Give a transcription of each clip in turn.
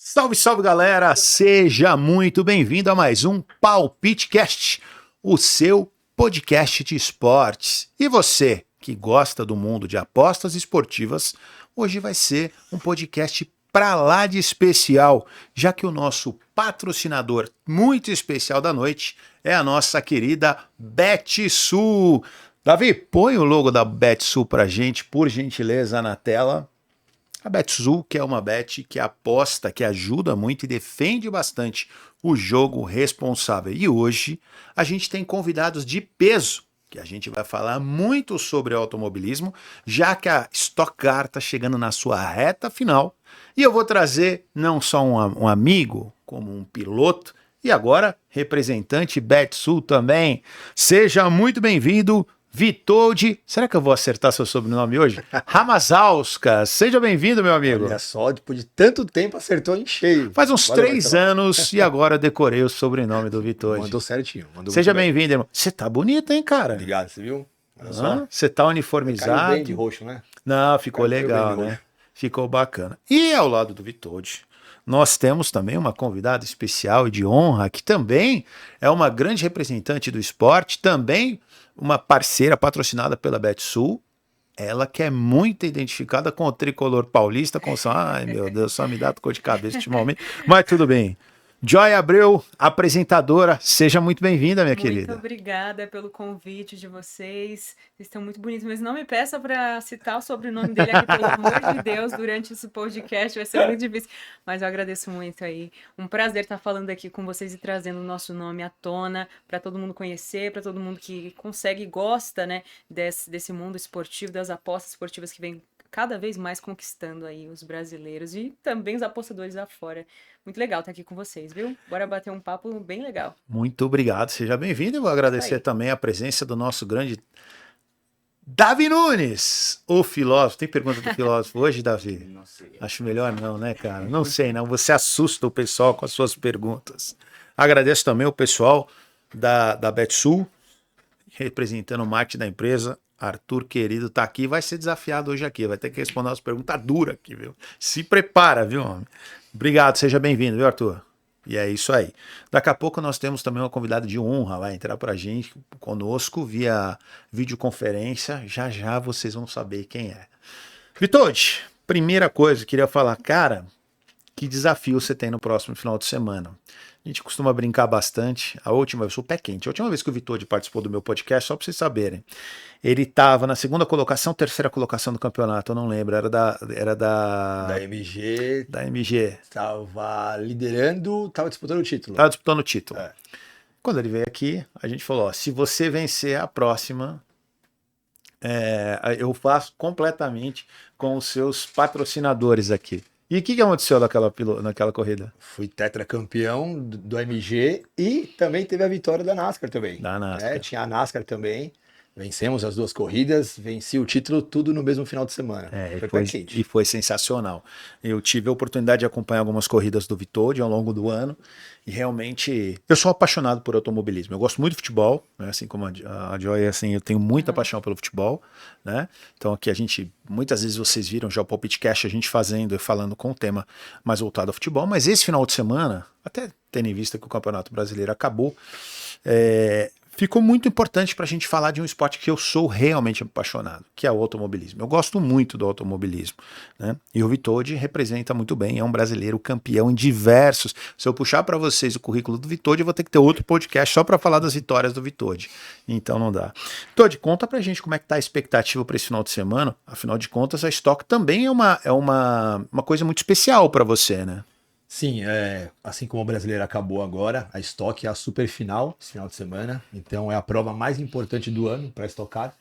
Salve, salve galera! Seja muito bem-vindo a mais um PalpiteCast, o seu podcast de esportes. E você que gosta do mundo de apostas esportivas, hoje vai ser um podcast pra lá de especial, já que o nosso patrocinador muito especial da noite é a nossa querida BetSul. Davi, põe o logo da BetSul pra gente, por gentileza, na tela. A BetSul, que é uma bet que aposta, que ajuda muito e defende bastante o jogo responsável. E hoje a gente tem convidados de peso, que a gente vai falar muito sobre automobilismo, já que a Stock Car está chegando na sua reta final. E eu vou trazer não só um amigo, como um piloto, e agora representante BetSul também. Seja muito bem-vindo, Witold, será que eu vou acertar seu sobrenome hoje? Ramazauskas, seja bem-vindo, meu amigo. Olha só, depois de tanto tempo acertou em cheio. Faz uns 3 anos e agora decorei o sobrenome do Witold. Mandou certinho. Seja bem-vindo, irmão. Você tá bonito, hein, cara? Obrigado, você viu? Olha só. Você tá uniformizado. Caiu bem de roxo, né? Não, ficou legal, né? Ficou bacana. E ao lado do Witold, nós temos também uma convidada especial e de honra, que também é uma grande representante do esporte, também uma parceira patrocinada pela BetSul, ela que é muito identificada com o tricolor paulista, com só, ai meu Deus, só me dá cor de cabeça ultimamente, mas tudo bem. Joy Abreu, apresentadora, seja muito bem-vinda, minha querida. Muito obrigada pelo convite de vocês. Vocês estão muito bonitos, mas não me peça para citar o sobrenome dele aqui, pelo amor de Deus, durante esse podcast, vai ser muito difícil. Mas eu agradeço muito aí. Um prazer estar falando aqui com vocês e trazendo o nosso nome à tona, para todo mundo conhecer, para todo mundo que consegue e gosta, né, desse mundo esportivo, das apostas esportivas que vem cada vez mais conquistando aí os brasileiros e também os apostadores lá fora. Muito legal estar aqui com vocês, viu? Bora bater um papo bem legal. Muito obrigado, seja bem-vindo. Eu vou agradecer também a presença do nosso grande Davi Nunes, o filósofo. Tem pergunta do filósofo hoje, Davi? Não sei. Acho melhor não, né, cara? Não sei, não. Você assusta o pessoal com as suas perguntas. Agradeço também o pessoal da BetSul, representando o marketing da empresa. Arthur, querido, tá aqui, vai ser desafiado hoje aqui, vai ter que responder umas perguntas duras aqui, viu? Se prepara, viu, homem? Obrigado, seja bem-vindo, viu, Arthur? E é isso aí. Daqui a pouco nós temos também uma convidada de honra, vai entrar pra gente conosco via videoconferência, já já vocês vão saber quem é. Witold, primeira coisa, queria falar, cara, que desafio você tem no próximo final de semana? A gente costuma brincar bastante. Eu sou pé quente. A última vez que o Witold participou do meu podcast, só para vocês saberem, ele estava na segunda colocação, terceira colocação do campeonato, eu não lembro, era da MG. Da MG. Tava liderando, tava disputando o título. Tava disputando o título. É. Quando ele veio aqui, a gente falou, ó, se você vencer a próxima, eu faço completamente com os seus patrocinadores aqui. E o que aconteceu naquela corrida? Fui tetracampeão do MG e também teve a vitória da NASCAR também. Da NASCAR. Tinha a NASCAR também. Vencemos as 2 corridas, venci o título, tudo no mesmo final de semana. E foi sensacional. Eu tive a oportunidade de acompanhar algumas corridas do Witold ao longo do ano e realmente eu sou apaixonado por automobilismo. Eu gosto muito de futebol, né? Assim como a Joy, assim, eu tenho muita paixão pelo futebol, né? Então aqui muitas vezes vocês viram já o PalpiteCast, a gente fazendo e falando com o tema mais voltado ao futebol, mas esse final de semana, até tendo em vista que o Campeonato Brasileiro acabou, ficou muito importante para a gente falar de um esporte que eu sou realmente apaixonado, que é o automobilismo. Eu gosto muito do automobilismo, né? E o Witold representa muito bem, é um brasileiro campeão em diversos. Se eu puxar para vocês o currículo do Witold, eu vou ter que ter outro podcast só para falar das vitórias do Witold. Então não dá. Witold, conta pra gente como é que tá a expectativa para esse final de semana. Afinal de contas, a Stock também é uma coisa muito especial para você, né? Sim, assim como o brasileiro acabou agora, a Stock é a super final esse final de semana, então é a prova mais importante do ano para a Stock Car.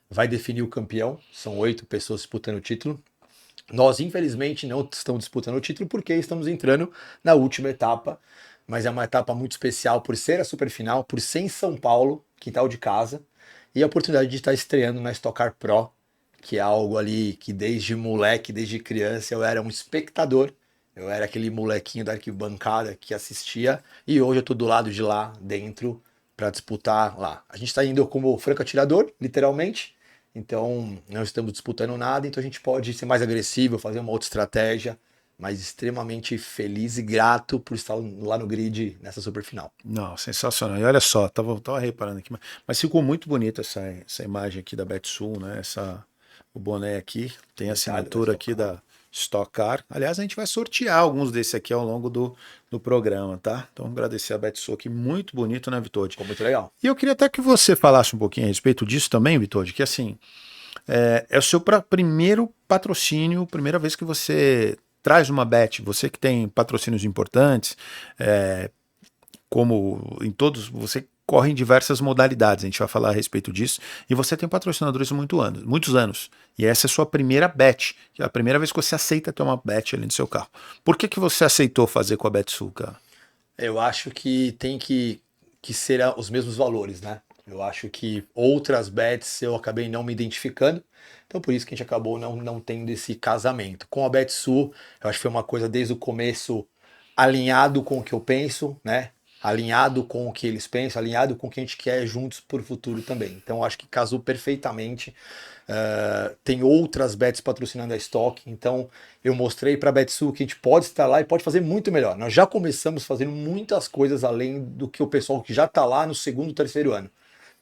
Vai definir o campeão, são 8 pessoas disputando o título. Nós, infelizmente, não estamos disputando o título porque estamos entrando na última etapa, mas é uma etapa muito especial por ser a super final, por ser em São Paulo, quintal de casa, e a oportunidade de estar estreando na Stock Car Pro, que é algo ali que desde moleque, desde criança, eu era um espectador. Eu era aquele molequinho da arquibancada que assistia e hoje eu tô do lado de lá, dentro, para disputar lá. A gente está indo como franco atirador, literalmente, então não estamos disputando nada, então a gente pode ser mais agressivo, fazer uma outra estratégia, mas extremamente feliz e grato por estar lá no grid nessa super final. Não, sensacional. E olha só, tava reparando aqui, mas ficou muito bonita essa imagem aqui da Betsul, né? O boné aqui, tem a assinatura aqui da Stock Car. Aliás, a gente vai sortear alguns desses aqui ao longo do programa, tá? Então, agradecer a Betsul aqui, muito bonito, né, Vitode? Ficou muito legal. E eu queria até que você falasse um pouquinho a respeito disso também, Vitode, que assim, é o seu primeiro patrocínio, primeira vez que você traz uma bet, você que tem patrocínios importantes, como em todos, você corre em diversas modalidades, a gente vai falar a respeito disso, e você tem patrocinadores há muitos anos, e essa é a sua primeira bet, que é a primeira vez que você aceita ter uma bet ali no seu carro. Por que você aceitou fazer com a Betsul, cara? Eu acho que tem que ser os mesmos valores, né? Eu acho que outras bets eu acabei não me identificando, então por isso que a gente acabou não tendo esse casamento. Com a Betsul, eu acho que foi uma coisa desde o começo alinhado com o que eu penso, né? Alinhado com o que eles pensam, alinhado com o que a gente quer juntos para o futuro também. Então eu acho que casou perfeitamente. Tem outras bets patrocinando a Stock, então eu mostrei para a Betsul que a gente pode estar lá e pode fazer muito melhor. Nós já começamos fazendo muitas coisas além do que o pessoal que já está lá no segundo, terceiro ano.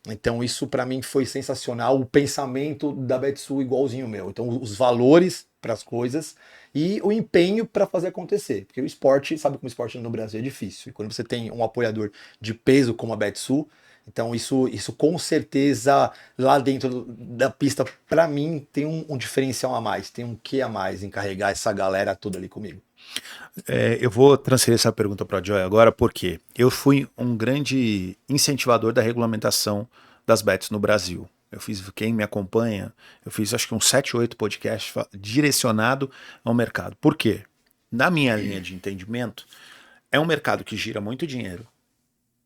Então isso para mim foi sensacional, o pensamento da Betsul igualzinho o meu. Então os valores para as coisas e o empenho para fazer acontecer. Porque o esporte, sabe como o esporte no Brasil é difícil. E quando você tem um apoiador de peso como a Betsul, então isso com certeza lá dentro da pista, para mim, tem um diferencial a mais, tem um quê a mais em carregar essa galera toda ali comigo. Eu vou transferir essa pergunta para a Joy agora, porque eu fui um grande incentivador da regulamentação das bets no Brasil. Quem me acompanha, eu fiz acho que uns 7, 8 podcasts direcionado ao mercado. Por quê? Na minha linha de entendimento, é um mercado que gira muito dinheiro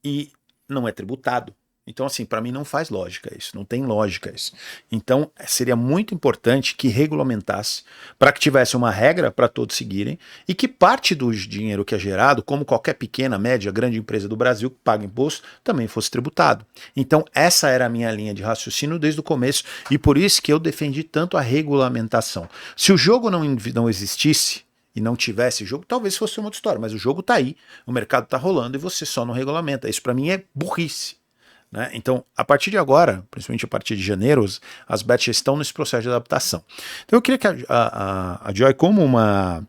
e não é tributado. Então, assim, para mim não faz lógica isso, não tem lógica isso. Então, seria muito importante que regulamentasse para que tivesse uma regra para todos seguirem e que parte do dinheiro que é gerado, como qualquer pequena, média, grande empresa do Brasil que paga imposto, também fosse tributado. Então, essa era a minha linha de raciocínio desde o começo e por isso que eu defendi tanto a regulamentação. Se o jogo não existisse, e não tivesse jogo, talvez fosse uma outra história, mas o jogo está aí, o mercado está rolando e você só não regulamenta. Isso para mim é burrice. Né? Então, a partir de agora, principalmente a partir de janeiro, as bets já estão nesse processo de adaptação. Então, eu queria que a Joy, como uma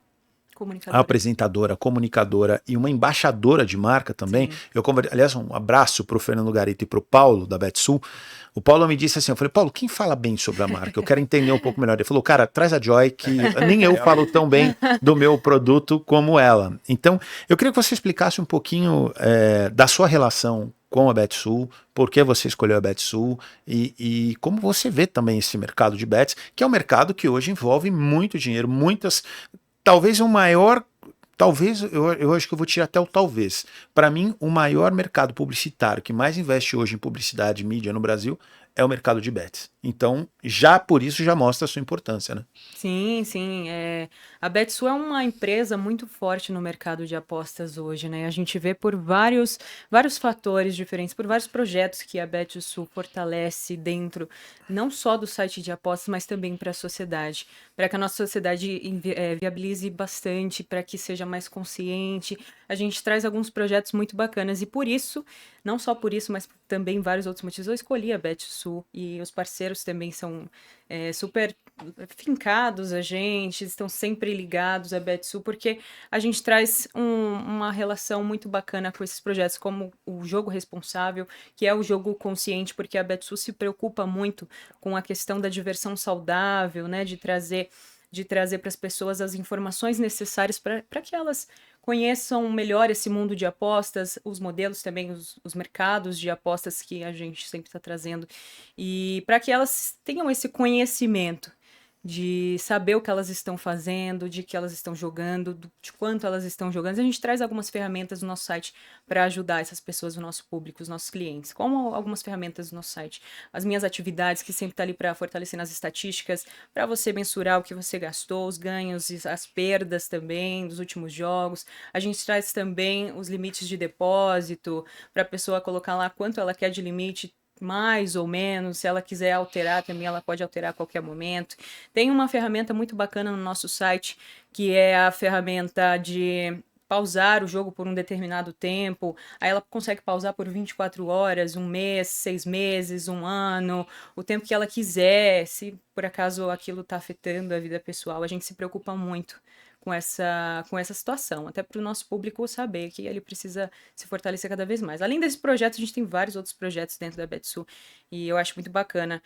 apresentadora, comunicadora e uma embaixadora de marca também, aliás, um abraço para o Fernando Garita e para o Paulo da Betsul. O Paulo me disse assim, eu falei, Paulo, quem fala bem sobre a marca? Eu quero entender um pouco melhor. Ele falou, cara, traz a Joy, que nem eu falo tão bem do meu produto como ela. Então, eu queria que você explicasse um pouquinho da sua relação com a Betsul, por que você escolheu a Betsul e como você vê também esse mercado de bets, que é um mercado que hoje envolve muito dinheiro, talvez o maior, eu acho que eu vou tirar até o talvez. Para mim, o maior mercado publicitário que mais investe hoje em publicidade e mídia no Brasil é o mercado de bets. Então, já por isso, já mostra a sua importância, né? Sim, sim. A Betsul é uma empresa muito forte no mercado de apostas hoje, né? A gente vê por vários fatores diferentes, por vários projetos que a Betsul fortalece dentro, não só do site de apostas, mas também para a sociedade, para que a nossa sociedade viabilize bastante, para que seja mais consciente. A gente traz alguns projetos muito bacanas e por isso, não só por isso, mas também vários outros motivos, eu escolhi a Betsul e os parceiros também são super fincados a gente, estão sempre ligados à Betsul, porque a gente traz uma relação muito bacana com esses projetos, como o Jogo Responsável, que é o jogo consciente, porque a Betsul se preocupa muito com a questão da diversão saudável, né, de trazer para as pessoas as informações necessárias para que elas conheçam melhor esse mundo de apostas, os modelos também, os mercados de apostas que a gente sempre está trazendo, e para que elas tenham esse conhecimento de saber o que elas estão fazendo, de que elas estão jogando, de quanto elas estão jogando. A gente traz algumas ferramentas no nosso site para ajudar essas pessoas, o nosso público, os nossos clientes, como algumas ferramentas no nosso site. As minhas atividades, que sempre está ali para fortalecer nas estatísticas, para você mensurar o que você gastou, os ganhos e as perdas também dos últimos jogos. A gente traz também os limites de depósito, para a pessoa colocar lá quanto ela quer de limite, mais ou menos. Se ela quiser alterar também, ela pode alterar a qualquer momento. Tem uma ferramenta muito bacana no nosso site, que é a ferramenta de pausar o jogo por um determinado tempo. Aí ela consegue pausar por 24 horas, um mês, 6 meses, um ano, o tempo que ela quiser. Se por acaso aquilo está afetando a vida pessoal, a gente se preocupa muito com essa situação, até para o nosso público saber que ele precisa se fortalecer cada vez mais. Além desse projeto, a gente tem vários outros projetos dentro da Betsu, e eu acho muito bacana,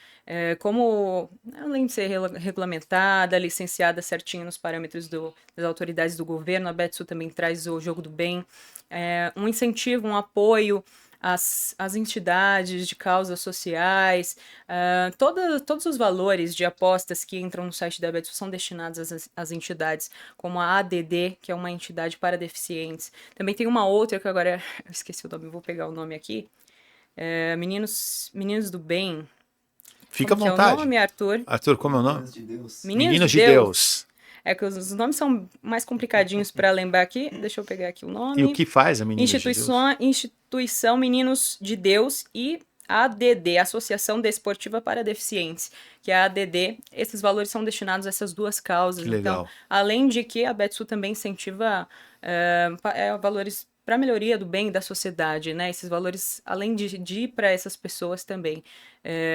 como, além de ser regulamentada, licenciada certinho nos parâmetros das autoridades do governo, a Betsu também traz o jogo do bem, um incentivo, um apoio as entidades de causas sociais, todos os valores de apostas que entram no site da Betsu são destinados às entidades, como a ADD, que é uma entidade para deficientes. Também tem uma outra que agora eu esqueci o nome, vou pegar o nome aqui. Meninos do Bem. Fica à Como que vontade. é o nome, Arthur? Arthur, como é o nome? Meninos de Deus. Meninos de Deus. É que os nomes são mais complicadinhos para lembrar aqui. Deixa eu pegar aqui o nome. E o que faz a Meninos de Deus? Instituição Meninos de Deus e a ADD, Associação Desportiva para Deficientes, que é a ADD. Esses valores são destinados a essas duas causas. Que legal. Então, além de que a Betsu também incentiva valores para a melhoria do bem da sociedade, né? Esses valores, além de ir para essas pessoas também,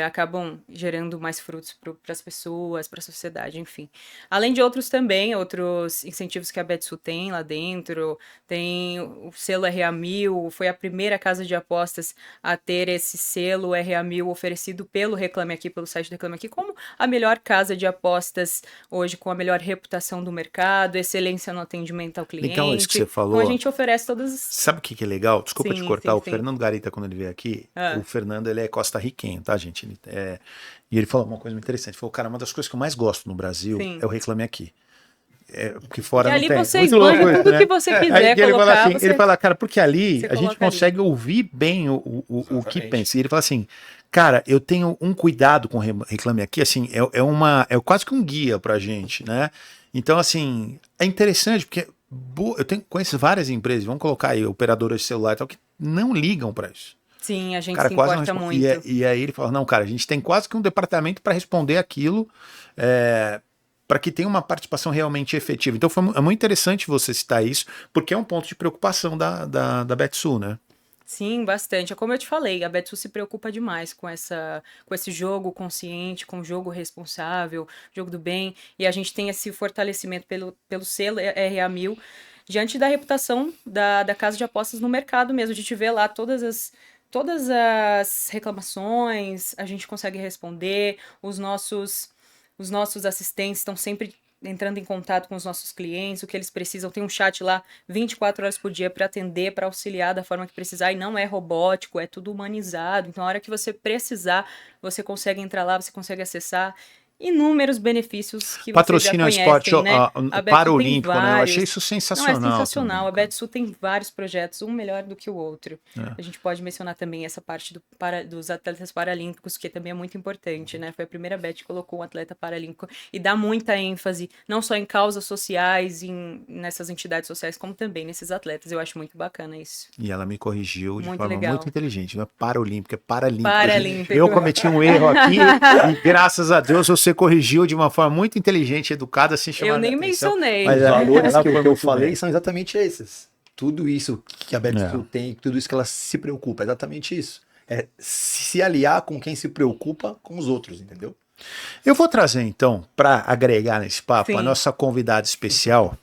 acabam gerando mais frutos para as pessoas, para a sociedade, enfim. Além de outros também, outros incentivos que a Betsu tem lá dentro, tem o selo RA1000, foi a primeira casa de apostas a ter esse selo RA1000 oferecido pelo Reclame Aqui, pelo site do Reclame Aqui, como a melhor casa de apostas hoje, com a melhor reputação do mercado, excelência no atendimento ao cliente. Legal isso que você falou. Então a gente oferece todas as... Sabe o que é legal? Desculpa te cortar. sim, O Fernando Garita, quando ele veio aqui, Ah. o Fernando, ele é costarriquenho, tá, gente? E ele falou uma coisa muito interessante. Ele falou, cara, uma das coisas que eu mais gosto no Brasil Sim. é o Reclame Aqui. Porque fora E não ali tem. você Muito expande louco isso, tudo né? que você quiser Aí ele fala colocar. assim, ele fala, cara, porque ali você a gente coloca ali. consegue ouvir bem o que Exatamente. pensa. E ele fala assim, cara, eu tenho um cuidado com o Reclame Aqui, assim, é quase que um guia pra gente, né? Então, assim, é interessante, porque eu conheço várias empresas, vamos colocar aí, operadoras de celular e tal, que não ligam pra isso. Sim, a gente Cara, se quase importa não muito. e aí ele fala, não, cara, a gente tem quase que um departamento para responder aquilo, para que tenha uma participação realmente efetiva. Então é muito interessante você citar isso, porque é um ponto de preocupação da Betsu, né? Sim, bastante. É como eu te falei, a Betsu se preocupa demais com esse jogo consciente, com o jogo responsável, jogo do bem, e a gente tem esse fortalecimento pelo selo RA1000, diante da reputação da casa de apostas no mercado mesmo. A gente vê lá todas as reclamações, a gente consegue responder, os nossos assistentes estão sempre entrando em contato com os nossos clientes, o que eles precisam. Tem um chat lá 24 horas por dia para atender, para auxiliar da forma que precisar, e não é robótico, é tudo humanizado. Então, a hora que você precisar, você consegue entrar lá, você consegue acessar inúmeros benefícios que Patrocina o vocês já esporte conhecem, né? A Betsu paralímpico, tem né? Eu vários. achei isso Não, é sensacional. sensacional. também, A Betsu tem vários projetos, um melhor do que o outro. É. A gente pode mencionar também essa parte dos atletas paralímpicos, que também é muito importante, né? Foi a primeira Bet que colocou um atleta paralímpico e dá muita ênfase, não só em causas sociais, nessas entidades sociais, como também nesses atletas. Eu acho muito bacana isso. E ela me corrigiu de Muito forma legal. muito inteligente. Não é paralímpico, é paralímpico. Paralímpico. Eu cometi um erro aqui e graças a Deus você corrigiu de uma forma muito inteligente, educada, sem chamar Eu nem minha atenção. mencionei. Mas Os ela valores foi que eu muito falei bem. são exatamente esses. Tudo isso que a Betsu É. tem, tudo isso que ela se preocupa, é exatamente isso. É se aliar com quem se preocupa com os outros, entendeu? Eu vou trazer, então, para agregar nesse papo, Sim. a nossa convidada especial,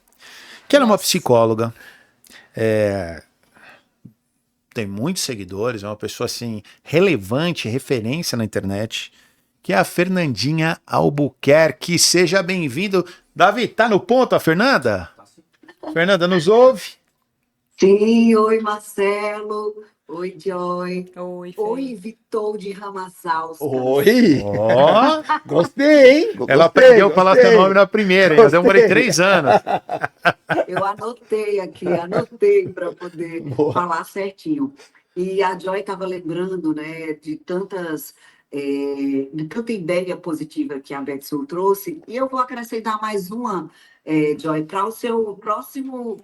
que ela é uma Nossa. psicóloga, tem muitos seguidores, é uma pessoa assim relevante, referência na internet, que é a Fernandinha Albuquerque. Seja bem-vindo. Davi, tá no ponto a Fernanda? Fernanda, nos ouve? Sim, oi Marcelo, oi Joy, Oi, Fê. oi Vitor de Ramazauskas. Oi! Ó, Gostei, hein? ela Gostei, aprendeu a falar gostei. seu nome na primeira, hein? Eu demorei 3 anos. Eu anotei para poder Boa. falar certinho. E a Joy estava lembrando, né, de tanta ideia positiva que a Betsu trouxe, e eu vou acrescentar mais uma, Joy, para o seu próximo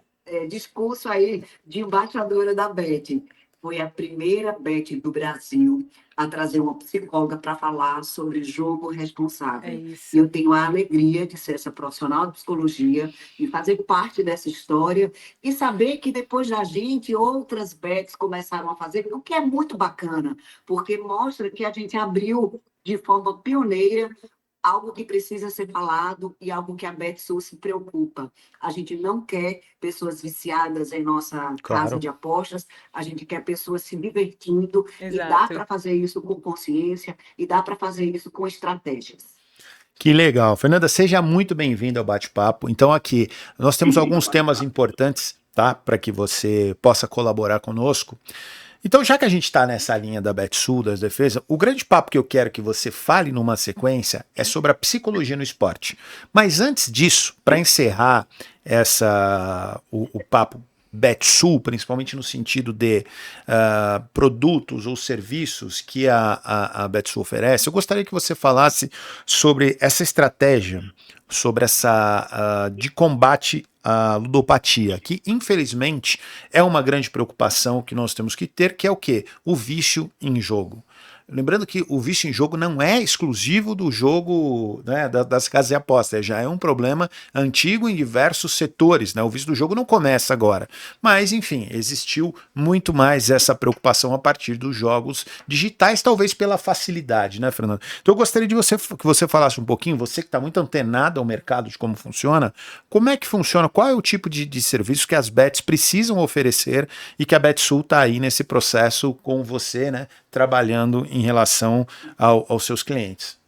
discurso aí de embaixadora da Bet, foi a primeira Bet do Brasil a trazer uma psicóloga para falar sobre jogo É responsável. isso. E eu tenho a alegria de ser essa profissional de psicologia e fazer parte dessa história e saber que depois da gente, outras bets começaram a fazer, o que é muito bacana, porque mostra que a gente abriu de forma pioneira algo que precisa ser falado e algo que a Betsul se preocupa. A gente não quer pessoas viciadas em nossa casa Claro. de apostas, a gente quer pessoas se divertindo e dá Exato. para fazer isso com consciência e dá para fazer isso com estratégias. Que legal. Fernanda, seja muito bem-vinda ao bate-papo. Então, aqui, nós temos alguns temas importantes, tá? Para que você possa colaborar conosco. Então, já que a gente está nessa linha da Betsul, das defesas, o grande papo que eu quero que você fale numa sequência é sobre a psicologia no esporte. Mas antes disso, para encerrar o papo Betsul, principalmente no sentido de produtos ou serviços que a Betsul oferece, eu gostaria que você falasse sobre essa estratégia, sobre essa de combate à ludopatia, que infelizmente é uma grande preocupação que nós temos que ter, que é o quê? O vício em jogo. Lembrando que o vício em jogo não é exclusivo do jogo, né, das casas de aposta, já é um problema antigo em diversos setores, né? O vício do jogo não começa agora, mas enfim, existiu muito mais essa preocupação a partir dos jogos digitais, talvez pela facilidade, né, Fernando? Então eu gostaria de que você falasse um pouquinho, você que está muito antenado ao mercado de como funciona, como é que funciona, qual é o tipo de serviço que as bets precisam oferecer e que a Betsul está aí nesse processo com você, né, trabalhando em relação aos seus clientes.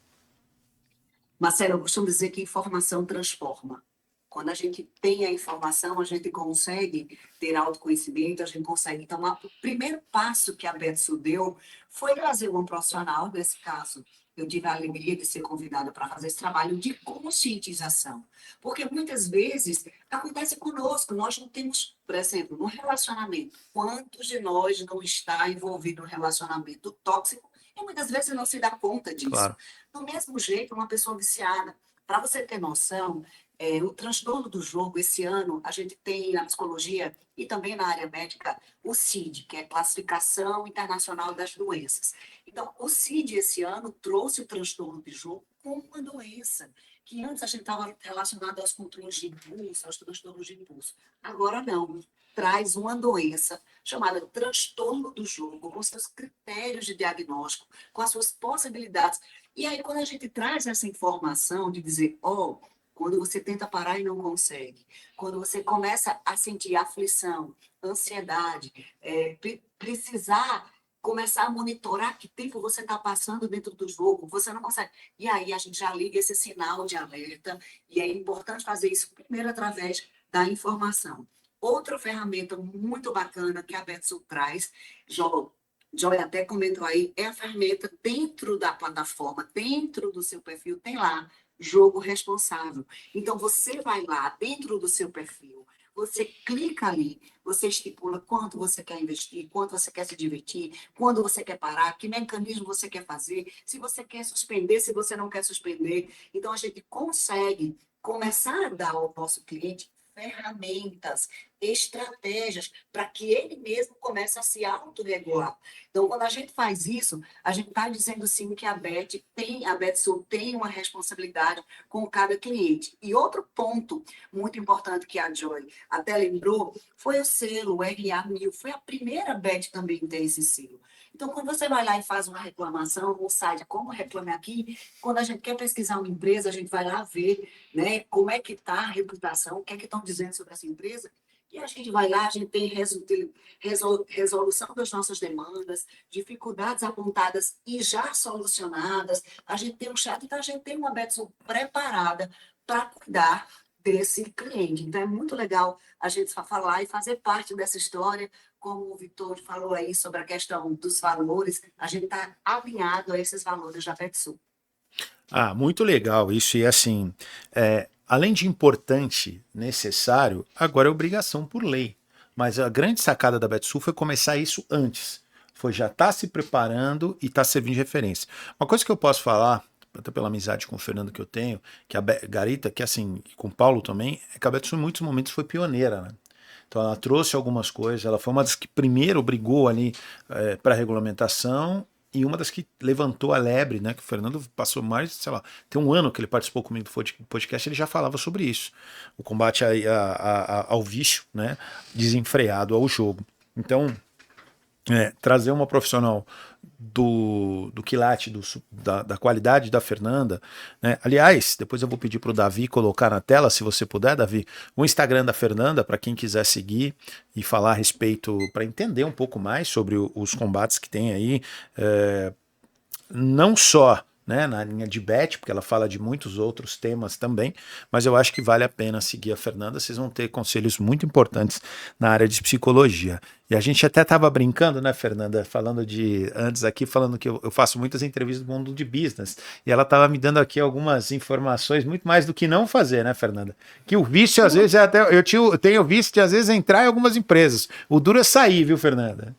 Marcelo, eu costumo dizer que informação transforma. Quando a gente tem a informação, a gente consegue ter autoconhecimento, a gente consegue. Então, o primeiro passo que a Betsul deu foi trazer um profissional, nesse caso, eu tive a alegria de ser convidada para fazer esse trabalho de conscientização. Porque muitas vezes acontece conosco, nós não temos, por exemplo, no relacionamento, quantos de nós não está envolvido no relacionamento tóxico e muitas vezes não se dá conta disso. Claro. Do mesmo jeito, uma pessoa viciada, para você ter noção, o transtorno do jogo, esse ano, a gente tem na psicologia e também na área médica o CID, que é Classificação Internacional das Doenças. Então, o CID, esse ano, trouxe o transtorno de jogo como uma doença, que antes a gente estava relacionado aos controles de impulso, aos transtornos de impulso. Agora não, traz uma doença chamada transtorno do jogo, com seus critérios de diagnóstico, com as suas possibilidades. E aí, quando a gente traz essa informação de dizer, quando você tenta parar e não consegue, quando você começa a sentir aflição, ansiedade, precisar começar a monitorar que tempo você está passando dentro do jogo, você não consegue. E aí a gente já liga esse sinal de alerta, e é importante fazer isso primeiro através da informação. Outra ferramenta muito bacana que a Betsul traz, Joy até comentou aí, é a ferramenta dentro da plataforma, dentro do seu perfil, tem lá jogo responsável. Então, você vai lá dentro do seu perfil, você clica ali, você estipula quanto você quer investir, quanto você quer se divertir, quando você quer parar, que mecanismo você quer fazer, se você quer suspender, se você não quer suspender. Então, a gente consegue começar a dar ao nosso cliente ferramentas, estratégias, para que ele mesmo comece a se autorregular. Então, quando a gente faz isso, a gente está dizendo sim que a Betsul tem uma responsabilidade com cada cliente. E outro ponto muito importante que a Joy até lembrou foi o selo, o RA1000. Foi a primeira Bet também a ter esse selo. Então, quando você vai lá e faz uma reclamação no site, como Reclame Aqui, quando a gente quer pesquisar uma empresa, a gente vai lá ver, né, como é que está a reputação, o que é que estão dizendo sobre essa empresa, e a gente vai lá, a gente tem resolução das nossas demandas, dificuldades apontadas e já solucionadas, a gente tem um chat, então a gente tem uma Betsul preparada para cuidar desse cliente. Então, é muito legal a gente falar e fazer parte dessa história, como o Vitor falou aí sobre a questão dos valores, a gente está alinhado a esses valores da Betsul. Muito legal isso. E assim, além de importante, necessário, agora é obrigação por lei. Mas a grande sacada da Betsul foi começar isso antes. Foi já estar se preparando e estar servindo de referência. Uma coisa que eu posso falar, até pela amizade com o Fernando que eu tenho, que a Garita, que assim, com o Paulo também, é que a Betsul em muitos momentos foi pioneira, né? Então ela trouxe algumas coisas, ela foi uma das que primeiro brigou ali para a regulamentação e uma das que levantou a lebre, né? Que o Fernando passou mais, sei lá, tem um ano que ele participou comigo do podcast, ele já falava sobre isso, o combate ao vício, né? Desenfreado ao jogo. Então, trazer uma profissional do quilate, da qualidade da Fernanda, né? Aliás, depois eu vou pedir para o Davi colocar na tela, se você puder, Davi, o Instagram da Fernanda, para quem quiser seguir e falar a respeito, para entender um pouco mais sobre os combates que tem aí, não só, né, na linha de bet, porque ela fala de muitos outros temas também, mas eu acho que vale a pena seguir a Fernanda, vocês vão ter conselhos muito importantes na área de psicologia. E a gente até estava brincando, né, Fernanda, antes aqui, falando que eu faço muitas entrevistas do mundo de business, e ela estava me dando aqui algumas informações, muito mais do que não fazer, né, Fernanda? Que o vício, às vezes, eu tenho visto de, às vezes, entrar em algumas empresas. O duro é sair, viu, Fernanda?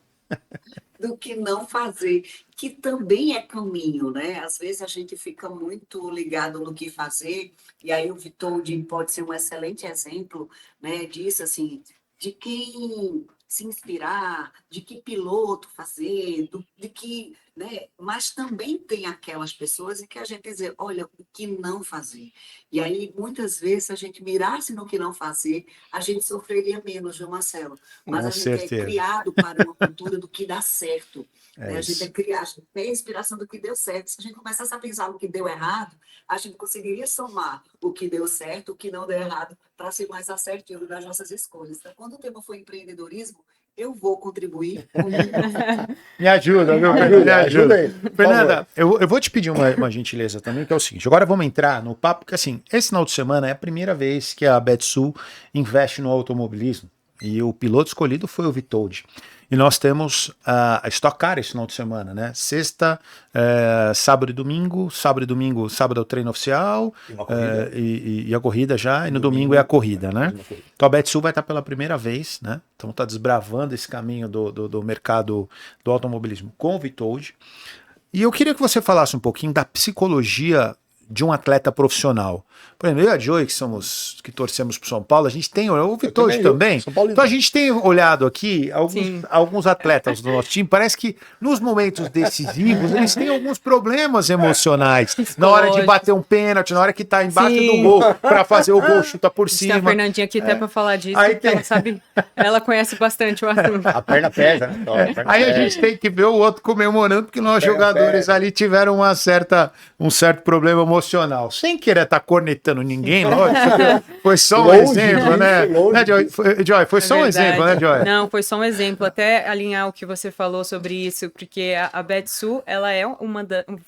Do que não fazer, que também é caminho, né? Às vezes a gente fica muito ligado no que fazer, e aí o Vitóld pode ser um excelente exemplo, né, disso, assim, de quem se inspirar, de que piloto fazer, de que, né? Mas também tem aquelas pessoas em que a gente dizer, olha, o que não fazer. E aí, muitas vezes, se a gente mirasse no que não fazer, a gente sofreria menos, viu, Marcelo? Mas Com a gente é certeza. criado para uma cultura do que dá certo. É A gente isso. a gente tem a inspiração do que deu certo. Se a gente começasse a pensar no que deu errado, a gente conseguiria somar o que deu certo, o que não deu errado, para ser mais assertivo nas nossas escolhas. Então, quando o tema for empreendedorismo, eu vou contribuir com o meu. Me ajuda, viu? Me Ajuda ajuda. aí, por Fernanda, eu vou te pedir uma gentileza também, que é o seguinte, agora vamos entrar no papo, porque assim, esse final de semana é a primeira vez que a Betsul investe no automobilismo, e o piloto escolhido foi o Vitóld. E nós temos a Stock Car esse final de semana, né? Sexta, sábado e domingo, sábado é o treino oficial, E uma corrida. e a corrida já, e no domingo é a corrida, né? Então a Betsul vai estar pela primeira vez, né? Então está desbravando esse caminho do mercado do automobilismo com o Vitóld. E eu queria que você falasse um pouquinho da psicologia de um atleta profissional. Por exemplo, eu e a Joey, que torcemos para o São Paulo, a gente tem, o Vitóld também. Então a gente tem olhado aqui alguns atletas do nosso time, parece que nos momentos decisivos eles têm alguns problemas emocionais. Na hora de bater um pênalti, na hora que está embaixo do gol, para fazer o gol, chuta por cima. Tem a Fernandinha aqui até para falar disso, Aí porque ela sabe, ela conhece bastante o assunto. A perna pesa, né? Aí a gente tem que ver o outro comemorando, porque nós jogadores ali tiveram um certo problema emocional. Sem querer estar cornetando ninguém, lógico. Foi só um exemplo, né? Joy? Foi só um exemplo, né, Joy? Não, foi só um exemplo. Até alinhar o que você falou sobre isso, porque a Betsul, ela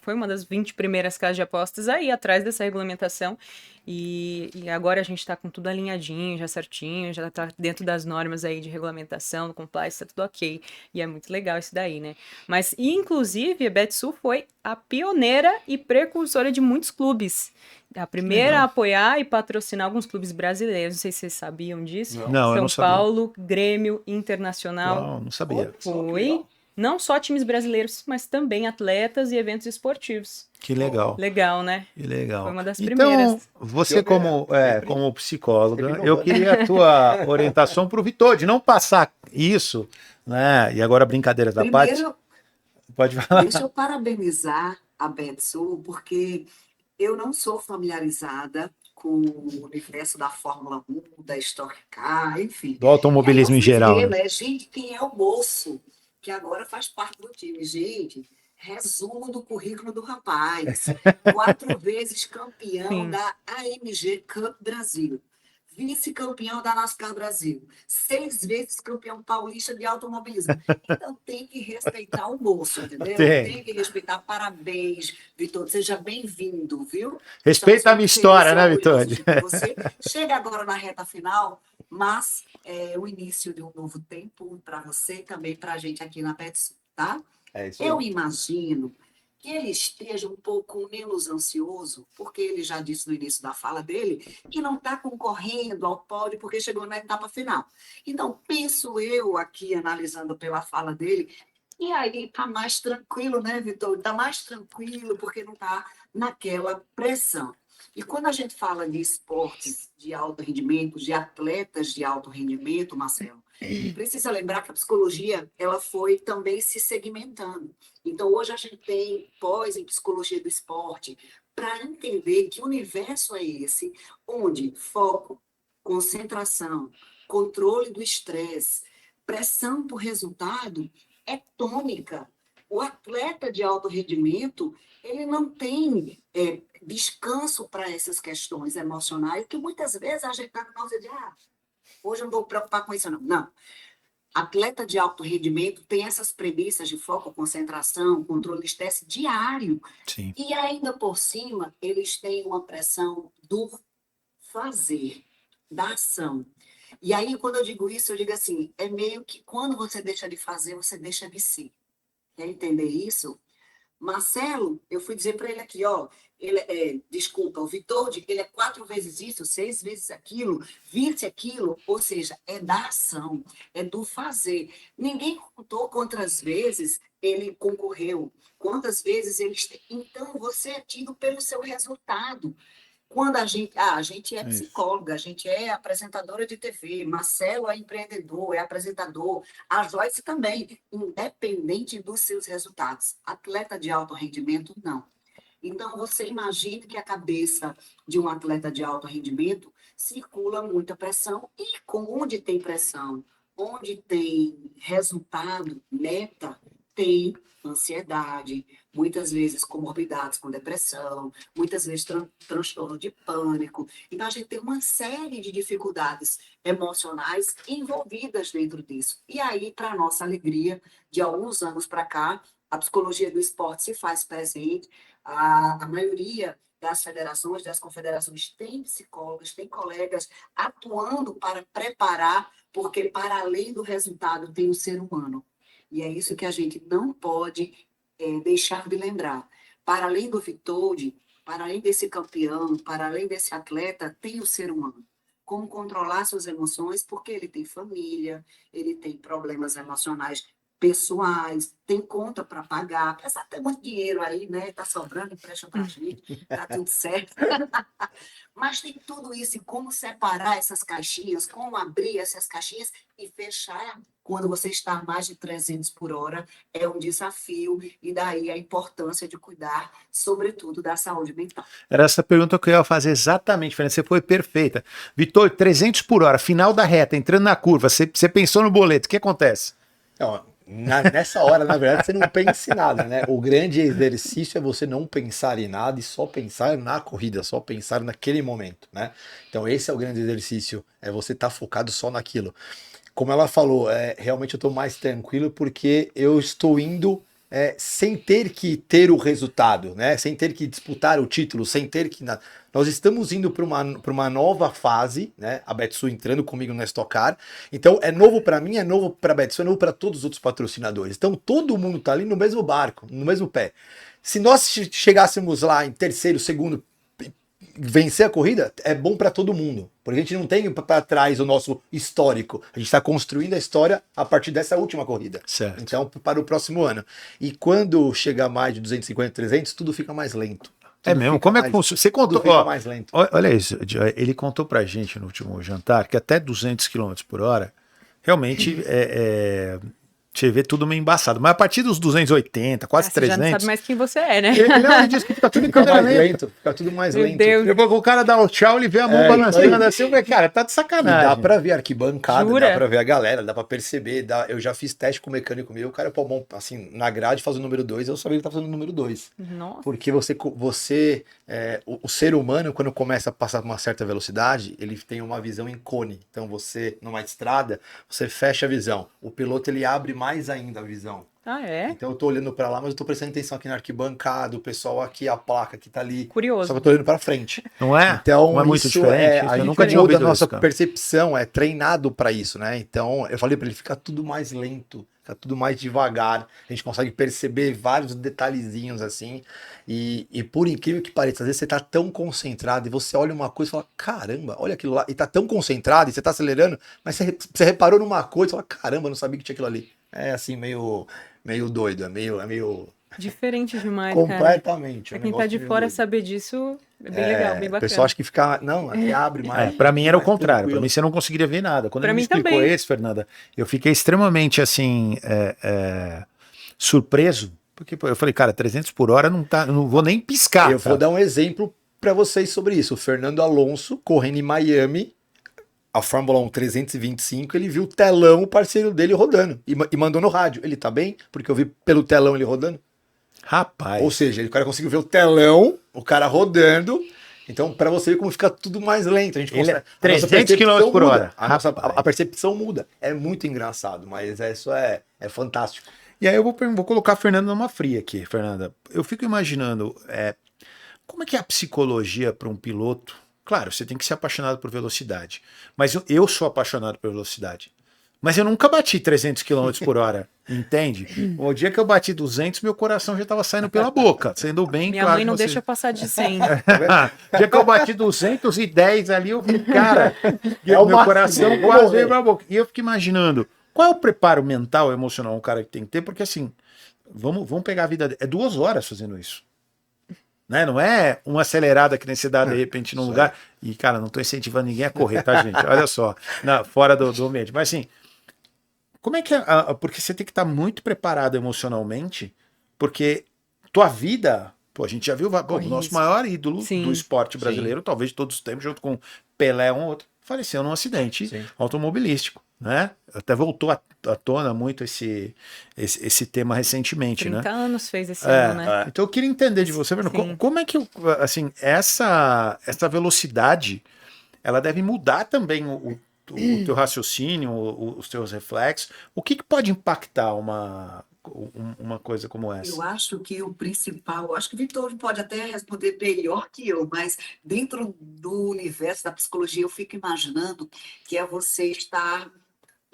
foi uma das 20 primeiras casas de apostas aí atrás dessa regulamentação. E agora a gente está com tudo alinhadinho, já certinho, já está dentro das normas aí de regulamentação, do compliance, tá tudo ok. E é muito legal isso daí, né? Mas, inclusive, a Betsul foi a pioneira e precursora de muitos clubes. A primeira a apoiar e patrocinar alguns clubes brasileiros. Não sei se vocês sabiam disso. Não, eu não São sabia. Paulo, Grêmio, Internacional. Uau, não sabia. Foi não só times brasileiros, mas também atletas e eventos esportivos. Que legal. Legal, né? Que legal. Foi uma das Então, primeiras. você como psicóloga, eu queria a tua orientação para o Vitóld, não passar isso, né? E agora brincadeiras da parte. Primeiro, Pode falar. deixa eu parabenizar a Betsul, porque eu não sou familiarizada com o universo da Fórmula 1, da Stock Car, enfim. Do automobilismo E aí em geral. ver, né? Gente, quem é o moço que agora faz parte do time? Gente, resumo do currículo do rapaz. 4 vezes campeão Sim. da AMG Cup Brasil. Vice-campeão da NASCAR Brasil. 6 vezes campeão paulista de automobilismo. Então tem que respeitar o moço, entendeu? Tem. Que respeitar. Parabéns, Vitor. Seja bem-vindo, viu? Respeita a minha história, né, Vitória? Vitóld? Você chega agora na reta final, mas é o início de um novo tempo para você e também para a gente aqui na Betsul, tá? É isso aí. Eu imagino que ele esteja um pouco menos ansioso, porque ele já disse no início da fala dele que não está concorrendo ao pódio porque chegou na etapa final. Então, penso eu aqui, analisando pela fala dele, e aí está mais tranquilo, né, Vitor? Está mais tranquilo porque não está naquela pressão. E quando a gente fala de esportes de alto rendimento, de atletas de alto rendimento, Marcelo, precisa lembrar que a psicologia ela foi também se segmentando. Então, hoje a gente tem pós em psicologia do esporte para entender que universo é esse, onde foco, concentração, controle do estresse, pressão por resultado é tônica. O atleta de alto rendimento, ele não tem descanso para essas questões emocionais, que muitas vezes a gente está com nossa de, hoje eu não vou me preocupar com isso, não. Não. Atleta de alto rendimento tem essas premissas de foco, concentração, controle de estresse diário. Sim. E ainda por cima, eles têm uma pressão do fazer, da ação. E aí, quando eu digo isso, eu digo assim, é meio que quando você deixa de fazer, você deixa de ser. Quer entender isso? Marcelo, eu fui dizer para ele aqui, ó, desculpa, o Vitordi, ele é 4 vezes isso, 6 vezes aquilo, 20 aquilo, ou seja, é da ação, é do fazer. Ninguém contou quantas vezes ele concorreu, quantas vezes ele... Então, você é tido pelo seu resultado. Quando a gente é psicóloga, a gente é apresentadora de TV, Marcelo é empreendedor, é apresentador, a Joyce também, independente dos seus resultados. Atleta de alto rendimento, não. Então, você imagine que a cabeça de um atleta de alto rendimento circula muita pressão, e onde tem pressão, onde tem resultado, meta, tem ansiedade, muitas vezes comorbidades com depressão, muitas vezes transtorno de pânico. Então, a gente tem uma série de dificuldades emocionais envolvidas dentro disso. E aí, para nossa alegria, de alguns anos para cá, a psicologia do esporte se faz presente, a maioria das federações, das confederações, tem psicólogos, tem colegas atuando para preparar, porque para além do resultado tem o ser humano. E é isso que a gente não pode deixar de lembrar. Para além do Vitordi, para além desse campeão, para além desse atleta, tem o ser humano. Como controlar suas emoções, porque ele tem família, ele tem problemas emocionais pessoais, tem conta para pagar, apesar de ter muito dinheiro aí, né? Tá sobrando, empresta para a gente, tá tudo certo. Mas tem tudo isso, e como separar essas caixinhas, como abrir essas caixinhas e fechar quando você está a mais de 300 por hora, é um desafio, e daí a importância de cuidar, sobretudo, da saúde mental. Era essa pergunta que eu ia fazer exatamente, Fernanda, você foi perfeita. Vitor, 300 por hora, final da reta, entrando na curva, você pensou no boleto, o que acontece? Não, nessa hora, na verdade, você não pensa em nada, né? O grande exercício é você não pensar em nada e só pensar na corrida, só pensar naquele momento, né? Então esse é o grande exercício, é você estar focado só naquilo. Como ela falou, realmente eu estou mais tranquilo porque eu estou indo sem ter que ter o resultado, né? Sem ter que disputar o título, sem ter que... Nós estamos indo para uma nova fase, né? A Betsu entrando comigo no Stock Car. Então é novo para mim, é novo para a Betsu, é novo para todos os outros patrocinadores. Então todo mundo está ali no mesmo barco, no mesmo pé. Se nós chegássemos lá em terceiro, segundo, vencer a corrida, é bom para todo mundo, porque a gente não tem para trás o nosso histórico, a gente está construindo a história a partir dessa última corrida. Certo. Então, para o próximo ano. E quando chegar mais de 250, 300, tudo fica mais lento. É mesmo? Como é que funciona? Você contou, tudo fica mais lento. Olha isso, ele contou pra gente no último jantar que até 200 km por hora, realmente você vê tudo meio embaçado. Mas a partir dos 280, quase Você 300... já não sabe mais quem você é, né? Ele disse que fica tudo em Fica câmera mais lenta. lento, fica tudo mais Meu lento. Deus. Depois que o cara dá o tchau, ele vê a mão balançando assim, eu falei, cara, tá de E sacanagem. dá pra ver a arquibancada, Jura? dá pra ver a galera, dá pra perceber. Eu já fiz teste com o mecânico meu, o cara pôr a mão assim, na grade, faz o número 2, eu sabia que ele tá fazendo o número 2. Nossa. Porque o ser humano, quando começa a passar uma certa velocidade, ele tem uma visão em cone. Então você, numa estrada, você fecha a visão. O piloto, ele abre mais ainda a visão. Ah, é? Então eu tô olhando pra lá, mas eu tô prestando atenção aqui na arquibancada, o pessoal aqui, a placa que tá ali. Curioso. Só que eu tô olhando pra frente. Não é? Então, Não é muito isso diferente? a Eu gente nunca tinha muda ouvido a nossa isso, cara. percepção, é treinado pra isso, né? Então, eu falei pra ele, fica tudo mais lento, fica tudo mais devagar, a gente consegue perceber vários detalhezinhos assim, e por incrível que pareça, às vezes você tá tão concentrado e você olha uma coisa e fala, caramba, olha aquilo lá, e tá tão concentrado e você tá acelerando, mas você reparou numa coisa e fala, caramba, eu não sabia que tinha aquilo ali. É assim, meio doido, é meio Diferente demais, cara. Completamente. Pra um quem tá negócio de meio fora doido. saber disso, é bem legal, bem O bacana. pessoal acha que fica. Não, aqui abre mais. Pra mim era o mais contrário. Pra tranquilo. mim você não conseguiria ver nada. Quando Pra ele me mim explicou também. esse, Fernanda, eu fiquei extremamente assim surpreso, porque pô, eu falei, cara, 300 por hora não tá, não vou nem piscar. Eu vou dar um exemplo para vocês sobre isso. O Fernando Alonso, correndo em Miami, a Fórmula 1 325, ele viu o telão, o parceiro dele rodando, e mandou no rádio. Ele tá bem? Porque eu vi pelo telão ele rodando. Rapaz. Ou seja, o cara conseguiu ver o telão, o cara rodando. Então, para você ver como fica tudo mais lento. A gente Ele é consegue, a nossa 300 percepção km por muda. hora. A percepção muda. É muito engraçado, mas isso é fantástico. E aí eu vou colocar a Fernanda numa fria aqui, Fernanda. Eu fico imaginando como é que é a psicologia para um piloto. Claro, você tem que ser apaixonado por velocidade. Mas eu sou apaixonado por velocidade. Mas eu nunca bati 300 km por hora, entende? O dia que eu bati 200, meu coração já estava saindo pela boca, sendo bem Minha claro. mãe não que você- deixa eu passar de 100. O dia que eu bati 210 ali, eu vi, cara, É o meu máximo, coração vou quase morrer. veio pra boca. E eu fico imaginando, qual é o preparo mental, emocional, um cara que tem que ter? Porque assim, vamos pegar a vida dele. É 2 horas fazendo isso. Né? Não é uma acelerada que nem você dá de repente num Isso lugar. E, cara, não tô incentivando ninguém a correr, tá, gente? Olha só, fora do ambiente. Mas assim, como é que porque você tem que estar muito preparado emocionalmente, porque tua vida, pô, a gente já viu pô, o Corre nosso risco. maior ídolo Sim. do esporte brasileiro, talvez de todos os tempos, junto com Pelé, um outro, faleceu num acidente Sim. automobilístico, né? Até voltou à tona muito esse tema recentemente, 30 né? anos fez esse ano, né? Então eu queria entender de você, Fernando, Sim. como é que, assim, essa velocidade, ela deve mudar também o teu raciocínio, os teus reflexos. O que pode impactar uma coisa como essa? Eu acho que o principal, eu acho que o Vitor pode até responder melhor que eu, mas dentro do universo da psicologia, eu fico imaginando que é você estar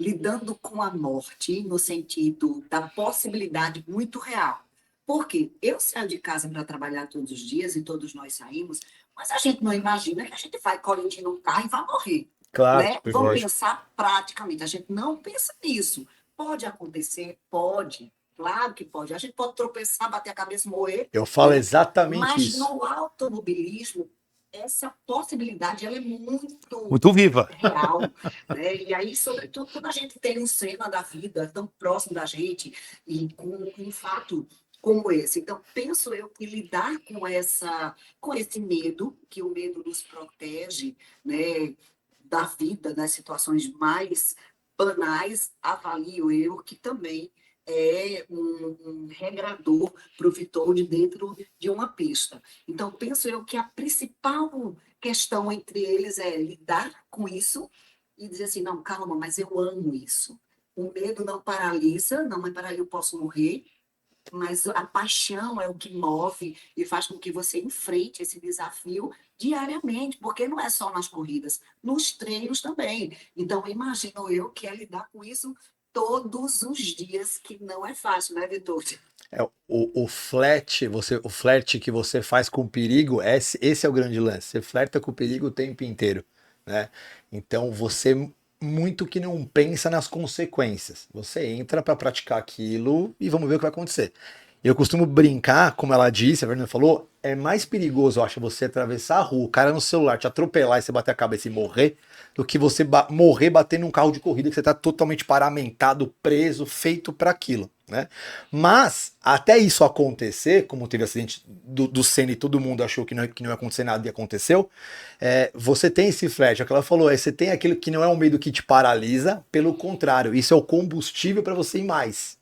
lidando com a morte no sentido da possibilidade muito real. Porque eu saio de casa para trabalhar todos os dias e todos nós saímos, mas a gente não imagina que a gente vai corrigir no carro e vai morrer. Claro, Né? Vamos pensar praticamente. A gente não pensa nisso. Pode acontecer? Pode. Claro que pode. A gente pode tropeçar, bater a cabeça e morrer. Eu falo exatamente Mas isso. no automobilismo, essa possibilidade ela é muito viva. real. Né? E aí, sobretudo, quando a gente tem um cena da vida tão próximo da gente e com um fato como esse. Então, penso eu que lidar com esse medo, que o medo nos protege, né, da vida, das situações mais banais, avalio eu que também é um regrador para o Vitor de dentro de uma pista. Então, penso eu que a principal questão entre eles é lidar com isso e dizer assim, não, calma, mas eu amo isso. O medo não paralisa, não é para eu posso morrer, mas a paixão é o que move e faz com que você enfrente esse desafio diariamente, porque não é só nas corridas, nos treinos também. Então, imagino eu que é lidar com isso todos os dias, que não é fácil, né, Vitor? O flerte que você faz com o perigo, esse é o grande lance. Você flerta com o perigo o tempo inteiro, né? Então você muito que não pensa nas consequências. Você entra para praticar aquilo e vamos ver o que vai acontecer. Eu costumo brincar, como ela disse, a Fernanda falou, é mais perigoso, eu acho, você atravessar a rua, o cara no celular te atropelar e você bater a cabeça e morrer, do que você morrer batendo um carro de corrida que você tá totalmente paramentado, preso, feito para aquilo, né? Mas, até isso acontecer, como teve acidente do Senna e todo mundo achou que não ia acontecer nada e aconteceu, você tem esse flash, é o que ela falou, você tem aquilo que não é um medo que te paralisa, pelo contrário, isso é o combustível para você ir mais,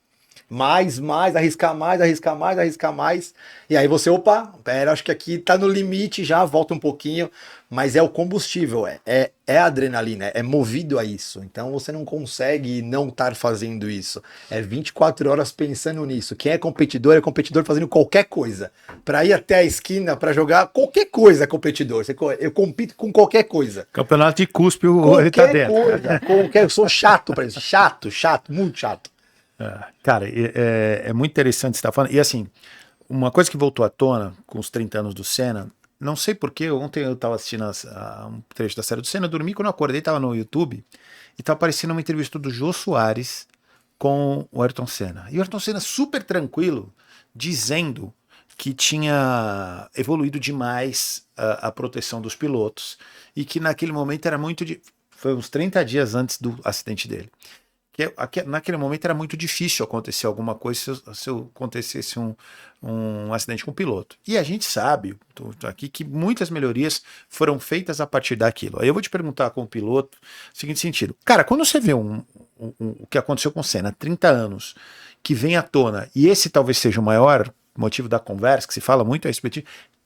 arriscar mais, e aí você, opa, pera, acho que aqui tá no limite já, volta um pouquinho, mas é o combustível, é a adrenalina, é movido a isso, então você não consegue não estar fazendo isso, é 24 horas pensando nisso, quem é competidor fazendo qualquer coisa, para ir até a esquina, para jogar, qualquer coisa é competidor, eu compito com qualquer coisa. Campeonato de cuspe, ele tá dentro. Eu sou chato para isso, chato, muito chato. Cara, é muito interessante você estar falando. E assim, uma coisa que voltou à tona com os 30 anos do Senna, não sei porquê, ontem eu estava assistindo um trecho da série do Senna, dormi, quando eu acordei, estava no YouTube, e estava aparecendo uma entrevista do Jô Soares com o Ayrton Senna. E o Ayrton Senna super tranquilo, dizendo que tinha evoluído demais a proteção dos pilotos e que naquele momento era muito... Foi uns 30 dias antes do acidente dele. Naquele momento era muito difícil acontecer alguma coisa se acontecesse um acidente com o piloto. E a gente sabe, tô aqui, que muitas melhorias foram feitas a partir daquilo. Aí eu vou te perguntar com o piloto, no seguinte sentido. Cara, quando você vê o que aconteceu com o Senna há 30 anos, que vem à tona, e esse talvez seja o maior motivo da conversa, que se fala muito a respeito,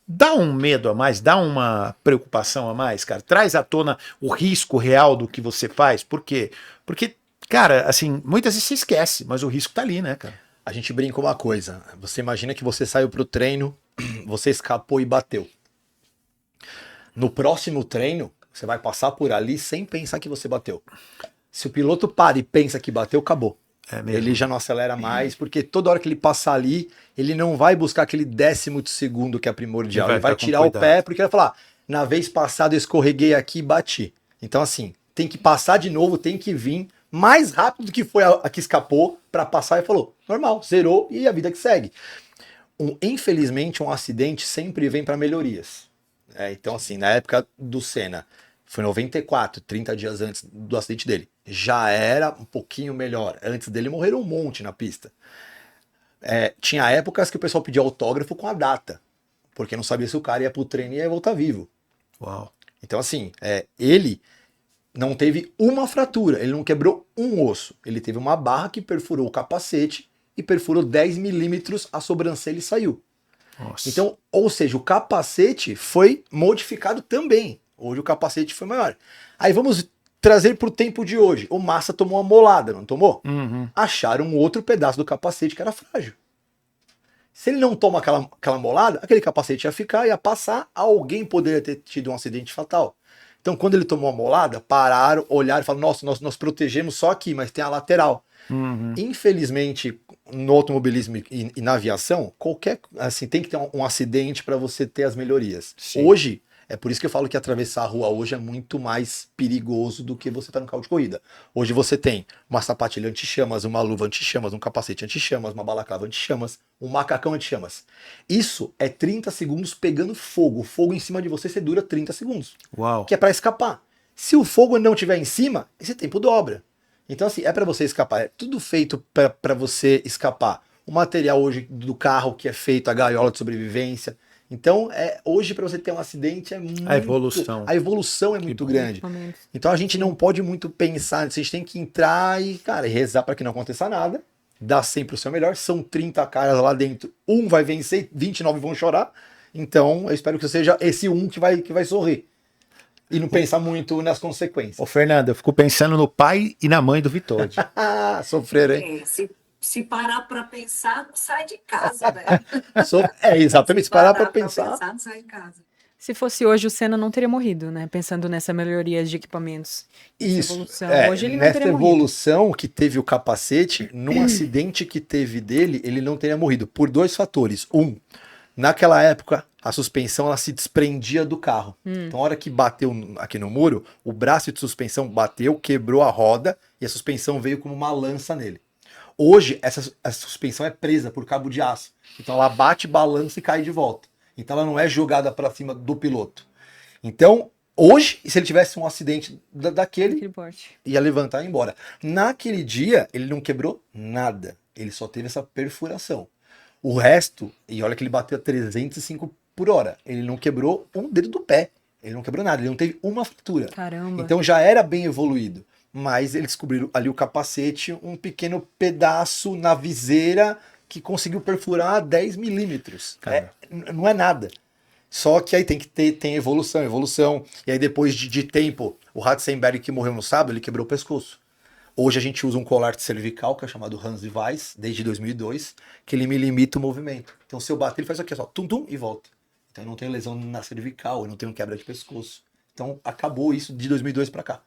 dá um medo a mais, dá uma preocupação a mais, cara? Traz à tona o risco real do que você faz. Por quê? Porque, cara, assim, muitas vezes você esquece, mas o risco tá ali, né, cara? A gente brinca uma coisa. Você imagina que você saiu pro treino, você escapou e bateu. No próximo treino, você vai passar por ali sem pensar que você bateu. Se o piloto para e pensa que bateu, acabou. É mesmo. Ele já não acelera mais, porque toda hora que ele passar ali, ele não vai buscar aquele 10º de segundo que é primordial. Ele vai tirar o pé, porque ele vai falar, na vez passada eu escorreguei aqui e bati. Então assim, tem que passar de novo, tem que vir mais rápido do que foi a que escapou para passar e falou, normal, zerou e a vida que segue. Infelizmente, um acidente sempre vem para melhorias. Então assim, na época do Senna, foi 94, 30 dias antes do acidente dele. Já era um pouquinho melhor. Antes dele morreram um monte na pista. Tinha épocas que o pessoal pedia autógrafo com a data, porque não sabia se o cara ia pro treino e ia voltar vivo. Uau. Então assim, ele não teve uma fratura, ele não quebrou um osso. Ele teve uma barra que perfurou o capacete e perfurou 10 milímetros a sobrancelha e saiu. Nossa. Então, ou seja, o capacete foi modificado também. Hoje o capacete foi maior. Aí vamos trazer para o tempo de hoje. O Massa tomou uma molada, não tomou? Uhum. Acharam um outro pedaço do capacete que era frágil. Se ele não toma aquela molada, aquele capacete ia ficar, ia passar, alguém poderia ter tido um acidente fatal. Então, quando ele tomou a molada, pararam, olharam e falaram, nossa, nós protegemos só aqui, mas tem a lateral. Uhum. Infelizmente, no automobilismo e na aviação, tem que ter um acidente para você ter as melhorias. Sim. Hoje, é por isso que eu falo que atravessar a rua hoje é muito mais perigoso do que você estar no carro de corrida. Hoje você tem uma sapatilha anti-chamas, uma luva anti-chamas, um capacete anti-chamas, uma balaclava anti-chamas, um macacão anti-chamas. Isso é 30 segundos pegando fogo. O fogo em cima de você dura 30 segundos. Uau. Que é para escapar. Se o fogo não estiver em cima, esse tempo dobra. Então assim, é para você escapar. É tudo feito para você escapar. O material hoje do carro que é feito, a gaiola de sobrevivência. Então, hoje para você ter um acidente é muito... A evolução é muito grande. Momentos. Então a gente não pode muito pensar, a gente tem que entrar e, cara, rezar para que não aconteça nada, dar sempre o seu melhor. São 30 caras lá dentro, um vai vencer, 29 vão chorar. Então, eu espero que seja esse um que vai sorrir. E não pensar muito nas consequências. Ô, Fernando, eu fico pensando no pai e na mãe do Vitório. Sofreram, hein? Se parar para pensar, não sai de casa, né? Exatamente, se parar para pensar. Não sai de casa. Se fosse hoje, o Senna não teria morrido, né? Pensando nessa melhoria de equipamentos. Isso. Evolução. Hoje ele não nessa teria morrido. evolução que teve o capacete, num acidente que teve dele, ele não teria morrido. Por 2 fatores. Naquela época, a suspensão ela se desprendia do carro. Então, a hora que bateu aqui no muro, o braço de suspensão bateu, quebrou a roda e a suspensão veio como uma lança nele. Hoje, essa suspensão é presa por cabo de aço. Então, ela bate, balança e cai de volta. Então, ela não é jogada para cima do piloto. Então, hoje, se ele tivesse um acidente daquele, Aquele porte. ia levantar e ir embora. Naquele dia, ele não quebrou nada. Ele só teve essa perfuração. O resto, e olha que ele bateu a 305 por hora, ele não quebrou um dedo do pé. Ele não quebrou nada, ele não teve uma fratura. Caramba. Então já era bem evoluído. Mas eles descobriram ali o capacete, um pequeno pedaço na viseira que conseguiu perfurar 10 milímetros. Não é nada. Só que aí tem evolução. E aí depois de tempo, o Ratzenberg que morreu no sábado, ele quebrou o pescoço. Hoje a gente usa um colar cervical, que é chamado Hans Weiss, desde 2002, que ele me limita o movimento. Então se eu bater, ele faz isso aqui, só tum-tum e volta. Então eu não tenho lesão na cervical, eu não tenho quebra de pescoço. Então acabou isso de 2002 para cá.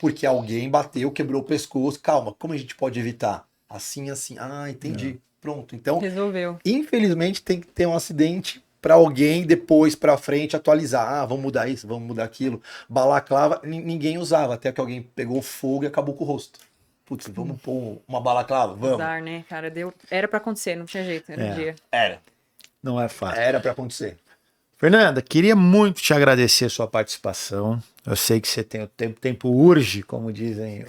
Porque alguém bateu, quebrou o pescoço. Calma, como a gente pode evitar? Assim. Ah, entendi. Pronto. Então, Resolveu. infelizmente, tem que ter um acidente para alguém depois para frente atualizar. Ah, vamos mudar isso, vamos mudar aquilo. Balaclava, ninguém usava, até que alguém pegou fogo e acabou com o rosto. putz, vamos pôr uma balaclava? Vamos. Azar, né, cara? Era pra acontecer, não tinha jeito, era o dia. Não é fácil. Era pra acontecer. Fernanda, queria muito te agradecer a sua participação. Eu sei que você tem o tempo urge, como dizem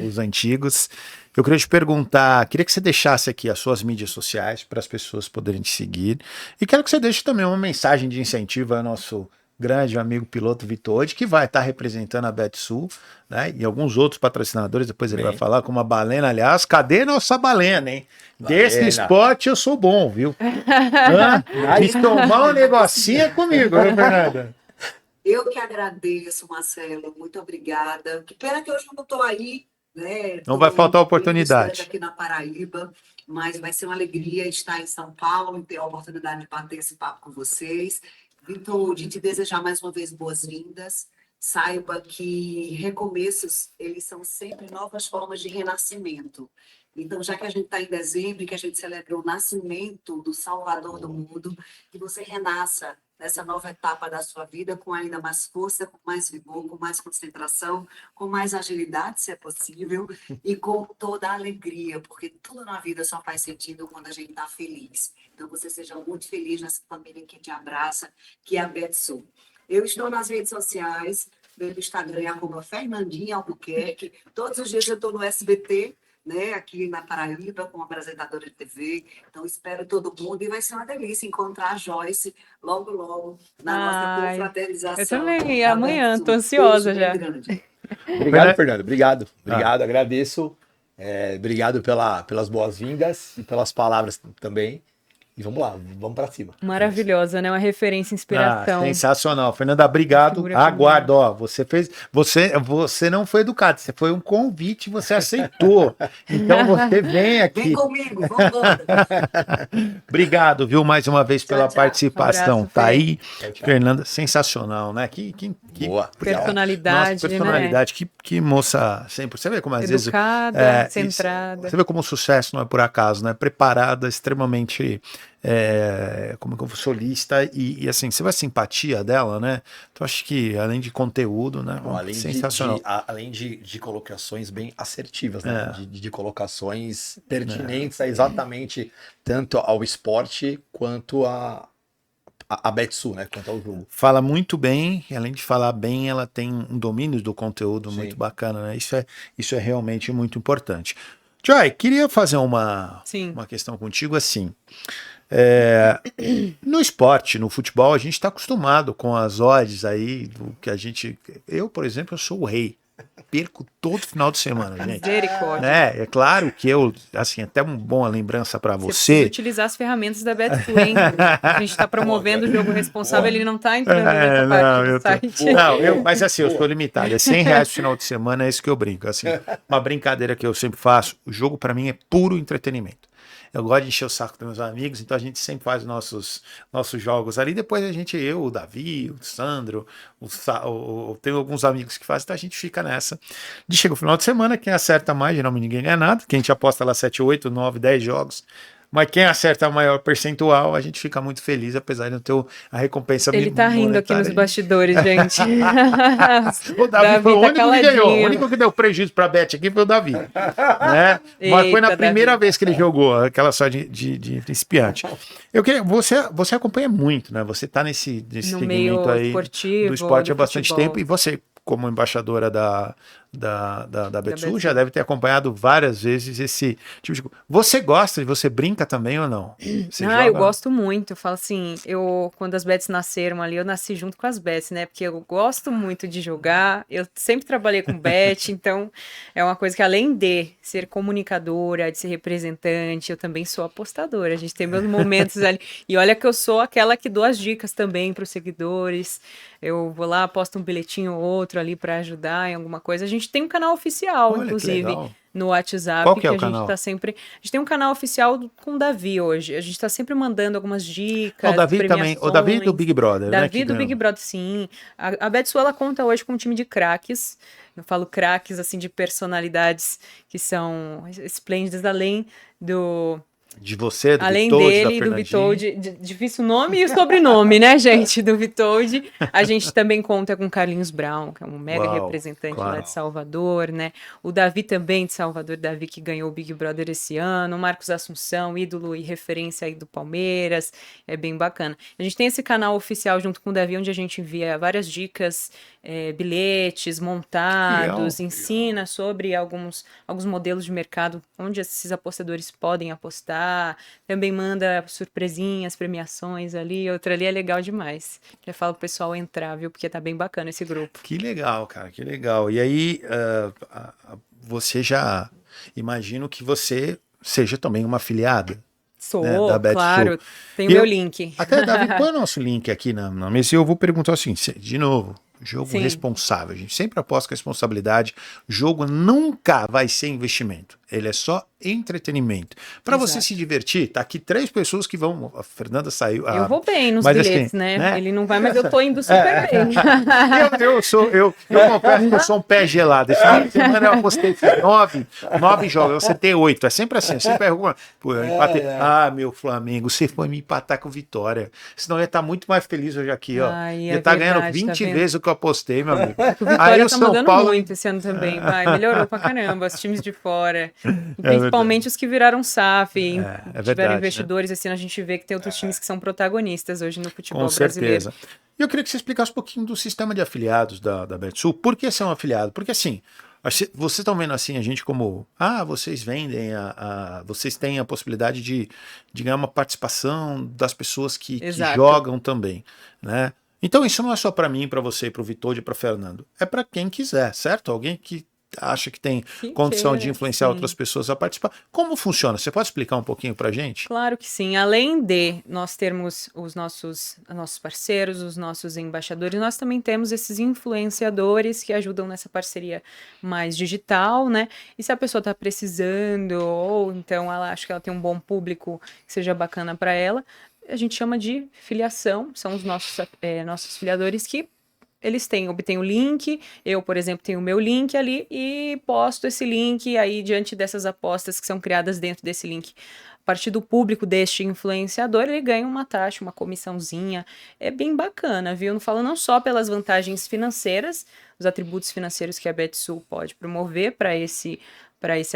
os antigos. Eu queria te perguntar, queria que você deixasse aqui as suas mídias sociais para as pessoas poderem te seguir. E quero que você deixe também uma mensagem de incentivo ao nosso grande amigo piloto Vitode, que vai estar representando a Betsul, né? E alguns outros patrocinadores, depois ele vai falar, como a Balena. Aliás, cadê nossa Balena, hein? Desse esporte eu sou bom, viu? De tomar um negocinho é comigo, né, Fernanda? Eu que agradeço, Marcelo. Muito obrigada. Que pena que hoje eu não estou aí, né? Não vai faltar oportunidade. Aqui na Paraíba, mas vai ser uma alegria estar em São Paulo e ter a oportunidade de bater esse papo com vocês. Vitor, de te desejar mais uma vez boas-vindas. Saiba que recomeços, eles são sempre novas formas de renascimento. Então, já que a gente está em dezembro e que a gente celebrou o nascimento do Salvador do mundo, que você renasça nessa nova etapa da sua vida com ainda mais força, com mais vigor, com mais concentração, com mais agilidade, se é possível, e com toda a alegria, porque tudo na vida só faz sentido quando a gente está feliz. Então, você seja muito feliz nessa família que te abraça, que é a Betsul. Eu estou nas redes sociais, meu Instagram é @Fernandinha Albuquerque. Todos os dias eu estou no SBT, né, aqui na Paraíba, como apresentadora de TV. Então, espero todo mundo. E vai ser uma delícia encontrar a Joyce logo, logo, na nossa confraternização. Eu também, amanhã, estou ansiosa já. Obrigado, Fernando. Obrigado. Agradeço. Obrigado pelas boas-vindas e pelas palavras também. E vamos lá, vamos para cima. Maravilhosa, né? Uma referência, inspiração. Sensacional. Fernanda, obrigado. Aguardo. Ó, você não foi educado, você foi um convite, você aceitou. Então você vem aqui. Vem comigo, vamos embora. Obrigado, viu, mais uma vez pela participação. Abraço, tá aí, Fernanda, sensacional, né? Boa. Personalidade, nossa, personalidade, né? Que moça sempre. Você vê como às Educada, vezes. centrada. Você vê como o sucesso não é por acaso, né? Preparada, extremamente como que eu solista e assim, você vê a simpatia dela, né? Então acho que além de conteúdo, né? Sensacional. Além de colocações bem assertivas, né? De colocações pertinentes a exatamente tanto ao esporte quanto a Betsul, né? Quanto ao jogo. Fala muito bem, e além de falar bem, ela tem um domínio do conteúdo muito bacana, né? Isso é realmente muito importante. Joy, queria fazer uma questão contigo assim. No esporte, no futebol, a gente está acostumado com as odds aí, do que a gente. Eu, por exemplo, eu sou o rei. Perco todo final de semana, gente. Misericórdia. É claro que eu, assim, até uma boa lembrança para você. Precisa utilizar as ferramentas da Betsul, hein? A gente está promovendo o jogo responsável, ele não está entrando nessa parte do site. Mas assim, eu sou limitado. É R$100 no final de semana, é isso que eu brinco. Assim, uma brincadeira que eu sempre faço. O jogo, para mim, é puro entretenimento. Eu gosto de encher o saco dos meus amigos, então a gente sempre faz nossos jogos ali. Depois eu, o Davi, o Sandro, tenho alguns amigos que fazem, então a gente fica nessa. Chega o final de semana, quem acerta mais, geralmente ninguém ganha nada. Quem a gente aposta lá 7, 8, 9, 10 jogos. Mas quem acerta a maior percentual, a gente fica muito feliz, apesar de não ter a recompensa monetária. Ele tá rindo aqui nos bastidores, gente. O Davi foi o único que ganhou. O único que deu prejuízo pra Beth aqui foi o Davi. Né? Mas foi na primeira vez que ele jogou, aquela só de principiante. Eu queria, você acompanha muito, né? Você tá nesse segmento aí esportivo, do esporte há bastante futebol. tempo, e você, como embaixadora da Betsul, já deve ter acompanhado várias vezes esse tipo de coisa. Você gosta, você brinca também ou não? Eu gosto muito. Eu falo assim, quando as Bets nasceram ali, eu nasci junto com as Bets, né? Porque eu gosto muito de jogar, eu sempre trabalhei com Bet, então é uma coisa que além de ser comunicadora, de ser representante, eu também sou apostadora. A gente tem meus momentos ali. E olha que eu sou aquela que dou as dicas também para os seguidores. Eu vou lá, posto um bilhetinho ou outro ali para ajudar em alguma coisa. A gente tem um canal oficial, olha, inclusive, no WhatsApp. Qual que é o a gente canal? tá sempre. A gente tem um canal oficial com o Davi hoje. A gente tá sempre mandando algumas dicas. O Davi também. O Davi do Big Brother, Davi né? do Big Brother, sim. A Betsul, ela conta hoje com um time de craques. Eu falo craques, assim, de personalidades que são esplêndidas, além De você, do Além Vitold, da dele e do Fernandinha. Vitold, difícil nome e o sobrenome, né, gente, do Vitold. A gente também conta com Carlinhos Brown, que é um mega Uau, representante claro. lá de Salvador, né? O Davi também de Salvador, Davi que ganhou o Big Brother esse ano, o Marcos Assunção, ídolo e referência aí do Palmeiras, é bem bacana. A gente tem esse canal oficial junto com o Davi, onde a gente envia várias dicas, bilhetes montados, Legal. ensina sobre alguns modelos de mercado onde esses apostadores podem apostar, também manda surpresinhas, premiações ali, outra ali é legal demais. Já falo pro pessoal entrar, viu, porque tá bem bacana esse grupo. Que legal, cara, que legal. E aí, você já... Imagino que você seja também uma afiliada, né, da Sou, Betsul. claro, tem o E meu eu- link. Até, Davi, põe o nosso link aqui na mesa e eu vou perguntar assim, de novo, jogo Sim. responsável. A gente sempre aposta com responsabilidade. Jogo nunca vai ser investimento. Ele é só entretenimento. Para você Exato. se divertir, tá aqui 3 pessoas que vão... A Fernanda saiu... Eu vou bem nos mas bilhetes, assim, né? né? Ele não vai, mas eu tô indo super bem. Eu confesso que eu sou um pé gelado. Esse final de semana eu apostei 9 jogos, você tem 8. É sempre assim, eu sempre erro. Pô, eu empatei. Ah, meu Flamengo, você foi me empatar com vitória. Senão eu ia estar muito mais feliz hoje aqui, ó. Ai, Ia é estar ganhando verdade, 20 tá vendo? vezes o que eu apostei, meu amigo. O Vitória Aí o tá São mandando Paulo. muito esse ano também, vai, melhorou pra caramba, os times de fora, e verdade. principalmente os que viraram SAF, verdade, tiveram né? investidores, assim, a gente vê que tem outros times que são protagonistas hoje no futebol Com brasileiro. certeza. E eu queria que você explicasse um pouquinho do sistema de afiliados da Betsul. Por que ser um afiliado? Porque assim, vocês estão vendo assim a gente como, vocês vendem, vocês têm a possibilidade de ganhar uma participação das pessoas que Exato. jogam também, né? Então isso não é só para mim, para você, para o Vitor e para Fernando. É para quem quiser, certo? Alguém que acha que tem Que condição de queira, influenciar sim. outras pessoas a participar. Como funciona? Você pode explicar um pouquinho para gente? Claro que sim. Além de nós termos os nossos parceiros, os nossos embaixadores, nós também temos esses influenciadores que ajudam nessa parceria mais digital, né? E se a pessoa está precisando, ou então ela acha que ela tem um bom público que seja bacana para ela, a gente chama de filiação, são os nossos filiadores que eles obtêm o link, eu, por exemplo, tenho o meu link ali e posto esse link, e aí diante dessas apostas que são criadas dentro desse link, a partir do público deste influenciador, ele ganha uma taxa, uma comissãozinha, é bem bacana, viu? Não falo não só pelas vantagens financeiras, os atributos financeiros que a Betsul pode promover para esse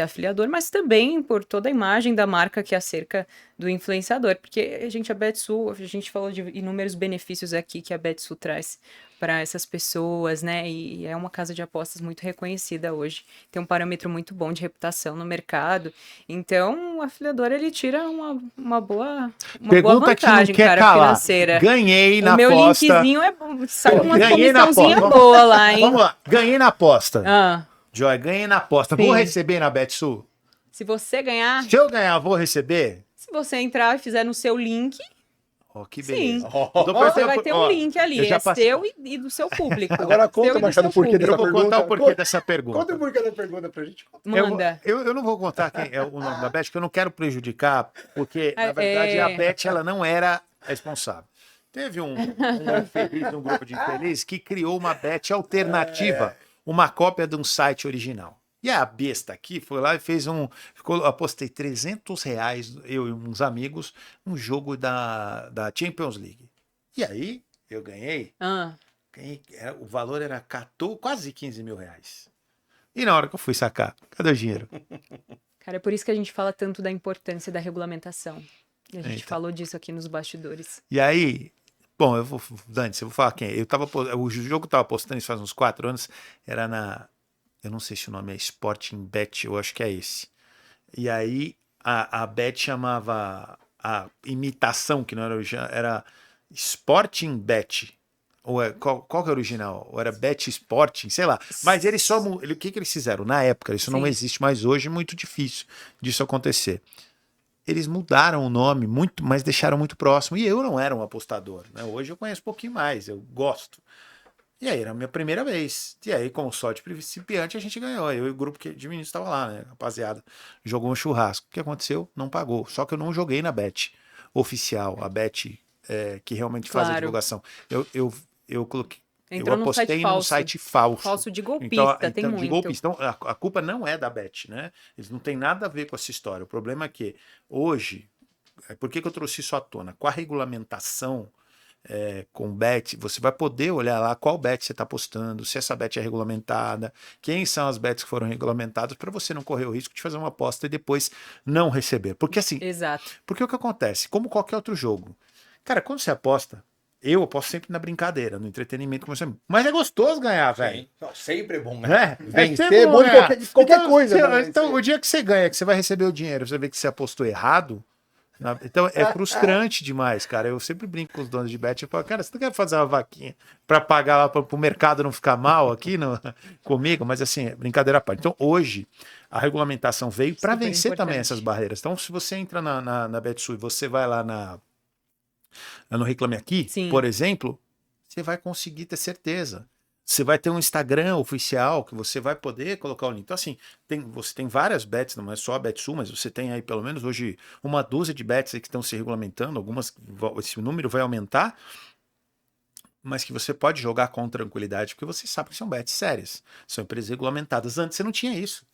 afiliador, mas também por toda a imagem da marca que é acerca do influenciador, porque a Betsul, a gente falou de inúmeros benefícios aqui que a Betsul traz para essas pessoas, né? E é uma casa de apostas muito reconhecida hoje. Tem um parâmetro muito bom de reputação no mercado. Então, o afiliador, ele tira uma boa Pergunta que não vantagem, quer cara, calar. financeira. Ganhei na O meu aposta. linkzinho sai com uma Ganhei na comissãozinha aposta. boa lá, hein? Vamos lá, ganhei na aposta. Ah, Joia, ganhei na aposta. Sim. Vou receber na Betsul? se você ganhar, Se eu ganhar, vou receber? se você entrar e fizer no seu link, Ó, que sim. beleza. Você vai ter um link ali, eu já é passei- seu e do seu público. Agora Seu conta, e do Machado, seu por que público. Eu vou pergunta. contar o porquê dessa pergunta. Conta o porquê da pergunta pra gente. Manda. Eu não vou contar quem é o nome da Bet, porque eu não quero prejudicar, porque, na É, verdade, a Bet ela não era responsável. Teve um infeliz, um grupo de infelizes, que criou uma bet alternativa, uma cópia de um site original. E a besta aqui foi lá e fez apostei R$300, eu e uns amigos, um jogo da Champions League. E aí, eu ganhei, Ah, o valor era quase R$15.000. E na hora que eu fui sacar, cadê o dinheiro? cara, é por isso que a gente fala tanto da importância da regulamentação. E a gente Eita. falou disso aqui nos bastidores. E aí, bom, Dani, eu vou falar quem. O jogo que eu tava postando isso faz uns 4 anos, era eu não sei se o nome é Sporting Bet, eu acho que é esse. E aí, a Bet chamava a imitação, que não era original, era Sporting Bet. Qual que é o original? Ou era Bet Sporting, sei lá. Mas eles o que eles fizeram? Na época, isso não Sim. existe mais hoje, é muito difícil disso acontecer. Eles mudaram o nome muito, mas deixaram muito próximo. E eu não era um apostador, né? Hoje eu conheço um pouquinho mais, eu gosto. E aí era a minha primeira vez. E aí, como sorte principiante, a gente ganhou. Eu e o grupo de meninos estava lá, né? Rapaziada, jogou um churrasco. O que aconteceu? Não pagou. Só que eu não joguei na Bet oficial, a Bet que realmente faz a Claro. divulgação. Eu coloquei. Entrou eu num apostei site num falso. site falso. Falso de golpista, Então, tem de muito. golpista. Então, a culpa não é da Bet, né? Eles não têm nada a ver com essa história. O problema é que hoje, por que eu trouxe isso à tona? Com a regulamentação com bet, você vai poder olhar lá qual bet você está apostando, se essa bet é regulamentada, quem são as bets que foram regulamentadas, para você não correr o risco de fazer uma aposta e depois não receber. Porque assim, Exato. porque o que acontece? Como qualquer outro jogo. Cara, quando você aposta, eu aposto sempre na brincadeira, no entretenimento com você. Mas é gostoso ganhar, velho. Não, sempre é bom, né? Vencer Vencer é bom de ganhar. qualquer Então, coisa. né? então, o dia que você ganha, que você vai receber o dinheiro, você vê que você apostou errado. Então é frustrante demais, cara. Eu sempre brinco com os donos de bet. Eu falo, cara, você não quer fazer uma vaquinha para pagar lá para o mercado não ficar mal aqui comigo? Mas assim, brincadeira à parte. Então hoje a regulamentação veio para Super vencer também importante. essas barreiras. Então se você entra na Betsul e você vai lá no Reclame Aqui, Sim. por exemplo, você vai conseguir ter certeza. Você vai ter um Instagram oficial que você vai poder colocar o link. Então, assim, você tem várias bets, não é só a Betsul, mas você tem aí pelo menos hoje uma dúzia de bets aí que estão se regulamentando. Algumas, esse número vai aumentar, mas que você pode jogar com tranquilidade, porque você sabe que são bets sérias, são empresas regulamentadas. Antes você não tinha isso.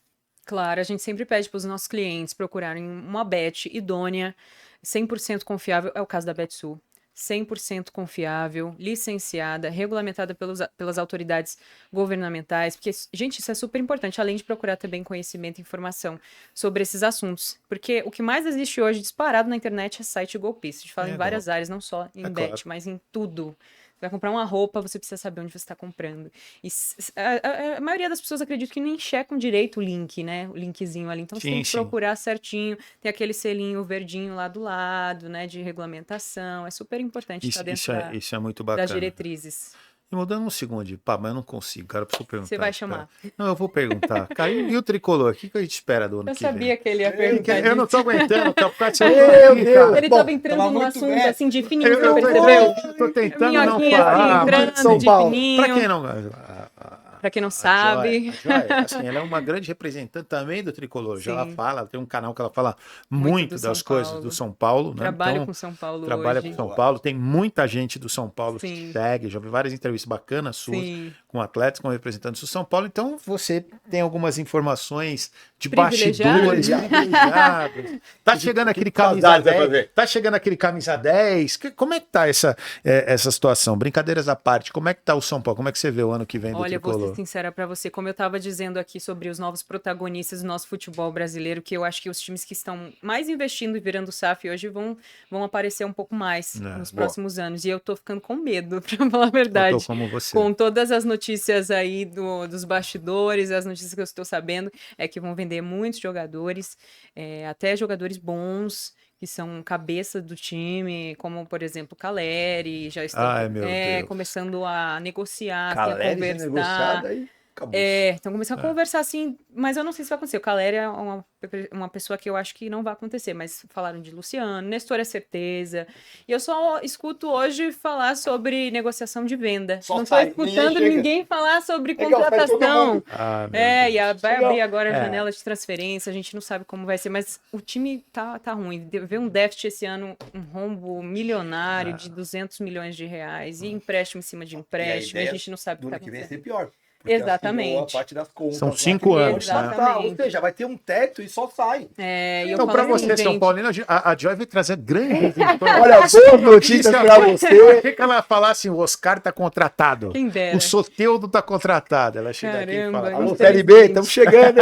Claro, a gente sempre pede para os nossos clientes procurarem uma bet idônea, 100% confiável, é o caso da Betsul. 100% confiável, licenciada, regulamentada pelas autoridades governamentais, porque, gente, isso é super importante, além de procurar também conhecimento e informação sobre esses assuntos, porque o que mais existe hoje disparado na internet é site golpista, a gente fala em várias áreas, não só em bet, claro. mas em tudo. Você vai comprar uma roupa, você precisa saber onde você está comprando. E a maioria das pessoas acredita que nem checam direito o link, né? O linkzinho ali. Então você tem que procurar certinho. Tem aquele selinho verdinho lá do lado, né? De regulamentação. É super importante estar dentro isso é muito bacana. das diretrizes. E mudando um segundo, pá, mas eu não consigo, cara, eu preciso perguntar. Você vai chamar. Cara. Não, eu vou perguntar. Cara, e o tricolor? O que a gente espera do ano que vem? Eu sabia que ele ia perguntar Eu não tô aguentando, tá por causa Meu Deus. Ele tava entrando num assunto assim de fininho, Eu você percebeu? Eu tô tentando não Minhoquinha falar. assim, entrando São de Paulo. fininho. Pra quem não... Pra quem não sabe. A Joy, assim, ela é uma grande representante também do tricolor. Já ela fala, tem um canal que ela fala muito das coisas do São Paulo. Né? Trabalho então, com São Paulo trabalha hoje. com São Paulo. Tem muita gente do São Paulo que segue. Já vi várias entrevistas bacanas suas com atletas, com representantes do São Paulo. Então você tem algumas informações de bastidores privilegiados. Tá chegando aquele camisa 10. Tá chegando aquele camisa 10. Como é que tá essa situação? Brincadeiras à parte. Como é que tá o São Paulo? Como é que você vê o ano que vem do Olha, tricolor? vou ser sincera pra você, como eu estava dizendo aqui sobre os novos protagonistas do nosso futebol brasileiro, que eu acho que os times que estão mais investindo e virando SAF hoje vão aparecer um pouco mais nos próximos anos. E eu tô ficando com medo, pra falar a verdade. Eu tô como você. Com todas as notícias aí dos bastidores, as notícias que eu estou sabendo, é que vão vender muitos jogadores, até jogadores bons, que são cabeça do time, como, por exemplo, Caleri, já estão começando a negociar, Caleri, a conversar. Aí, acabou. Então começando a conversar assim, mas eu não sei se vai acontecer. O Caleri é uma pessoa que eu acho que não vai acontecer, mas falaram de Luciano, Nestor é certeza. E eu só escuto hoje falar sobre negociação de venda. Não estou escutando ninguém falar sobre contratação. Vai abrir agora a janela de transferência, a gente não sabe como vai ser, mas o time tá ruim. Vê um déficit esse ano, um rombo milionário de 200 milhões de reais e empréstimo em cima de empréstimo, a gente não sabe o que tá acontecendo. acontecendo. Pior. Exatamente. A parte das contas, são 5 anos. Exatamente. Ou seja, vai ter um teto e só sai. Então, para você, São Paulino, a Joy vai trazer grandes Olha, boas notícias para você. O que ela falar assim, o Oscar tá contratado. Quem dera. O Soteldo tá contratado. Ela chega aqui e fala. Alô, Série B, estamos chegando.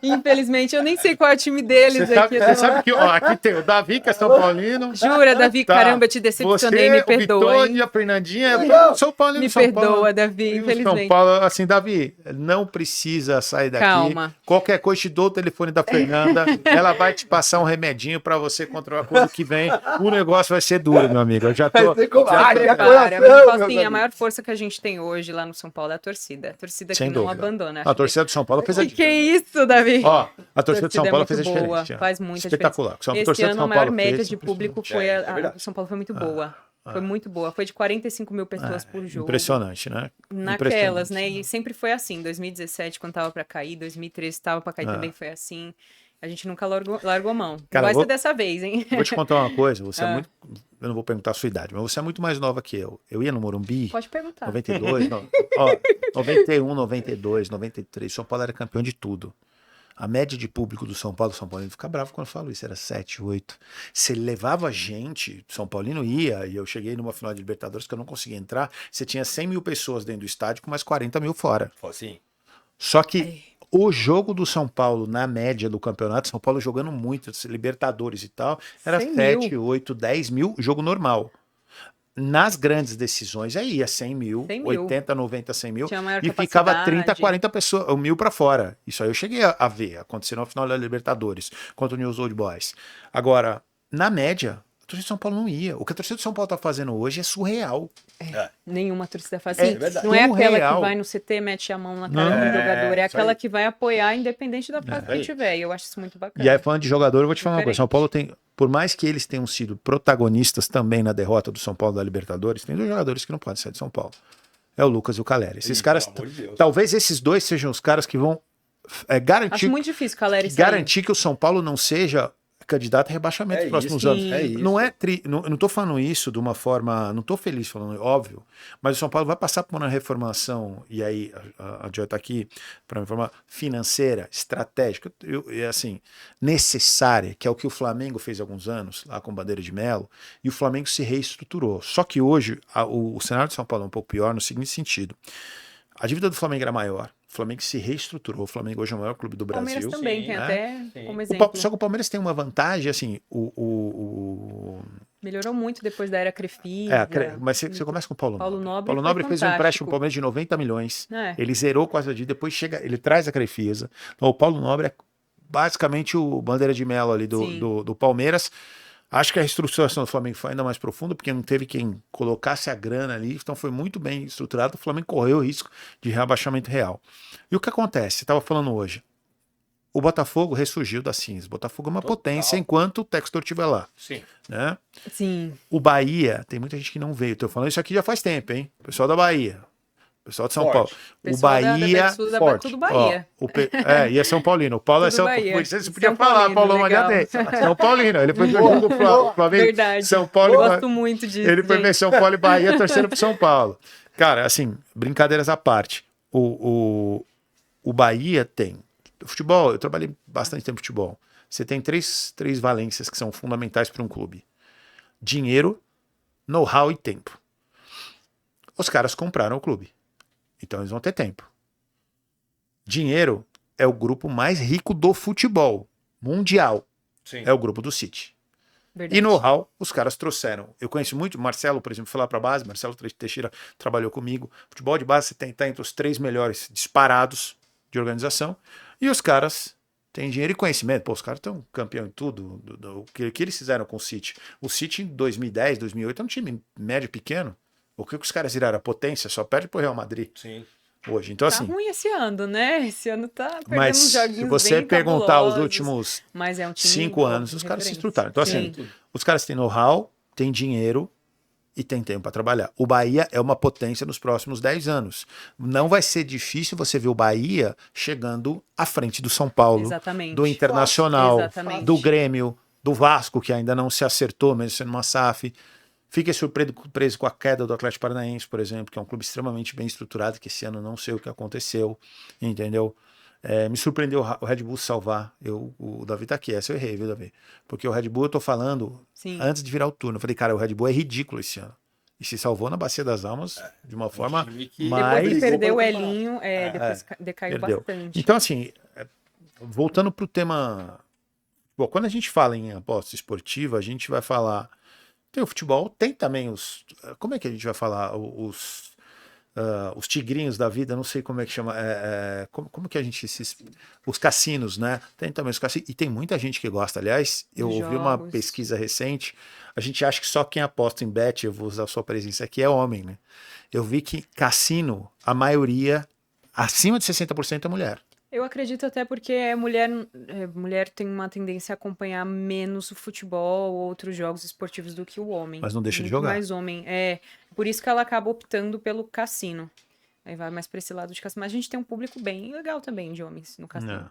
Infelizmente, eu nem sei qual é o time deles aqui. Você sabe que aqui tem o Davi, que é São Paulino. Jura, Davi, caramba, te decepcionei, me perdoa. O Vitória, a Fernandinha, São Paulino. Me perdoa, Davi, infelizmente. São Paulo, assim, Davi, não precisa sair daqui. Calma. Qualquer coisa, te dou o telefone da Fernanda. Ela vai te passar um remedinho pra você controlar quando que vem. O negócio vai ser duro, meu amigo. Eu já tô. A maior força que a gente tem hoje lá no São Paulo é a torcida. A torcida que não abandona. A torcida do São Paulo fez a diferença. Que isso, Davi? Ó, a torcida do São Paulo fez a diferença. Faz muita espetacular. diferença. Esse ano a maior média de público foi a São Paulo foi muito boa. Foi muito boa. Foi de 45 mil pessoas por jogo. Impressionante, né? Naquelas, né? E sempre foi assim. 2017, quando tava pra cair. 2013, tava pra cair também, foi assim. A gente nunca largou a mão. Cara, vai ser dessa vez, hein? Vou te contar uma coisa. Você é muito... eu não vou perguntar a sua idade, mas você é muito mais nova que eu. Eu ia no Morumbi, Pode perguntar. 92, 91, 92, 93, São Paulo era campeão de tudo. A média de público do São Paulino fica bravo quando eu falo isso, era 7, 8. Se ele levava gente, São Paulino ia, e eu cheguei numa final de Libertadores que eu não conseguia entrar, você tinha 100 mil pessoas dentro do estádio com mais 40 mil fora. Assim, Só que o jogo do São Paulo, na média do campeonato, São Paulo jogando muito, Libertadores e tal, era 100 7, mil. 8, 10 mil, jogo normal. Nas grandes decisões, aí ia 100 mil, 100 mil. 80, 90, 100 mil, Tinha maior e ficava capacidade. 30, 40 pessoas, mil pra fora. Isso aí eu cheguei a ver, aconteceu no final da Libertadores, contra o News Old Boys. Agora, na média, a torcida de São Paulo não ia. O que a torcida de São Paulo tá fazendo hoje é surreal. Nenhuma torcida faz É assim. verdade. Não é aquela Surreal. que vai no CT, mete a mão na cara Não. do jogador. É isso aquela aí. que vai apoiar, independente da fase aí. que tiver. E eu acho isso muito bacana. E aí, falando de jogador, eu vou te falar uma coisa. Diferente. São Paulo tem, por mais que eles tenham sido protagonistas também na derrota do São Paulo da Libertadores, tem dois jogadores que não podem sair de São Paulo. É o Lucas e o Caleri. Esses caras, pelo amor de Deus. talvez esses dois sejam os caras que vão garantir, Acho muito difícil o Caleri sair. garantir que o São Paulo não seja candidato a rebaixamento É nos próximos isso, anos. sim. é isso. Não é não tô falando isso de uma forma, não tô feliz falando, óbvio, mas o São Paulo vai passar por uma reformação, e aí a Joy tá aqui para me informar, financeira, estratégica, e assim, necessária, que é o que o Flamengo fez há alguns anos, lá com Bandeira de Melo, e o Flamengo se reestruturou. Só que hoje o cenário de São Paulo é um pouco pior no seguinte sentido. A dívida do Flamengo era maior, o Flamengo se reestruturou, o Flamengo hoje é o maior clube do Brasil. Palmeiras também Sim, tem né? até Sim. como O exemplo. Só que o Palmeiras tem uma vantagem, assim, Melhorou muito depois da era Crefisa. mas você começa com o Paulo Paulo Nobre. Nobre Paulo foi Nobre fez um fantástico. empréstimo pro Palmeiras de 90 milhões. É. Ele zerou quase a dívida, depois chega, ele traz a Crefisa. Então, o Paulo Nobre é basicamente o bandeira de Melo ali Sim. do Palmeiras. Acho que a reestruturação do Flamengo foi ainda mais profunda, porque não teve quem colocasse a grana ali, então foi muito bem estruturado. O Flamengo correu o risco de rebaixamento real. E o que acontece? Você estava falando hoje. O Botafogo ressurgiu das cinzas. O Botafogo é uma Total. potência enquanto o Textor estiver lá. Sim. Né? Sim. O Bahia, tem muita gente que não veio. Tô falando isso aqui já faz tempo, hein? O pessoal da Bahia. O pessoal de São Forte. Paulo. O Pessoal da Bahia. Betsul da forte. tudo Bahia. Ó, e é São Paulino. O Paulo é Tudo São Bahia. Você São podia falar, Paulino, Paulão, mas já legal. tem. São Paulino. Ele foi pro jogo do Flamengo. Verdade. São Paulo. Eu gosto muito disso. Ele foi gente. ver São Paulo e Bahia torcendo pro São Paulo. Cara, assim, brincadeiras à parte. O Bahia tem. Futebol, eu trabalhei bastante tempo em futebol. Você tem três valências que são fundamentais para um clube: dinheiro, know-how e tempo. Os caras compraram o clube, então eles vão ter tempo. Dinheiro é o grupo mais rico do futebol mundial. Sim. É o grupo do City. Verdade. E know-how, os caras trouxeram. Eu conheço muito, Marcelo, por exemplo, foi lá para a base, Marcelo Teixeira trabalhou comigo. Futebol de base, você tá entre os 3 melhores disparados de organização. E os caras têm dinheiro e conhecimento. Pô, os caras estão campeão em tudo. O que eles fizeram com o City? O City em 2010, 2008 é um time médio pequeno. O que os caras viraram? A potência só perde pro Real Madrid Sim. hoje. Então, Tá assim, ruim esse ano, né? Esse ano tá perdendo mas uns joguinhos se você bem perguntar os cabulosos, últimos mas é um time 5 anos, de os caras se referência. estrutaram. Então, assim, Sim. os caras têm know-how, têm dinheiro e têm tempo para trabalhar. O Bahia é uma potência nos próximos 10 anos. Não vai ser difícil você ver o Bahia chegando à frente do São Paulo, Exatamente. do Internacional, Exatamente. do Grêmio, do Vasco, que ainda não se acertou, mesmo sendo uma SAF. Fiquei surpreso com a queda do Atlético Paranaense, por exemplo, que é um clube extremamente bem estruturado, que esse ano não sei o que aconteceu, entendeu? Me surpreendeu o Red Bull salvar. O Davi tá aqui, essa eu errei, viu, Davi? Porque o Red Bull eu tô falando Sim. antes de virar o turno. Eu falei, cara, o Red Bull é ridículo esse ano. E se salvou na Bacia das Almas de uma forma time que- mais... Depois que perdeu o Brigou pra Elinho, depois decaiu perdeu. bastante. Então, assim, voltando pro tema... Bom, quando a gente fala em aposta esportiva, a gente vai falar... Tem o futebol, tem também os... Como é que a gente vai falar? Os tigrinhos da vida, não sei como é que chama. Como que a gente... Os cassinos, né? Tem também os cassinos. E tem muita gente que gosta. Aliás, eu ouvi uma Jogos. pesquisa recente. A gente acha que só quem aposta em bet, eu vou usar a sua presença aqui, é homem, né? Eu vi que cassino, a maioria, acima de 60% é mulher. Eu acredito até porque mulher tem uma tendência a acompanhar menos o futebol ou outros jogos esportivos do que o homem. Mas não deixa de Muito jogar. mais homem. Por isso que ela acaba optando pelo cassino. Aí vai mais pra esse lado de cassino. Mas a gente tem um público bem legal também de homens no cassino. Não.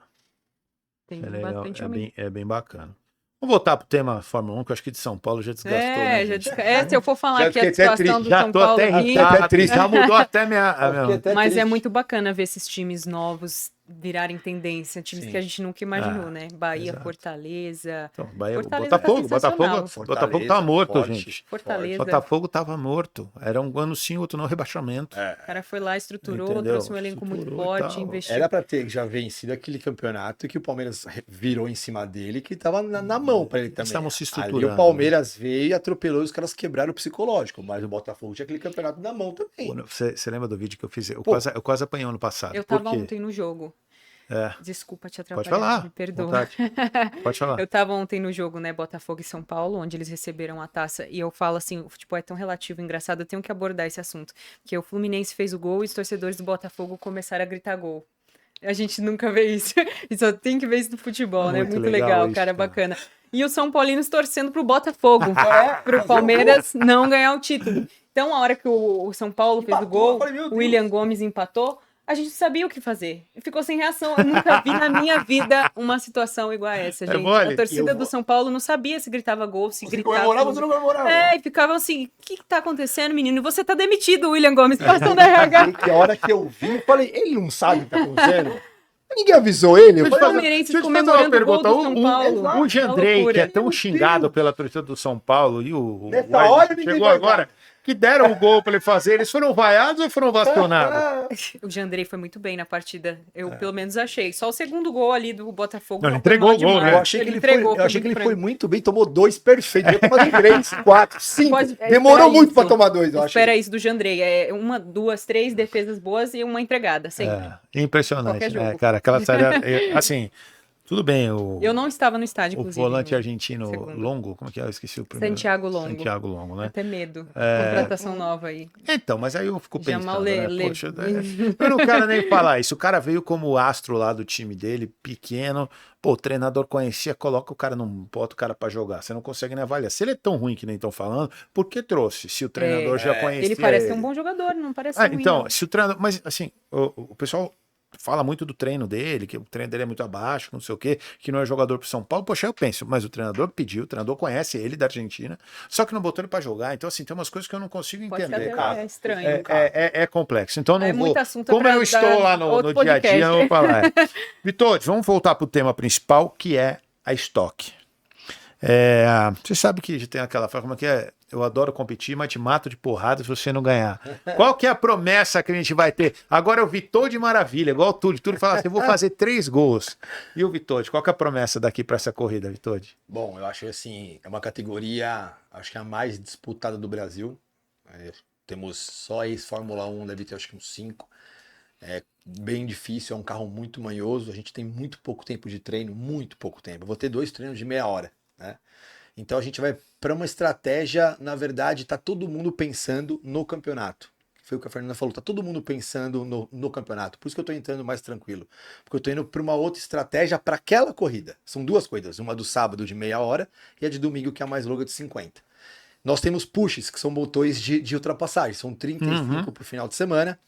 Tem É legal, bastante homem. é bem bacana. Vamos voltar pro tema Fórmula 1, que eu acho que de São Paulo já desgastou, né, gente? Se eu for falar Já aqui a fiquei até situação triste. do Já São tô Paulo até aqui, irritado, triste. já mudou até minha... Fiquei até mas é triste. muito bacana ver esses times novos virarem tendência, times Sim. que a gente nunca imaginou, Ah, né? Bahia, exato. Fortaleza. Então, Bahia, Fortaleza tá Botafogo sensacional. Botafogo tava morto, forte, gente. Fortaleza. Botafogo tava morto. Era um ano sim, outro não, rebaixamento. O cara foi lá, estruturou, Entendeu? trouxe um elenco muito Estruturou e forte, tal. investiu. Era pra ter já vencido aquele campeonato que o Palmeiras virou em cima dele, que tava na mão pra ele também. estavam se Ali estruturando, o Palmeiras veio e atropelou e os caras quebraram o psicológico, mas o Botafogo tinha aquele campeonato na mão também. Você lembra do vídeo que eu fiz? Eu Pô. quase apanhei ano passado. Eu Por tava quê? ontem no jogo. É, Desculpa te pode atrapalhar, falar. me perdoa. Vontade. Pode falar. Eu tava ontem no jogo, né, Botafogo e São Paulo, onde eles receberam a taça, e eu falo assim, o futebol é tão relativo, engraçado, eu tenho que abordar esse assunto, porque o Fluminense fez o gol e os torcedores do Botafogo começaram a gritar gol. A gente nunca vê isso, e só tem que ver isso no futebol, né, Muito muito legal legal, isso, cara, cara. bacana. E os São Paulinos torcendo pro Botafogo, pro Palmeiras não ganhar o título. Então, a hora que o São Paulo fez o Empatou, gol, eu falei, meu o Deus. William Gomes empatou, a gente sabia o que fazer. Ficou sem reação. Eu nunca vi na minha vida uma situação igual a essa, gente. mole? A torcida Eu do vou- São Paulo não sabia se gritava gol, se Você gritava. comemorava, você não comemorava. É, e ficavam assim, o que tá acontecendo, menino? Você tá demitido, William Gomes, passando da RH. Que a hora que eu vi, eu falei, ele não sabe o que tá acontecendo. Ninguém avisou ele. Eu Os falei, palmeirenses Deixa eu te fazer uma comemorando o gol pergunta. do São Paulo. O Jandrei, Uma que é loucura. tão Meu xingado Deus. pela torcida do São Paulo, e o Nessa Wesley hora que ninguém chegou vai agora, que deram o gol pra ele fazer, eles foram vaiados ou foram vascionados? O Jandrei foi muito bem na partida. Eu, pelo menos, achei. Só o segundo gol ali do Botafogo. Não, ele foi entregou mal o gol, demais. né? Eu achei que ele foi, entregou, eu achei que ele muito foi franco. muito bem, tomou 2 perfeitos. Eu tomei 3, 4, 5. Pode- Demorou espera muito isso. pra tomar 2, eu acho. Espera isso do Jandrei. É 1, 2, 3 defesas boas e uma entregada, sempre. Impressionante, Qualquer né, jogo. cara? Aquela série, assim, tudo bem, Eu não estava no estádio, o inclusive. volante no argentino segundo. Longo, como é que é? Eu esqueci o primeiro. Santiago Longo. Santiago Longo, né? Até medo. Contratação nova aí. Então, mas aí eu fico pensando, Jamal né? Le- Poxa, eu não quero nem falar isso. O cara veio como astro lá do time dele, pequeno. Pô, o treinador conhecia, coloca o cara, não bota o cara pra jogar. Você não consegue nem avaliar. Se ele é tão ruim que nem estão falando, por que trouxe? Se o treinador já conhecia Ele parece ser um bom jogador, não parece ser ruim, então, não. se o treinador. Mas, assim, o pessoal fala muito do treino dele, que o treino dele é muito abaixo, não sei o quê, que não é jogador pro São Paulo. Poxa, eu penso, mas o treinador pediu, o treinador conhece ele da Argentina, só que não botou ele pra jogar. Então, assim, tem umas coisas que eu não consigo Pode ser entender. até estranho. É complexo. Então, não É vou. muito assunto Como pra eu dar estou lá no outro dia a dia, podcast. eu vou falar. Vitor, vamos voltar pro tema principal, que é a estoque. Você sabe que tem aquela frase, como é que é? Eu adoro competir, mas te mato de porrada se você não ganhar. Qual que é a promessa que a gente vai ter? Agora é o Vitor de maravilha, igual o Túlio. Túlio fala assim, eu vou fazer 3 gols. E o Vitor, qual que é a promessa daqui para essa corrida, Vitor? Bom, eu acho que assim, é uma categoria, acho que é a mais disputada do Brasil. Temos só ex-Fórmula 1, deve ter acho que uns 5. É bem difícil, é um carro muito manhoso. A gente tem muito pouco tempo de treino, muito pouco tempo. Eu vou ter 2 treinos de meia hora, né? Então a gente vai para uma estratégia, na verdade, tá todo mundo pensando no campeonato. Foi o que a Fernanda falou, tá todo mundo pensando no campeonato. Por isso que eu tô entrando mais tranquilo. Porque eu tô indo para uma outra estratégia para aquela corrida. São 2 corridas, uma do sábado de meia hora e a de domingo, que é a mais longa de 50. Nós temos pushes, que são botões de ultrapassagem. São 35 pro final de semana.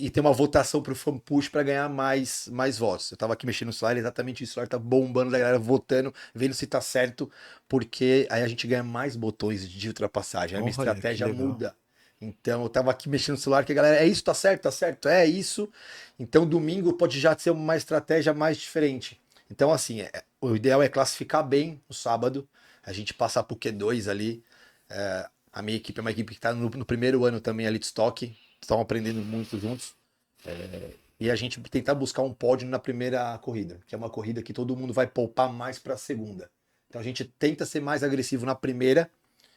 E tem uma votação pro fan push para ganhar mais votos. Eu tava aqui mexendo no celular, exatamente isso. O celular tá bombando da galera votando, vendo se tá certo, porque aí a gente ganha mais botões de ultrapassagem. Aí a minha Olha, estratégia que legal. muda. Então eu tava aqui mexendo no celular, que a galera, é isso, tá certo, é isso. Então domingo pode já ser uma estratégia mais diferente. Então assim, o ideal é classificar bem no sábado, a gente passar pro Q2 ali. A minha equipe é uma equipe que tá no primeiro ano também ali de estoque, estão aprendendo muito juntos. E a gente tentar buscar um pódio na primeira corrida, que é uma corrida que todo mundo vai poupar mais para a segunda. Então a gente tenta ser mais agressivo na primeira,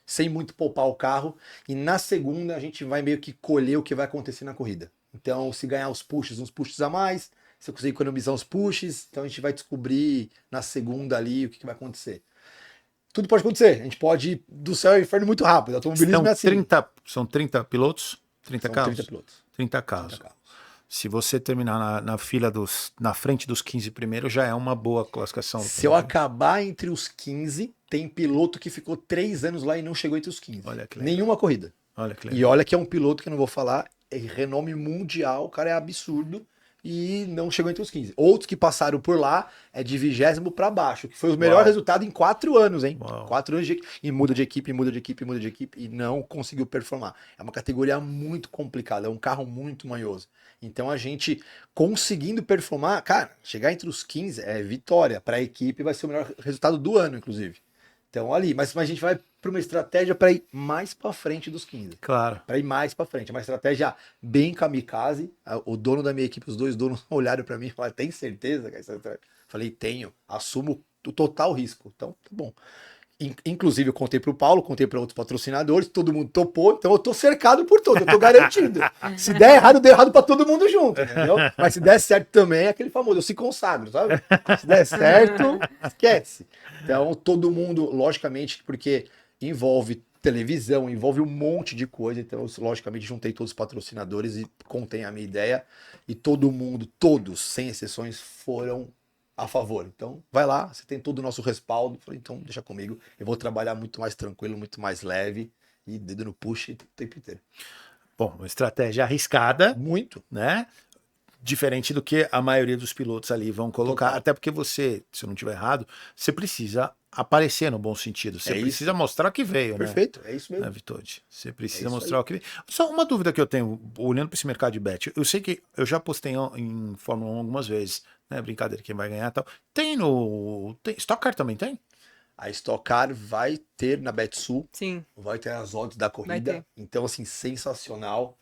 sem muito poupar o carro, e na segunda a gente vai meio que colher o que vai acontecer na corrida. Então, se ganhar uns pushes a mais, se eu conseguir economizar uns pushes, então a gente vai descobrir na segunda ali o que vai acontecer. Tudo pode acontecer, a gente pode ir do céu ao inferno muito rápido. O automobilismo é assim. São 30 pilotos? 30 São carros? 30 pilotos. 30 carros. 30 carros. Se você terminar na fila na frente dos 15 primeiros, já é uma boa classificação. Se eu acabar entre os 15, tem piloto que ficou 3 anos lá e não chegou entre os 15. Olha que legal. Nenhuma corrida. Olha que legal. E olha que é um piloto que eu não vou falar, é renome mundial, o cara é absurdo. e não chegou entre os 15. Outros que passaram por lá é de 20º para baixo, que foi o melhor resultado em 4 anos, hein? 4 anos e muda de equipe e não conseguiu performar. É uma categoria muito complicada, é um carro muito manhoso. Então a gente conseguindo performar, cara, chegar entre os 15 é vitória para a equipe, vai ser o melhor resultado do ano, inclusive. Então ali, mas a gente vai para uma estratégia para ir mais para frente dos 15. Claro. Para ir mais para frente. É uma estratégia bem kamikaze. O dono da minha equipe, os dois donos olharam para mim e falaram: tem certeza que é essa estratégia? Falei: tenho. Assumo o total risco. Então, tá bom. Inclusive, eu contei pro Paulo, contei para outros patrocinadores, todo mundo topou, então eu tô cercado por todo, eu tô garantido. Se der errado, deu errado para todo mundo junto, entendeu? Mas se der certo também, é aquele famoso, eu se consagro, sabe? Se der certo, esquece. Então, todo mundo, logicamente, porque envolve televisão, envolve um monte de coisa, então eu, logicamente, juntei todos os patrocinadores e contei a minha ideia, e todo mundo, todos, sem exceções, foram a favor. Então, vai lá, você tem todo o nosso respaldo. Falei, então, deixa comigo. Eu vou trabalhar muito mais tranquilo, muito mais leve e dedo no push o tempo inteiro. Bom, uma estratégia arriscada. Muito. Né? Diferente do que a maioria dos pilotos ali vão colocar. Total. Até porque você, se eu não estiver errado, você precisa aparecer no bom sentido. Você precisa mostrar que veio, Perfeito, né? é isso mesmo. Vitode? Você precisa mostrar o que veio. Só uma dúvida que eu tenho, olhando para esse mercado de bet. Eu sei que eu já postei em Fórmula 1 algumas vezes, né? Brincadeira, quem vai ganhar e tal. Stock Car também tem? A Stock Car vai ter na Betsul. Sim. Vai ter as odds da corrida. Então, assim, sensacional.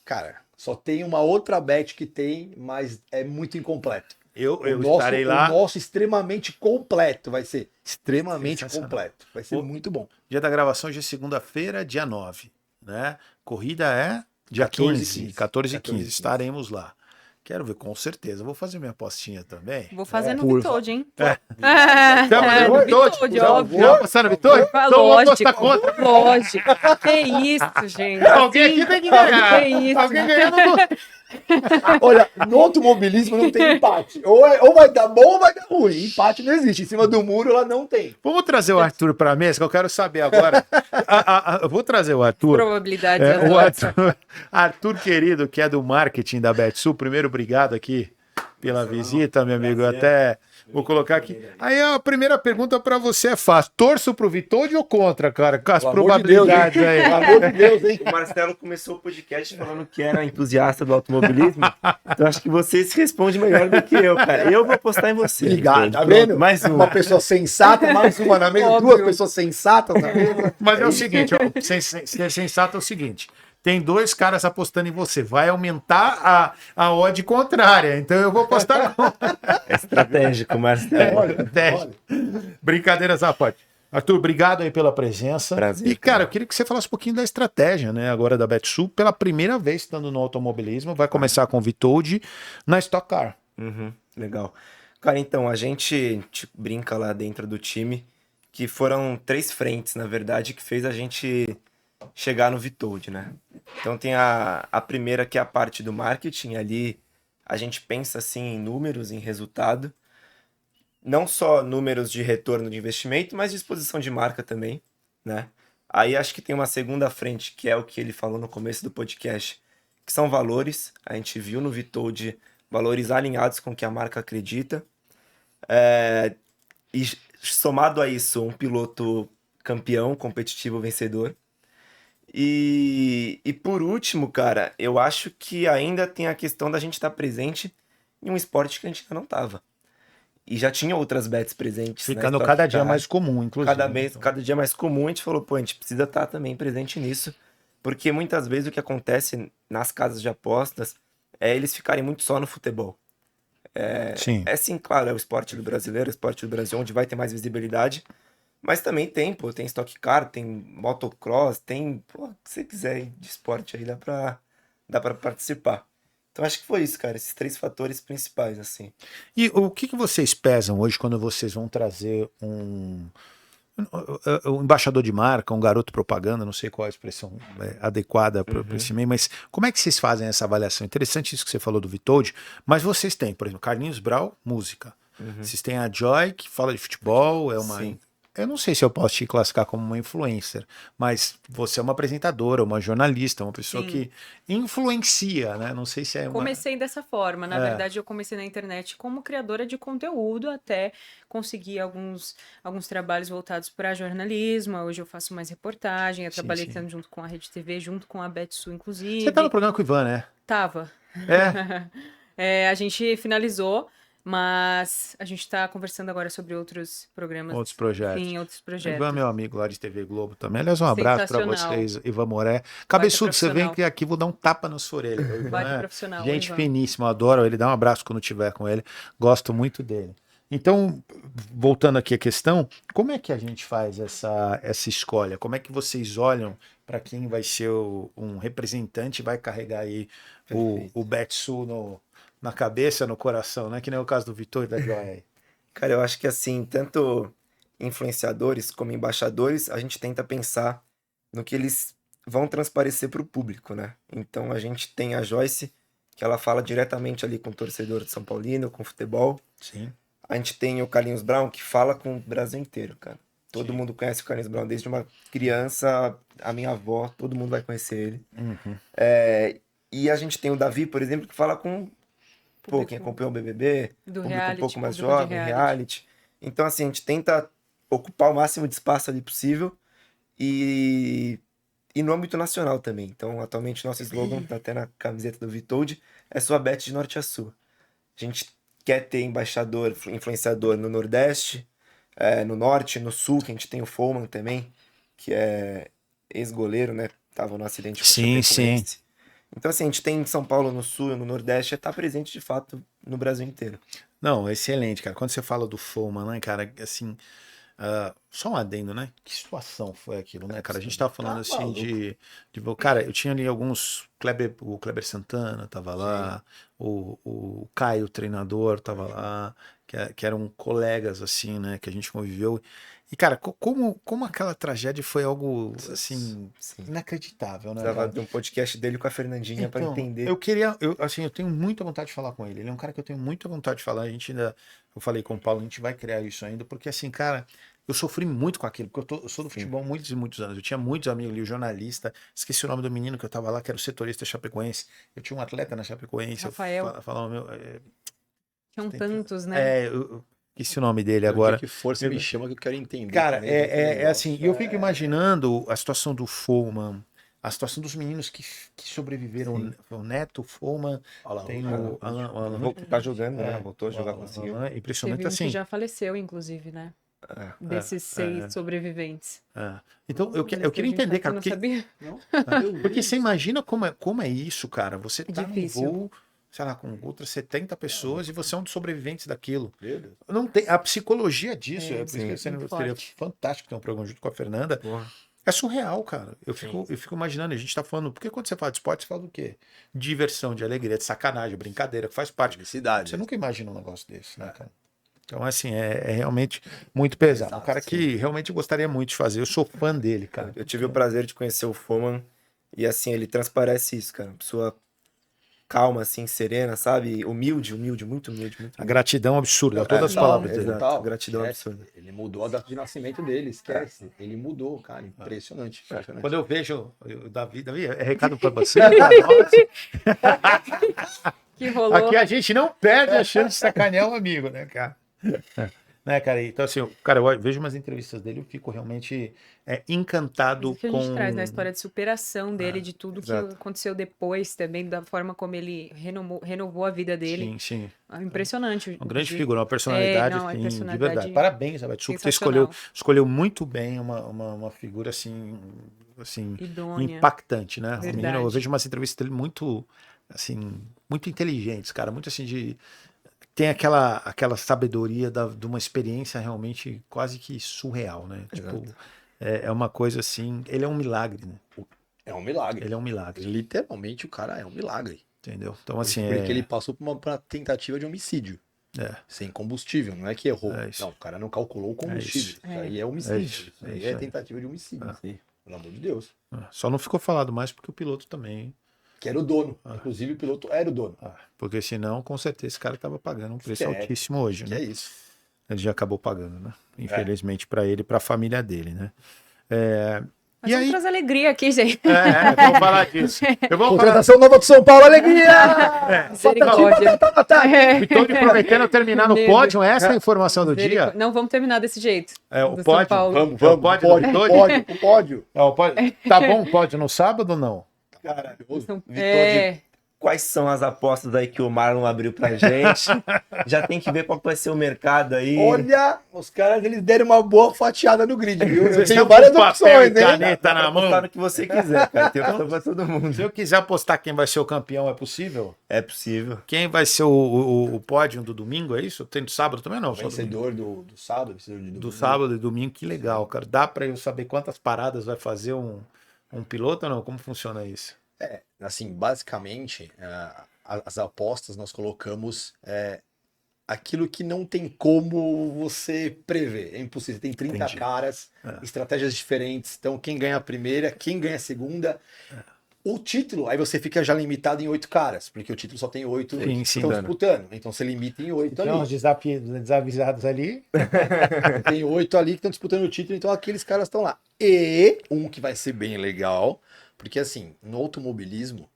Cara, só tem uma outra bet que tem, mas é muito incompleto. Eu estarei lá. O nosso extremamente completo vai ser. Extremamente completo. Vai ser muito bom. Dia da gravação hoje é segunda-feira, dia 9. Né? Corrida é dia 14 e 15. Estaremos lá. Quero ver, com certeza. Vou fazer minha apostinha também. Vou fazer no Vitode, hein? No Vitode, óbvio. Vai apostar no Vitode? Então vou apostar contra. Lógico. Que isso, gente. Alguém aqui tem que ganhar. Que isso. Alguém ganhando no... Olha, no automobilismo não tem empate. Ou vai dar bom ou vai dar ruim. Empate não existe. Em cima do muro ela não tem. Vamos trazer o Arthur para a mesa, que eu quero saber agora. Eu vou trazer o Arthur. Probabilidade. Arthur querido, que é do marketing da Betsul. Primeiro, obrigado aqui pela visita, meu amigo. Eu até vou colocar aqui. Aí a primeira pergunta para você é fácil. Torço pro Vitode ou contra, cara? Com as probabilidades aí. Pelo amor de Deus, hein? O Marcelo começou o podcast falando que era entusiasta do automobilismo. Então acho que você se responde melhor do que eu, cara. Eu vou apostar em você. Obrigado, tá vendo? Mais uma pessoa sensata, mais uma na mesa, duas pessoas sensatas na mesa. Mas é o seguinte, ó, ser sensato é o seguinte. Tem 2 caras apostando em você. Vai aumentar a odd contrária. Então eu vou apostar contra. É estratégico, Marcelo. Brincadeiras à parte. Arthur, obrigado aí pela presença. Prazer, e, cara, eu queria que você falasse um pouquinho da estratégia, né? Agora da Betsul, pela primeira vez estando no automobilismo. Vai começar com o Vitode na Stock Car. Legal. Cara, então, a gente brinca lá dentro do time que foram 3 frentes, na verdade, que fez a gente chegar no Vitode, né? Então tem a primeira, que é a parte do marketing. Ali a gente pensa assim em números, em resultado, não só números de retorno de investimento, mas de exposição de marca também, né? Aí acho que tem uma segunda frente, que é o que ele falou no começo do podcast, que são valores. A gente viu no Vitode valores alinhados com o que a marca acredita, e somado a isso, um piloto campeão, competitivo, vencedor. E por último, cara, eu acho que ainda tem a questão da gente estar presente em um esporte que a gente ainda não estava. E já tinha outras bets presentes. Ficando cada dia mais comum, inclusive. Cada dia mais comum, a gente falou, pô, a gente precisa estar também presente nisso. Porque muitas vezes o que acontece nas casas de apostas é eles ficarem muito só no futebol. Sim. Sim, claro, é o esporte do brasileiro, é o esporte do Brasil, onde vai ter mais visibilidade. Mas também tem Stock Car, tem motocross, tem o que você quiser de esporte aí, dá pra participar. Então acho que foi isso, cara, esses 3 fatores principais, assim. E o que vocês pesam hoje quando vocês vão trazer um embaixador de marca, um garoto propaganda, não sei qual é a expressão adequada para esse meio, mas como é que vocês fazem essa avaliação? Interessante isso que você falou do Vitode, mas vocês têm, por exemplo, Carlinhos Brau, música. Vocês têm a Joy, que fala de futebol, eu não sei se eu posso te classificar como uma influencer, mas você é uma apresentadora, uma jornalista, uma pessoa Sim. que influencia, né? Não sei se é uma... Comecei dessa forma. Na É. verdade, eu comecei na internet como criadora de conteúdo até conseguir alguns trabalhos voltados para jornalismo. Hoje eu faço mais reportagem. Eu Sim, trabalhei sim. tanto junto com a Rede TV, junto com a Betsu, Você tá no inclusive. programa com o Ivan, né? Tava. É, A gente finalizou, mas a gente está conversando agora sobre outros programas. outros projetos. Sim, outros O Ivan é projetos. meu amigo lá de TV Globo também. Aliás, um abraço pra Sensacional. vocês, Ivan Moré. Cabeçudo, você vem profissional. aqui, vou dar um tapa na sua orelha. O Ivan Baita é profissional, gente Ivan. finíssima, adoro ele. Dá um abraço quando tiver com ele. Gosto muito dele. Então, voltando aqui à questão, como é que a gente faz essa escolha? Como é que vocês olham para quem vai ser um representante e vai carregar aí o Betsu na cabeça, no coração, né? Que nem o caso do Vitor e da Joia aí. Cara, eu acho que assim, tanto influenciadores como embaixadores, a gente tenta pensar no que eles vão transparecer para o público, né? Então a gente tem a Joyce, que ela fala diretamente ali com o torcedor de São Paulino, com futebol. Sim. A gente tem o Carlinhos Brown, que fala com o Brasil inteiro, cara. Todo Sim. mundo conhece o Carlinhos Brown, desde uma criança, a minha avó, todo mundo vai conhecer ele. Uhum. E a gente tem o Davi, por exemplo, que fala com quem acompanhou o BBB, Do público reality, um pouco mais público de jovem, reality. reality. Então, assim, a gente tenta ocupar o máximo de espaço ali possível e no âmbito nacional também. Então, atualmente, nosso slogan, tá até na camiseta do Vitold, é sua bet de norte a sul. A gente quer ter embaixador, influenciador no Nordeste, no Norte, no Sul, que a gente tem o Foreman também, que é ex-goleiro, né? Tava no acidente com o Sim, Chapecoense. Então, assim, a gente tem em São Paulo, no Sul, no Nordeste, está presente, de fato, no Brasil inteiro. Não, excelente, cara. Quando você fala do Foman, né, cara, assim, só um adendo, né? Que situação foi aquilo, né, cara? A gente tava falando assim maluco. cara, eu tinha ali alguns, o Kleber Santana tava lá, o Caio, o treinador, tava lá, que eram colegas, assim, né, que a gente conviveu. E, cara, como aquela tragédia foi algo, assim, Sim. inacreditável, né, Precisava cara? de um podcast dele com a Fernandinha para Então, entender. eu tenho muita vontade de falar com ele. Ele é um cara que eu tenho muita vontade de falar. Eu falei com o Paulo, a gente vai criar isso ainda, porque assim, cara, eu sofri muito com aquilo, porque eu sou do futebol há muitos e muitos anos. Eu tinha muitos amigos ali, o jornalista, esqueci o nome do menino que eu tava lá, que era o setorista Chapecoense. Eu tinha um atleta na Chapecoense. Rafael. Eu falava, meu, São tantos, né? eu esqueci o nome dele O agora. dia que força me chama que eu quero entender. Cara, também desse é negócio. assim, e eu fico imaginando a situação do Foman, a situação dos meninos que sobreviveram, o Neto, o Foman, Olha lá, tem o o Alan, Voltou, tá jogando, né? Voltou a jogar, o conseguiu. Alan, Teve impressionante um assim. que já faleceu, inclusive, né? Desses 6 sobreviventes. Então, eu Eles queria têm entender, gente cara, que porque, não sabia. porque você imagina como é isso, cara, você tá num Difícil. voo, sei lá, com outras 70 pessoas e você é um dos sobreviventes daquilo. Meu Deus. Não tem a psicologia disso, É, por isso que muito seria forte. fantástico ter um programa junto com a Fernanda. Porra. É surreal, cara. Eu fico imaginando, a gente tá falando, porque quando você fala de esporte, você fala do quê? Diversão, de alegria, de sacanagem, brincadeira, que faz parte. Felicidade. Você nunca imagina um negócio desse, né, cara? Então, assim, é realmente muito pesado. Um cara que realmente eu gostaria muito de fazer. Eu sou fã dele, cara. Eu tive o prazer de conhecer o Foman e, assim, ele transparece isso, cara. Uma pessoa calma, assim, serena, sabe? Humilde, muito humilde. A gratidão absurda, todas as Total, palavras dele. exato. total. Gratidão Esquece. absurda. Ele mudou a data de nascimento dele, esquece. Ele mudou, cara. Impressionante. impressionante. Quando eu vejo o Davi, é recado pra você, cara. Nossa. Que rolou. Aqui a gente não perde a chance de sacanear um amigo, né, cara? Né, cara? Então, assim, cara, eu vejo umas entrevistas dele, eu fico realmente encantado Isso que a gente com... traz na história de superação dele, de tudo que exato. aconteceu depois, também da forma como ele renovou a vida dele. Sim, sim. Impressionante. Uma grande figura, uma personalidade, não, é assim, personalidade de verdade. Parabéns, Abed Sul, você sensacional. escolheu muito bem uma figura, assim, Idônea. impactante, né? O Verdade. menino, eu vejo umas entrevistas dele muito, assim, muito inteligentes, cara, muito assim tem aquela sabedoria de uma experiência realmente quase que surreal, né? Tipo, é uma coisa assim, ele é um milagre, né? É um milagre. Ele é um milagre, Literalmente o cara é um milagre. entendeu? Então, assim, Porque ele passou por uma tentativa de homicídio. Sem combustível, não é que errou. É isso. Não, o cara não calculou o combustível. isso. Isso aí é homicídio. isso, Isso aí isso é aí. tentativa de homicídio. Pelo amor de Deus. só não ficou falado mais porque o piloto também... Que era o dono. Inclusive o piloto era o dono. Porque senão, com certeza, esse cara estava pagando um preço Esquece. altíssimo hoje, Que né? é isso. Ele já acabou pagando, né? Infelizmente para ele e para a família dele, né? Mas E vamos aí? trazer alegria aqui, gente. Vamos falar disso. Eu vou falar. Contratação nova do São Paulo, alegria! Misericórdia. Vitória prometendo terminar no Medo. pódio, essa é a informação do dia. Não vamos terminar desse jeito. O do São pódio? Paulo. Vamos, É o vamos, pódio pódio, do pódio, o pódio. Tá bom o pódio no sábado ou não? Caralho, São- Vitor, quais são as apostas aí que o Marlon abriu pra gente? Já tem que ver qual vai ser o mercado aí. olha, os caras eles deram uma boa fatiada no grid, viu? Eu Vocês tenho estão várias com papel opções, e hein? caneta Dá na pra mão. apostar no que você quiser, cara. Tem opção pra todo mundo. Se eu quiser apostar quem vai ser o campeão, é possível? É possível. Quem vai ser o pódio do domingo, é isso? Tem do sábado também não? O Só domingo. vencedor do sábado, vencedor de Do domingo. sábado e domingo, que legal, cara. Dá pra eu saber quantas paradas vai fazer um piloto ou não? Como funciona isso? Assim, basicamente, as apostas nós colocamos aquilo que não tem como você prever. É impossível. Você tem 30 Entendi. caras, estratégias diferentes. Então, quem ganha a primeira, quem ganha a segunda. O título, aí você fica já limitado em 8 caras, porque o título só tem 8 Sim, que sim, estão dano. disputando. Então você limita em 8 Tem uns ali. desavisados ali. Tem 8 ali que estão disputando o título, então aqueles caras estão lá. E um que vai ser bem legal, porque assim, no automobilismo,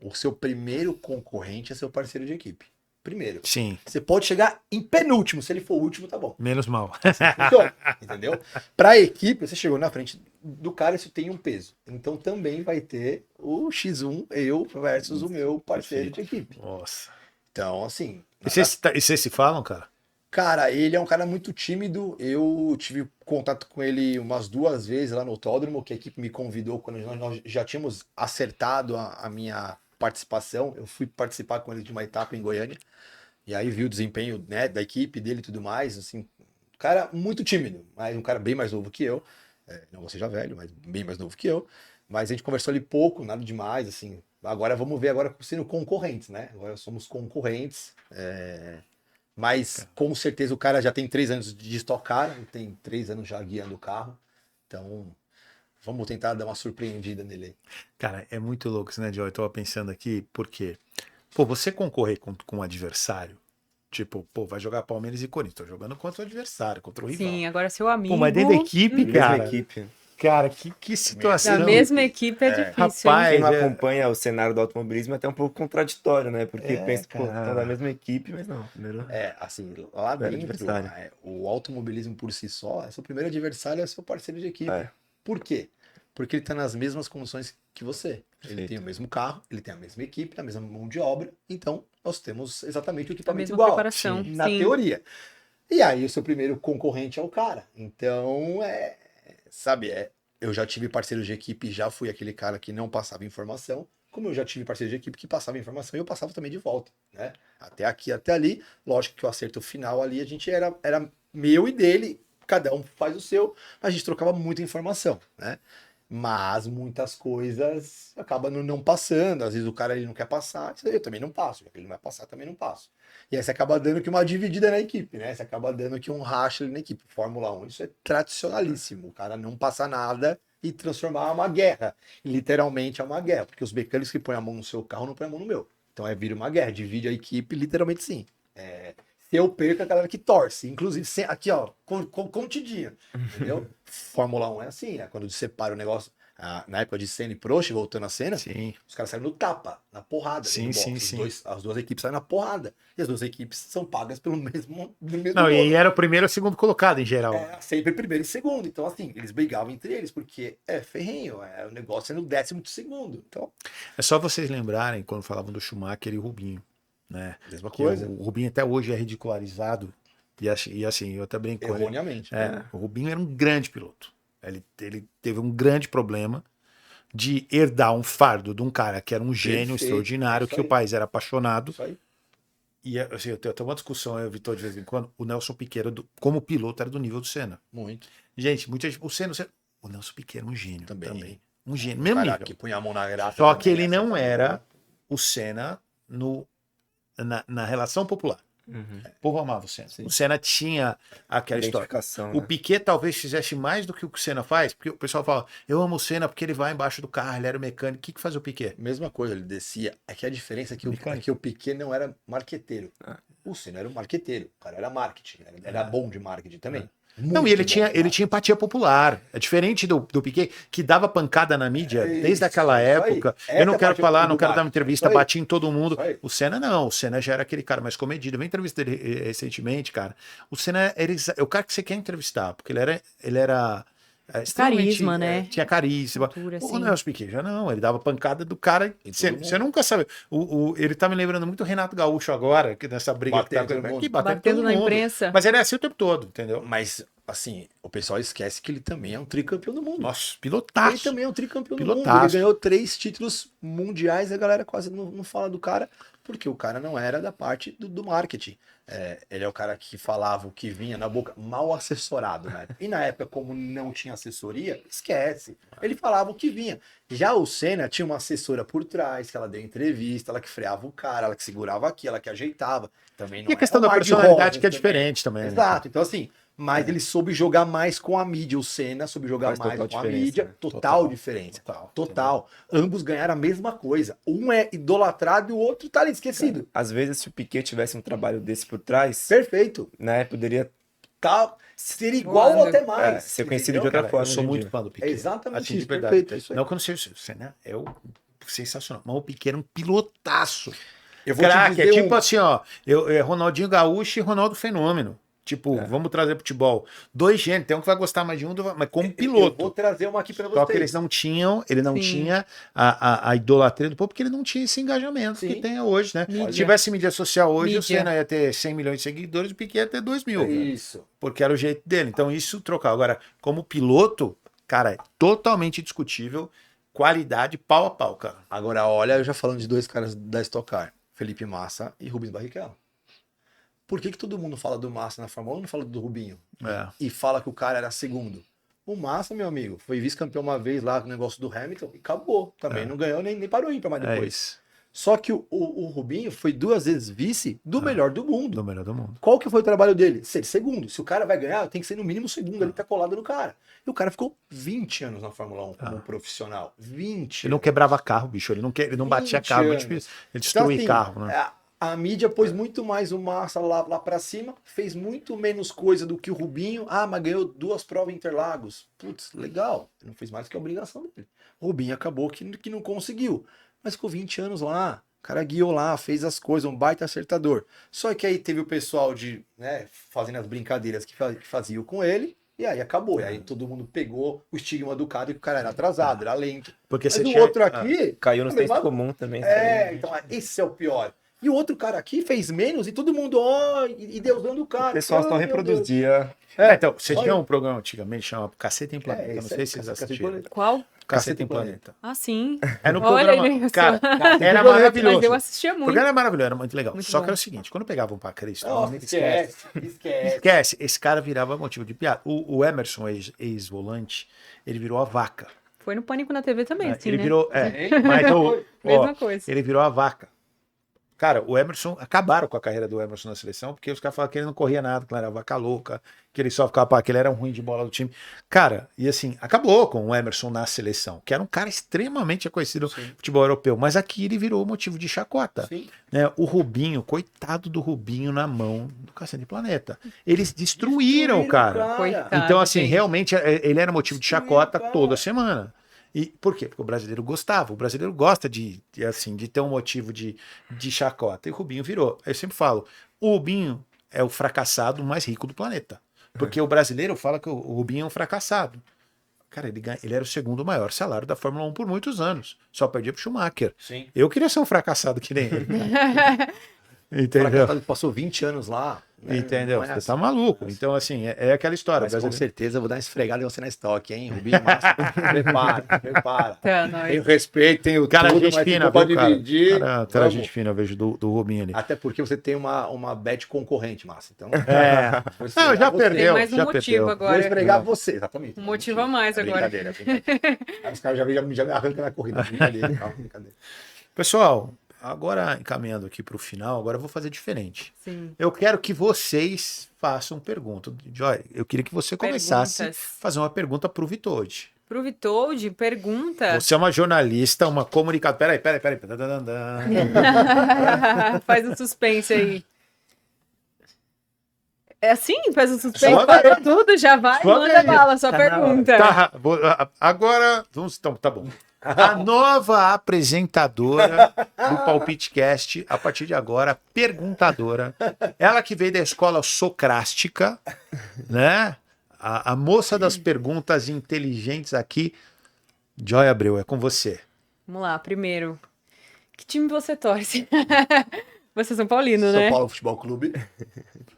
o seu primeiro concorrente é seu parceiro de equipe. Primeiro. Sim, Você pode chegar em penúltimo, se ele for o último, tá bom. menos mal. Funciona, entendeu? Para a equipe, você chegou na frente do cara, isso tem um peso. Então também vai ter o X1, eu versus o meu parceiro de equipe. Nossa. Então, assim. E vocês se falam, cara? Cara, ele é um cara muito tímido. Eu tive contato com ele umas 2 vezes lá no autódromo, que a equipe me convidou quando nós já tínhamos acertado a minha participação. Eu fui participar com ele de uma etapa em Goiânia. E aí vi o desempenho, né, da equipe dele e tudo mais. Assim, um cara muito tímido, mas um cara bem mais novo que eu. Não vou ser já velho, mas bem mais novo que eu. Mas a gente conversou ali pouco, nada demais, assim. Agora vamos ver agora sendo concorrentes, né? Agora somos concorrentes. Mas com certeza o cara já tem 3 anos de Stock Car, tem 3 anos já guiando o carro. Então, vamos tentar dar uma surpreendida nele aí. Cara, é muito louco isso, né, Joe? Eu tava pensando aqui, porque, pô, você concorrer com um adversário, tipo, pô, vai jogar Palmeiras e Corinthians, tô jogando contra o adversário, contra o rival. Sim, agora seu amigo. Pô, mas dentro da equipe, Mesma cara. equipe. Cara, que situação. Da mesma equipe é difícil, Rapaz, hein? Quem não acompanha o cenário do automobilismo é até um pouco contraditório, né? Porque pensa que cara. estão da mesma equipe, mas não. Primeiro... Assim, lá Primeiro dentro, adversário. o automobilismo por si só, seu primeiro adversário é seu parceiro de equipe. É. Por quê? Porque ele tá nas mesmas condições que você. Ele Perfeito. tem o mesmo carro, ele tem a mesma equipe, a mesma mão de obra, então nós temos exatamente o A equipamento mesma igual. preparação. Na Sim. teoria. E aí o seu primeiro concorrente é o cara. Então, eu já tive parceiros de equipe, já fui aquele cara que não passava informação, como eu já tive parceiros de equipe que passava informação e eu passava também de volta, né? Até aqui, até ali. Lógico que o acerto final ali a gente era meu e dele, cada um faz o seu, mas a gente trocava muita informação, né? Mas muitas coisas acabam não passando. Às vezes o cara ele não quer passar, eu também não passo. Já que ele não vai passar, também não passo. E aí você acaba dando que uma dividida na equipe, né? Você acaba dando que um racha ali na equipe. Fórmula 1, isso é tradicionalíssimo. O cara não passa nada e transformar uma guerra. E, literalmente é uma guerra. Porque os mecânicos que põem a mão no seu carro não põem a mão no meu. Então vira uma guerra. Divide a equipe, literalmente sim. Se eu perco, a galera que torce. Inclusive, aqui, ó, contidinho. Entendeu? Fórmula 1 é assim, quando separa o negócio. Na época de Senna e Prost, voltando à cena, Sim. os caras saem no tapa, na porrada. Sim, dentro do box. sim. As duas equipes saem na porrada. E as duas equipes são pagas pelo mesmo Não, dono. e era o primeiro ou o segundo colocado em geral. Sempre primeiro e segundo. Então, assim, eles brigavam entre eles, porque é ferrenho, o negócio é no 12º. Então, É só vocês lembrarem quando falavam do Schumacher e o Rubinho, né? mesma Que coisa. o Rubinho até hoje é ridicularizado. E assim, eu até brinco com ele. Erroneamente. O Rubinho era um grande piloto. Ele teve um grande problema de herdar um fardo de um cara que era um gênio Perfeito, extraordinário, isso que o aí. país era apaixonado. Isso aí. E assim, eu tenho até uma discussão, eu Vitor, de vez em quando, o Nelson Piquet, como piloto, era do nível do Senna. Muito. Gente, muita gente, o Nelson Piquet era um gênio Também. Um gênio, mesmo Cara nível. que punha a mão na graça. Só também, que ele essa não também. era o Senna na relação popular. Uhum. O povo amava o Senna. Sim. O Senna tinha aquela história. Identificação, O né? Piquet talvez fizesse mais do que o Senna faz, porque o pessoal fala, eu amo o Senna porque ele vai embaixo do carro, ele era o mecânico. O que faz o Piquet? Mesma coisa, ele descia. É que a diferença é que, Mecânico. é que o Piquet não era marqueteiro. O Senna era um marqueteiro, o cara era marketing, era bom de marketing também. Não, e ele tinha empatia popular. É diferente do Piquet, que dava pancada na mídia desde aquela época. Eu não quero falar, não quero dar uma entrevista, bati em todo mundo. O Senna não, o Senna já era aquele cara mais comedido. Eu vi entrevista dele recentemente, cara. O Senna é o cara que você quer entrevistar, porque ele era Carisma, né? Tinha carisma. Altura, O sim. Nelson Piquet já não, ele dava pancada do cara. Você nunca sabe. Ele tá me lembrando muito o Renato Gaúcho agora, que nessa briga Batendo que tá todo mundo. aqui, batendo Batendo todo na mundo. imprensa. Mas ele é assim o tempo todo, entendeu? Mas, assim, o pessoal esquece que ele também é um tricampeão do mundo. Nossa, Ele pilotaço. também é um tricampeão do mundo. Pilotaço. Ele ganhou 3 títulos mundiais, a galera quase não fala do cara, porque o cara não era da parte do marketing. Ele é o cara que falava o que vinha na boca, mal assessorado, né? E na época, como não tinha assessoria, esquece. Ele falava o que vinha. Já o Senna tinha uma assessora por trás, que ela deu entrevista, ela que freava o cara, ela que segurava aqui, ela que ajeitava. Também não E a questão é um da mar de personalidade rosas que é também. diferente também. né? Exato, então assim, mas ele soube jogar mais com a mídia, o Senna soube jogar Faz mais total com a diferença, mídia, né? total diferença. Total. Ambos ganharam a mesma coisa. Um é idolatrado e o outro tá ali esquecido. Às vezes, se o Piquet tivesse um trabalho desse por trás, Perfeito. né, poderia Tá, seria igual ou Voando. até mais. ser conhecido de entendeu? outra Cara, forma. eu sou hoje em muito dia. fã do Piquet. É exatamente Assim, de isso, verdade. perfeito, é isso aí. Não que eu não seja o Senna, sensacional. Mas o Piquet era um pilotaço. Eu vou te Craque, é dizer tipo um- assim, ó. Ronaldinho Gaúcho e Ronaldo Fenômeno. Tipo, vamos trazer futebol. 2 gênios, tem um que vai gostar mais de um, mas como Eu vou piloto. trazer uma aqui pra Só que vocês. eles não tinham, ele não Sim. tinha a idolatria do povo, porque ele não tinha esse engajamento que Sim. tem hoje, né? Mídia. Se tivesse mídia social hoje, o Mídia. Senna ia ter 100 milhões de seguidores, o Piquet ia ter 2 mil. Isso. Porque era o jeito dele. Então isso trocava. Agora, como piloto, cara, é totalmente discutível. Qualidade pau a pau, cara. Agora, olha, eu já falando de 2 caras da Stock Car, Felipe Massa e Rubens Barrichello. Por que todo mundo fala do Massa na Fórmula 1 e não fala do Rubinho? É. E fala que o cara era segundo? O Massa, meu amigo, foi vice-campeão uma vez lá com o negócio do Hamilton e acabou. Também não ganhou nem parou ímpar mais É depois. isso. Só que o Rubinho foi 2 vezes vice do melhor do mundo. Do melhor do mundo. Qual que foi o trabalho dele? Ser segundo. Se o cara vai ganhar, tem que ser no mínimo segundo, ele tá colado no cara. E o cara ficou 20 anos na Fórmula 1 como profissional. 20. Ele não quebrava carro, bicho. Ele não batia 20 carro. anos. Ele destruía Então, assim, carro, né? A mídia pôs muito mais o Massa lá pra cima, fez muito menos coisa do que o Rubinho. Ah, mas ganhou 2 provas em Interlagos. Putz, legal. Não fez mais que a obrigação dele. O Rubinho acabou que não conseguiu. Mas ficou 20 anos lá. O cara guiou lá, fez as coisas, um baita acertador. Só que aí teve o pessoal fazendo as brincadeiras que faziam com ele. E aí acabou. E aí todo mundo pegou o estigma do cara que o cara era atrasado, era lento. Porque Mas você o tinha. outro aqui... Caiu no Também, senso mas- comum também. então esse é o pior. E o outro cara aqui fez menos e todo mundo, e Deus dando o cara. O pessoal só Ai, meu Deus. reproduzia. Então, você Olha. tinha um programa antigamente chamado Caceta em Planeta. Não esse sei aí, se vocês Caceta em assistiram. Planeta. Qual? Caceta em Planeta. Ah, sim. Era um Olha programa. ele, eu Cara, sou- era Mas maravilhoso. eu assistia O muito. programa era maravilhoso, era muito legal. Muito Só bom. que era o seguinte: quando pegavam pra Cristo, Nossa, esquece. esquece, esse cara virava motivo de piada. O Emerson, ex-volante, ele virou a vaca. Foi no Pânico na TV também, sim, Ele né? virou. Mas Mesma coisa. ele virou a vaca. Cara, o Emerson, acabaram com a carreira do Emerson na seleção, porque os caras falavam que ele não corria nada, que ele era vaca louca, que ele só ficava, que ele era um ruim de bola do time. Cara, e assim, acabou com o Emerson na seleção, que era um cara extremamente conhecido no futebol europeu, mas aqui ele virou motivo de chacota. Sim. Né? O Rubinho, coitado do Rubinho na mão do Cacete Planeta. Eles destruíram o cara. Coitado, Então, assim, gente. realmente ele era motivo de Destruíram, chacota cara. toda semana. E por quê? Porque o brasileiro gostava. O brasileiro gosta de ter um motivo de chacota. E o Rubinho virou. Eu sempre falo, o Rubinho é o fracassado mais rico do planeta. Porque o brasileiro fala que o Rubinho é um fracassado. Cara, ele era o segundo maior salário da Fórmula 1 por muitos anos. Só perdia pro Schumacher. Sim. Eu queria ser um fracassado que nem ele. Entendeu? Passou 20 anos lá. né? Entendeu? Não é Você assim. tá maluco. Então, assim, é aquela história. Mas com brasileiro- certeza eu vou dar uma esfregada em você na estoque, hein? Rubinho Massa. prepara. Tá, nós. Tenho respeito, tenho Cara, tudo, gente mas fina, se for pra viu, cara? dividir, Cara, vamos. gente fina, eu vejo do Rubinho ali. Até porque você tem uma bet concorrente, Massa. Então, É. vou Não, esfregar já você. perdeu. Tem mais um já motivo perdeu. Vou agora. esfregar você, exatamente. Um motivo a mais agora. Brincadeira, brincadeira. Aí os caras já me arrancam na corrida. Brincadeira, calma, brincadeira. Pessoal, agora encaminhando aqui para o final, agora eu vou fazer diferente. Sim. Eu quero que vocês façam pergunta. Joy, eu queria que você começasse a Perguntas. fazer uma pergunta para o Vitoldi. Pro Vitoldi, pergunta. Você é uma jornalista, uma comunicadora. Peraí. Tadadadã. Faz um suspense aí. É assim? Faz o suspense, Só parou vez. tudo, já vai, Só manda vez. bala, sua Tá na pergunta. Tá, agora, vamos, então, tá bom. A nova apresentadora do PalpiteCast, a partir de agora, perguntadora. Ela que veio da escola socrástica, né? A moça das perguntas inteligentes aqui, Joy Abreu, é com você. Vamos lá, primeiro. Que time você torce? Você é São Paulino, São né? Paulo Futebol Clube.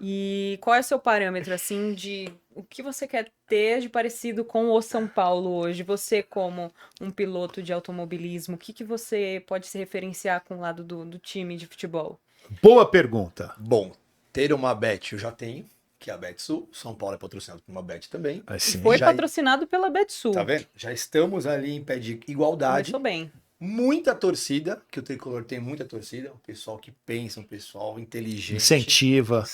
E qual é o seu parâmetro, assim, de o que você quer ter de parecido com o São Paulo hoje? Você, como um piloto de automobilismo, o que você pode se referenciar com o lado do time de futebol? Boa pergunta. Bom, ter uma Bet eu já tenho, que é a Betsul. São Paulo é patrocinado por uma Bet também. Assim, Foi já- patrocinado pela Betsul. Tá vendo? Já estamos ali em pé de igualdade. Começou bem. Muita torcida, que o Tricolor tem muita torcida. Um pessoal que pensa, um pessoal inteligente. incentiva.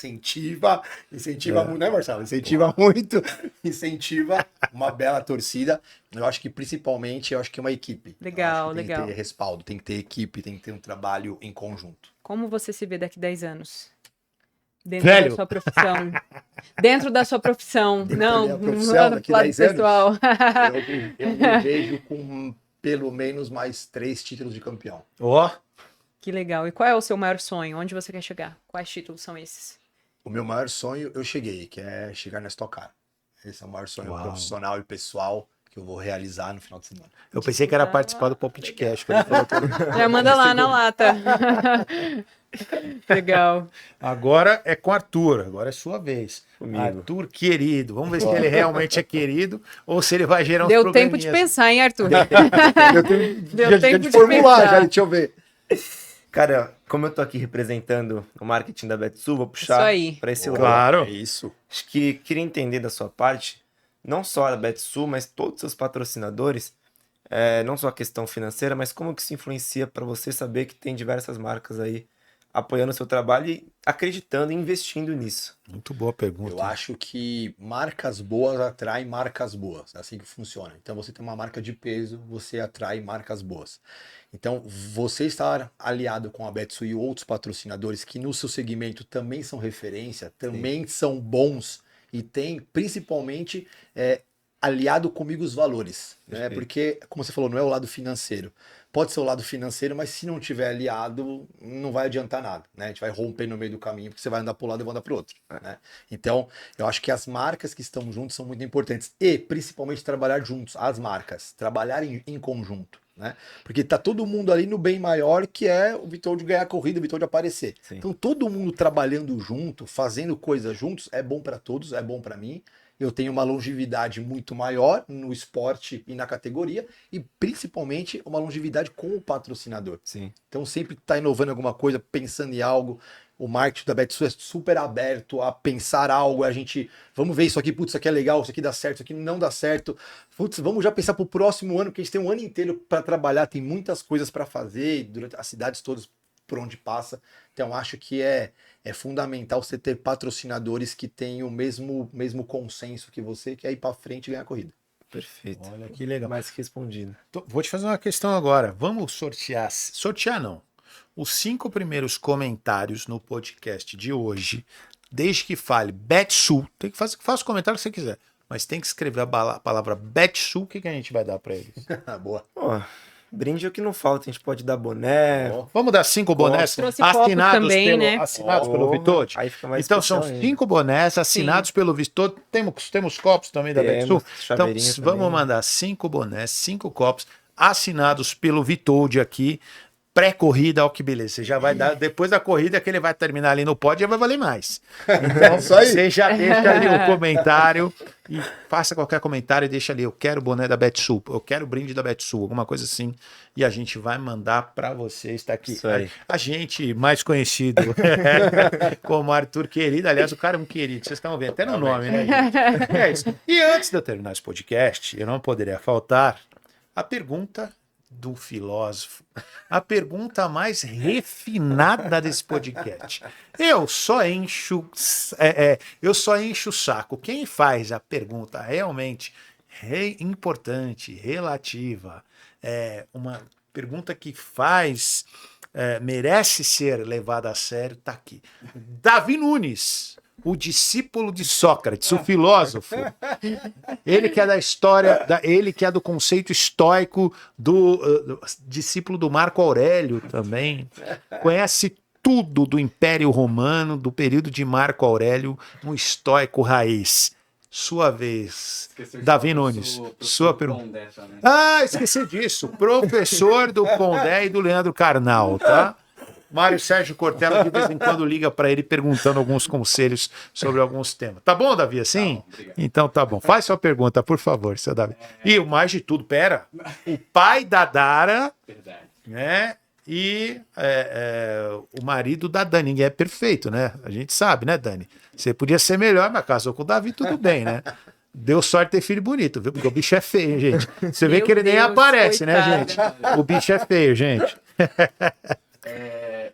Incentiva muito, né, Marcelo? Incentiva muito, incentiva uma bela torcida. Eu acho que principalmente, eu acho que é uma equipe. Legal, Eu acho que legal. Tem que ter respaldo, tem que ter equipe, tem que ter um trabalho em conjunto. Como você se vê daqui 10 anos? Dentro Velho. da sua profissão. Dentro da sua profissão. Dentro da Não, minha profissão, não daqui lado 10 anos? pessoal. Eu me vejo com pelo menos mais 3 títulos de campeão. Ó, Que legal. E qual é o seu maior sonho? Onde você quer chegar? Quais títulos são esses? O meu maior sonho eu cheguei, que é chegar na Stock Car. Esse é o maior sonho Uau. profissional e pessoal que eu vou realizar no final de semana. eu pensei que era participar do PalpiteCast. que ele falou que- Já manda lá na lata. Legal. Agora é com Arthur, agora é sua vez. Comigo. Arthur, querido. Vamos ver se ele realmente é querido ou se ele vai gerar uns Deu tempo probleminhas. de pensar, hein, Arthur? Eu tenho Deu tempo de formular, pensar. já, deixa eu ver. Cara, como eu tô aqui representando o marketing da Betsul, vou Isso puxar aí. para esse lado. Claro. É isso. Acho que queria entender da sua parte, não só a Betsul, mas todos os seus patrocinadores, não só a questão financeira, mas como que isso influencia para você saber que tem diversas marcas aí apoiando o seu trabalho e acreditando e investindo nisso. Muito boa pergunta. Eu acho que marcas boas atraem marcas boas. É assim que funciona. Então você tem uma marca de peso, você atrai marcas boas. Então você estar aliado com a Betsul e outros patrocinadores que no seu segmento também são referência, também são bons e tem principalmente aliado comigo os valores. Né? Perfeito. Porque, como você falou, não é o lado financeiro. Pode ser o lado financeiro, mas se não tiver aliado, não vai adiantar nada, né? A gente vai romper no meio do caminho, porque você vai andar para um lado e eu vou andar para o outro, né? Então, eu acho que as marcas que estão juntos são muito importantes. E, principalmente, trabalhar juntos, as marcas, trabalhar em conjunto, né? Porque tá todo mundo ali no bem maior, que é o Vitor de ganhar a corrida, o Vitor de aparecer. Sim. Então, todo mundo trabalhando junto, fazendo coisas juntos, é bom para todos, é bom para mim. Eu tenho uma longevidade muito maior no esporte e na categoria, e principalmente uma longevidade com o patrocinador. Sim. Então sempre está inovando alguma coisa, pensando em algo. O marketing da Betsul é super aberto a pensar algo, a gente, vamos ver isso aqui, putz, isso aqui é legal, isso aqui dá certo, isso aqui não dá certo. Putz, vamos já pensar para o próximo ano, porque a gente tem um ano inteiro para trabalhar, tem muitas coisas para fazer, durante as cidades todas por onde passa. Então acho que é fundamental você ter patrocinadores que tenham o mesmo consenso que você, que é ir para frente e ganhar a corrida. Perfeito. Olha que legal. Mais que respondido. Vou te fazer uma questão agora. Vamos sortear. Sortear não. Os 5 primeiros comentários no podcast de hoje, desde que fale Betsul, tem que fazer o comentário que você quiser, mas tem que escrever a palavra Betsul, o que a gente vai dar para eles? Boa. Pô, brinde é o que não falta, a gente pode dar boné. Ó. Vamos dar 5 bonés Trouxe copos também, né? assinados pelo Ó, Vitode? Aí fica mais Então são especial ainda. 5 bonés assinados pelo Vitode. Temos copos também da Betsul. Temos, Então chaveirinho vamos também. mandar 5 bonés, 5 copos assinados pelo Vitode aqui. Pré-corrida, ó que beleza. Você já vai dar, depois da corrida que ele vai terminar ali no pódio, já vai valer mais. Então, Isso aí. você já deixa ali o comentário e faça qualquer comentário e deixa ali, eu quero o boné da Betsul, eu quero o brinde da Betsul, alguma coisa assim, e a gente vai mandar para você. Está aqui. Isso aí. A gente mais conhecido como Arthur Querido, aliás, o cara é um querido, vocês estão vendo até no nome, né, gente? É isso. E antes de eu terminar esse podcast, eu não poderia faltar a pergunta do filósofo, a pergunta mais refinada desse podcast. Eu só encho o saco. Quem faz a pergunta realmente importante, relativa, uma pergunta que faz merece ser levado a sério, está aqui. Davi Nunes, o discípulo de Sócrates, o filósofo. Ele que é da história, ele que é do conceito estoico, do discípulo do Marco Aurélio também. Conhece tudo do Império Romano, do período de Marco Aurélio, um estoico raiz. Sua vez, Davi Nunes. Sua pergunta. Ah, esqueci disso. Professor do Pondé e do Leandro Carnal, tá? Mário Sérgio Cortella de vez em quando liga para ele perguntando alguns conselhos sobre alguns temas. Tá bom, Davi, assim? Tá bom, então tá bom. Faz sua pergunta, por favor, seu Davi. E o mais de tudo, pera, o pai da Dara, Verdade. né? E o marido da Dani. Ninguém é perfeito, né? A gente sabe, né, Dani? Você podia ser melhor, mas casou com o Davi, tudo bem, né? Deu sorte ter filho bonito, viu? Porque o bicho é feio, hein, gente? Você vê Meu que ele nem Deus, aparece, né, coitado. gente? O bicho é feio, gente.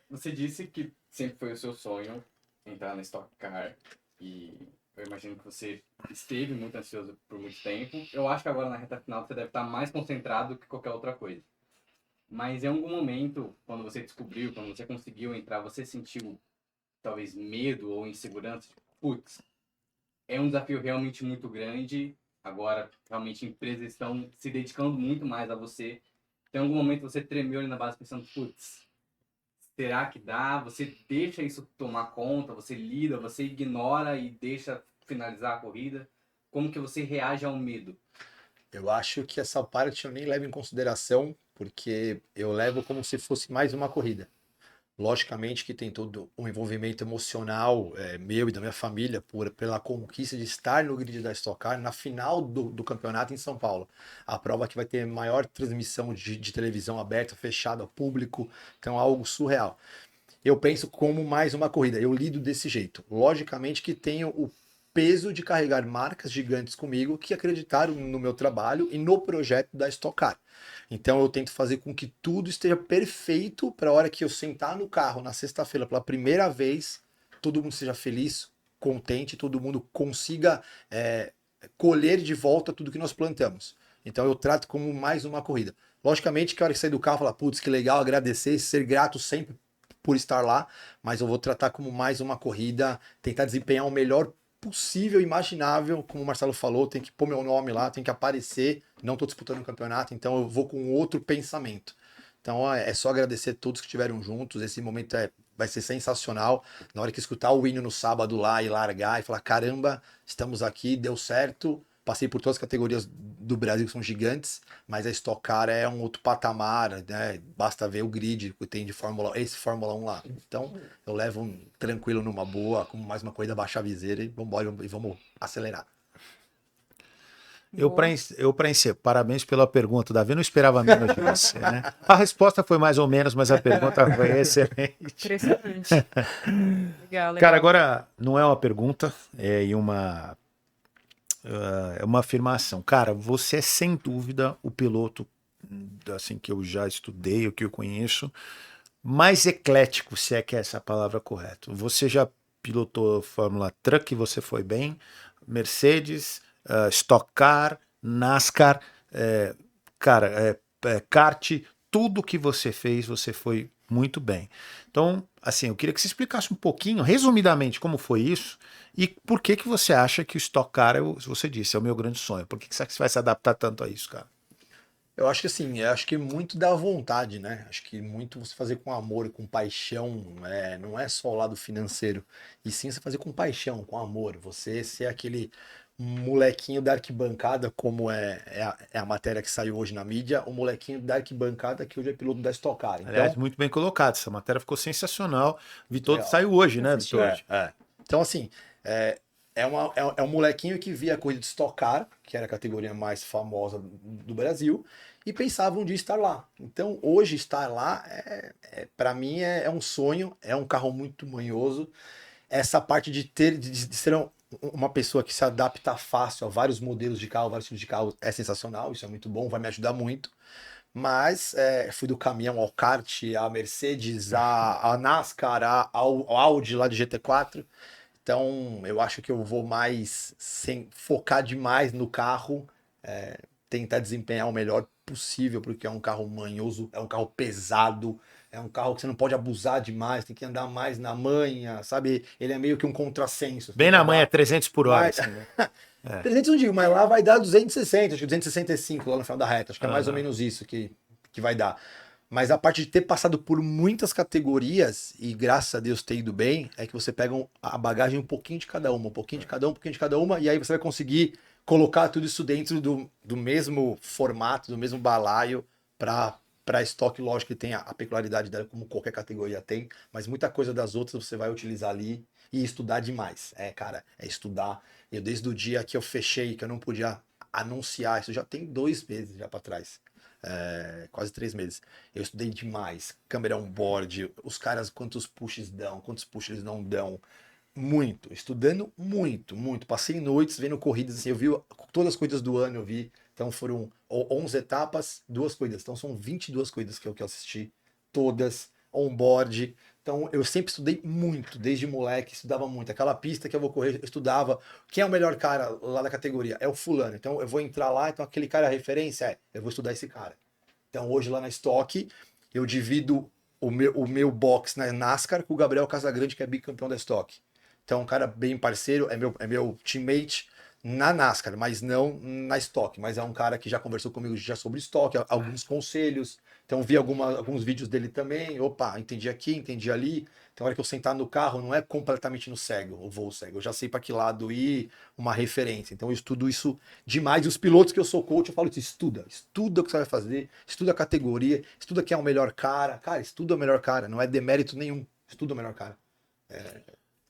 Você disse que sempre foi o seu sonho entrar na Stock Car e eu imagino que você esteve muito ansioso por muito tempo. Eu acho que agora na reta final você deve estar mais concentrado que qualquer outra coisa. Mas em algum momento, quando você descobriu, quando você conseguiu entrar, você sentiu talvez medo ou insegurança? Tipo, putz, é um desafio realmente muito grande. Agora, realmente, empresas estão se dedicando muito mais a você. Em algum momento você tremeu ali na base pensando, putz, será que dá? Você deixa isso tomar conta, você lida, você ignora e deixa finalizar a corrida? Como que você reage ao medo? Eu acho que essa parte eu nem levo em consideração, porque eu levo como se fosse mais uma corrida. Logicamente que tem todo um envolvimento emocional meu e da minha família pela conquista de estar no grid da Stock Car na final do campeonato em São Paulo. A prova que vai ter maior transmissão de televisão aberta, fechada ao público, então é algo surreal. Eu penso como mais uma corrida, eu lido desse jeito. Logicamente que tenho o peso de carregar marcas gigantes comigo que acreditaram no meu trabalho e no projeto da Stock Car. Então eu tento fazer com que tudo esteja perfeito para a hora que eu sentar no carro na sexta-feira pela primeira vez, todo mundo seja feliz, contente, todo mundo consiga colher de volta tudo que nós plantamos. Então eu trato como mais uma corrida. Logicamente que a hora que sair do carro, falar, putz, que legal, agradecer, ser grato sempre por estar lá, mas eu vou tratar como mais uma corrida, tentar desempenhar o melhor possível, imaginável, como o Marcelo falou, tem que pôr meu nome lá, tem que aparecer, não estou disputando um campeonato, então eu vou com outro pensamento. Então é só agradecer a todos que estiveram juntos, esse momento vai ser sensacional, na hora que escutar o hino no sábado lá e largar e falar, caramba, estamos aqui, deu certo, passei por todas as categorias do Brasil que são gigantes, mas a Stock Car é um outro patamar, né? Basta ver o grid que tem de Fórmula 1 lá. Então, eu levo tranquilo numa boa, como mais uma corrida baixar a viseira e vamos embora e vamos acelerar. Eu para encerrar, parabéns pela pergunta, Davi, não esperava menos de você, né? A resposta foi mais ou menos, mas a pergunta foi excelente. Impressionante. Legal, legal. Cara, agora não é uma pergunta, é uma afirmação. Cara, você é sem dúvida o piloto assim que eu já estudei, o que eu conheço, mais eclético, se é que é essa palavra correta. Você já pilotou Fórmula Truck, você foi bem, Mercedes, Stock Car, NASCAR, kart, tudo que você fez, você foi muito bem. Então, assim, eu queria que você explicasse um pouquinho, resumidamente, como foi isso e por que que você acha que o Stock Car, você disse, é o meu grande sonho. Por que que você vai se adaptar tanto a isso, cara? Eu acho que assim, eu acho que muito da vontade, né? Acho que muito você fazer com amor, com paixão, não é só o lado financeiro, e sim você fazer com paixão, com amor. Você ser aquele molequinho da arquibancada, como é a matéria que saiu hoje na mídia, o molequinho da arquibancada que hoje é piloto da Stock Car. Então, Aliás, muito bem colocado, essa matéria ficou sensacional. Vitor Legal. saiu hoje, né, Assisti Vitor? hoje. Então, assim, é um molequinho que via a corrida de Stock Car, que era a categoria mais famosa do Brasil, e pensava um dia estar lá. Então, hoje estar lá, para mim, é um sonho, é um carro muito manhoso. Essa parte de ser uma pessoa que se adapta fácil a vários modelos de carro, vários tipos de carro, é sensacional, isso é muito bom, vai me ajudar muito. Mas fui do caminhão ao kart, a Mercedes, a NASCAR, ao Audi lá de GT4. Então, eu acho que eu vou mais sem focar demais no carro, tentar desempenhar o melhor possível, porque é um carro manhoso, é um carro pesado, É um carro que você não pode abusar demais, tem que andar mais na manha, sabe? Ele é meio que um contrassenso. Bem na manhã, é 300 por hora. Mas- Assim, né? 300 não digo, mas lá vai dar 260, acho que 265 lá no final da reta. Acho que é mais ou Aham. menos isso que vai dar. Mas a parte de ter passado por muitas categorias, e graças a Deus ter ido bem, é que você pega a bagagem um pouquinho de cada uma, um pouquinho de cada uma, um pouquinho de cada uma, e aí você vai conseguir colocar tudo isso dentro do mesmo formato, do mesmo balaio, para estoque, lógico que tem a peculiaridade dela, como qualquer categoria tem, mas muita coisa das outras você vai utilizar ali e estudar demais. Cara, é estudar. Eu desde o dia que eu fechei, que eu não podia anunciar, isso já tem 2 meses já para trás. Quase 3 meses. Eu estudei demais. Câmera on-board, os caras, quantos pushes dão, quantos pushes eles não dão. Muito, estudando muito, muito. Passei noites vendo corridas, assim, eu vi todas as corridas do ano, eu vi. Então foram 11 etapas, 2 corridas. Então são 22 corridas que eu assisti, todas, on-board. Então eu sempre estudei muito, desde moleque, estudava muito. Aquela pista que eu vou correr, eu estudava. Quem é o melhor cara lá da categoria? É o fulano. Então eu vou entrar lá, então aquele cara é a referência? Eu vou estudar esse cara. Então hoje lá na Stock, eu divido o meu box na NASCAR com o Gabriel Casagrande, que é bicampeão da Stock. Então, um cara bem parceiro, é meu teammate na NASCAR, mas não na Stock. Mas é um cara que já conversou comigo já sobre Stock, alguns conselhos. Então, vi alguns vídeos dele também. Opa, entendi aqui, entendi ali. Então, a hora que eu sentar no carro, não é completamente no cego, o voo cego. Eu já sei para que lado ir, uma referência. Então, eu estudo isso demais. E os pilotos que eu sou coach, eu falo isso, estuda o que você vai fazer, estuda a categoria, estuda quem é o melhor cara. Cara, estuda o melhor cara, não é demérito nenhum, estuda o melhor cara.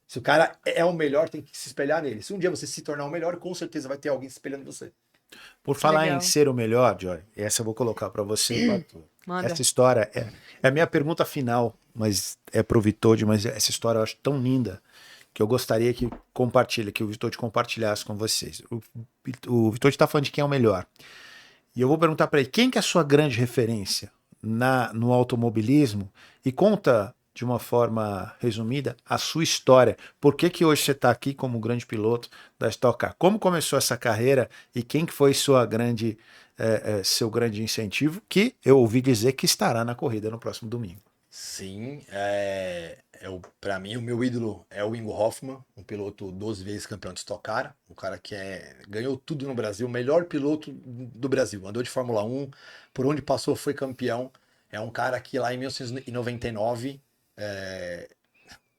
Se o cara é o melhor, tem que se espelhar nele. Se um dia você se tornar o melhor, com certeza vai ter alguém se espelhando em você. Por falar Legal. em ser o melhor, Joy, essa eu vou colocar para você e pra tu. Manda. Essa história é a minha pergunta final, mas é pro Vitode, mas essa história eu acho tão linda que eu gostaria que o Vitode compartilhasse com vocês. O Vitode tá falando de quem é o melhor. E eu vou perguntar para ele, quem que é a sua grande referência no automobilismo? E conta de uma forma resumida a sua história. Por que que hoje você está aqui como grande piloto da Stock Car? Como começou essa carreira e quem que foi seu grande incentivo? Que eu ouvi dizer que estará na corrida no próximo domingo. Sim, para mim o meu ídolo é o Ingo Hoffmann, um piloto 12 vezes campeão de Stock Car, um cara que ganhou tudo no Brasil, o melhor piloto do Brasil, andou de Fórmula 1, por onde passou foi campeão. É um cara que lá em 1999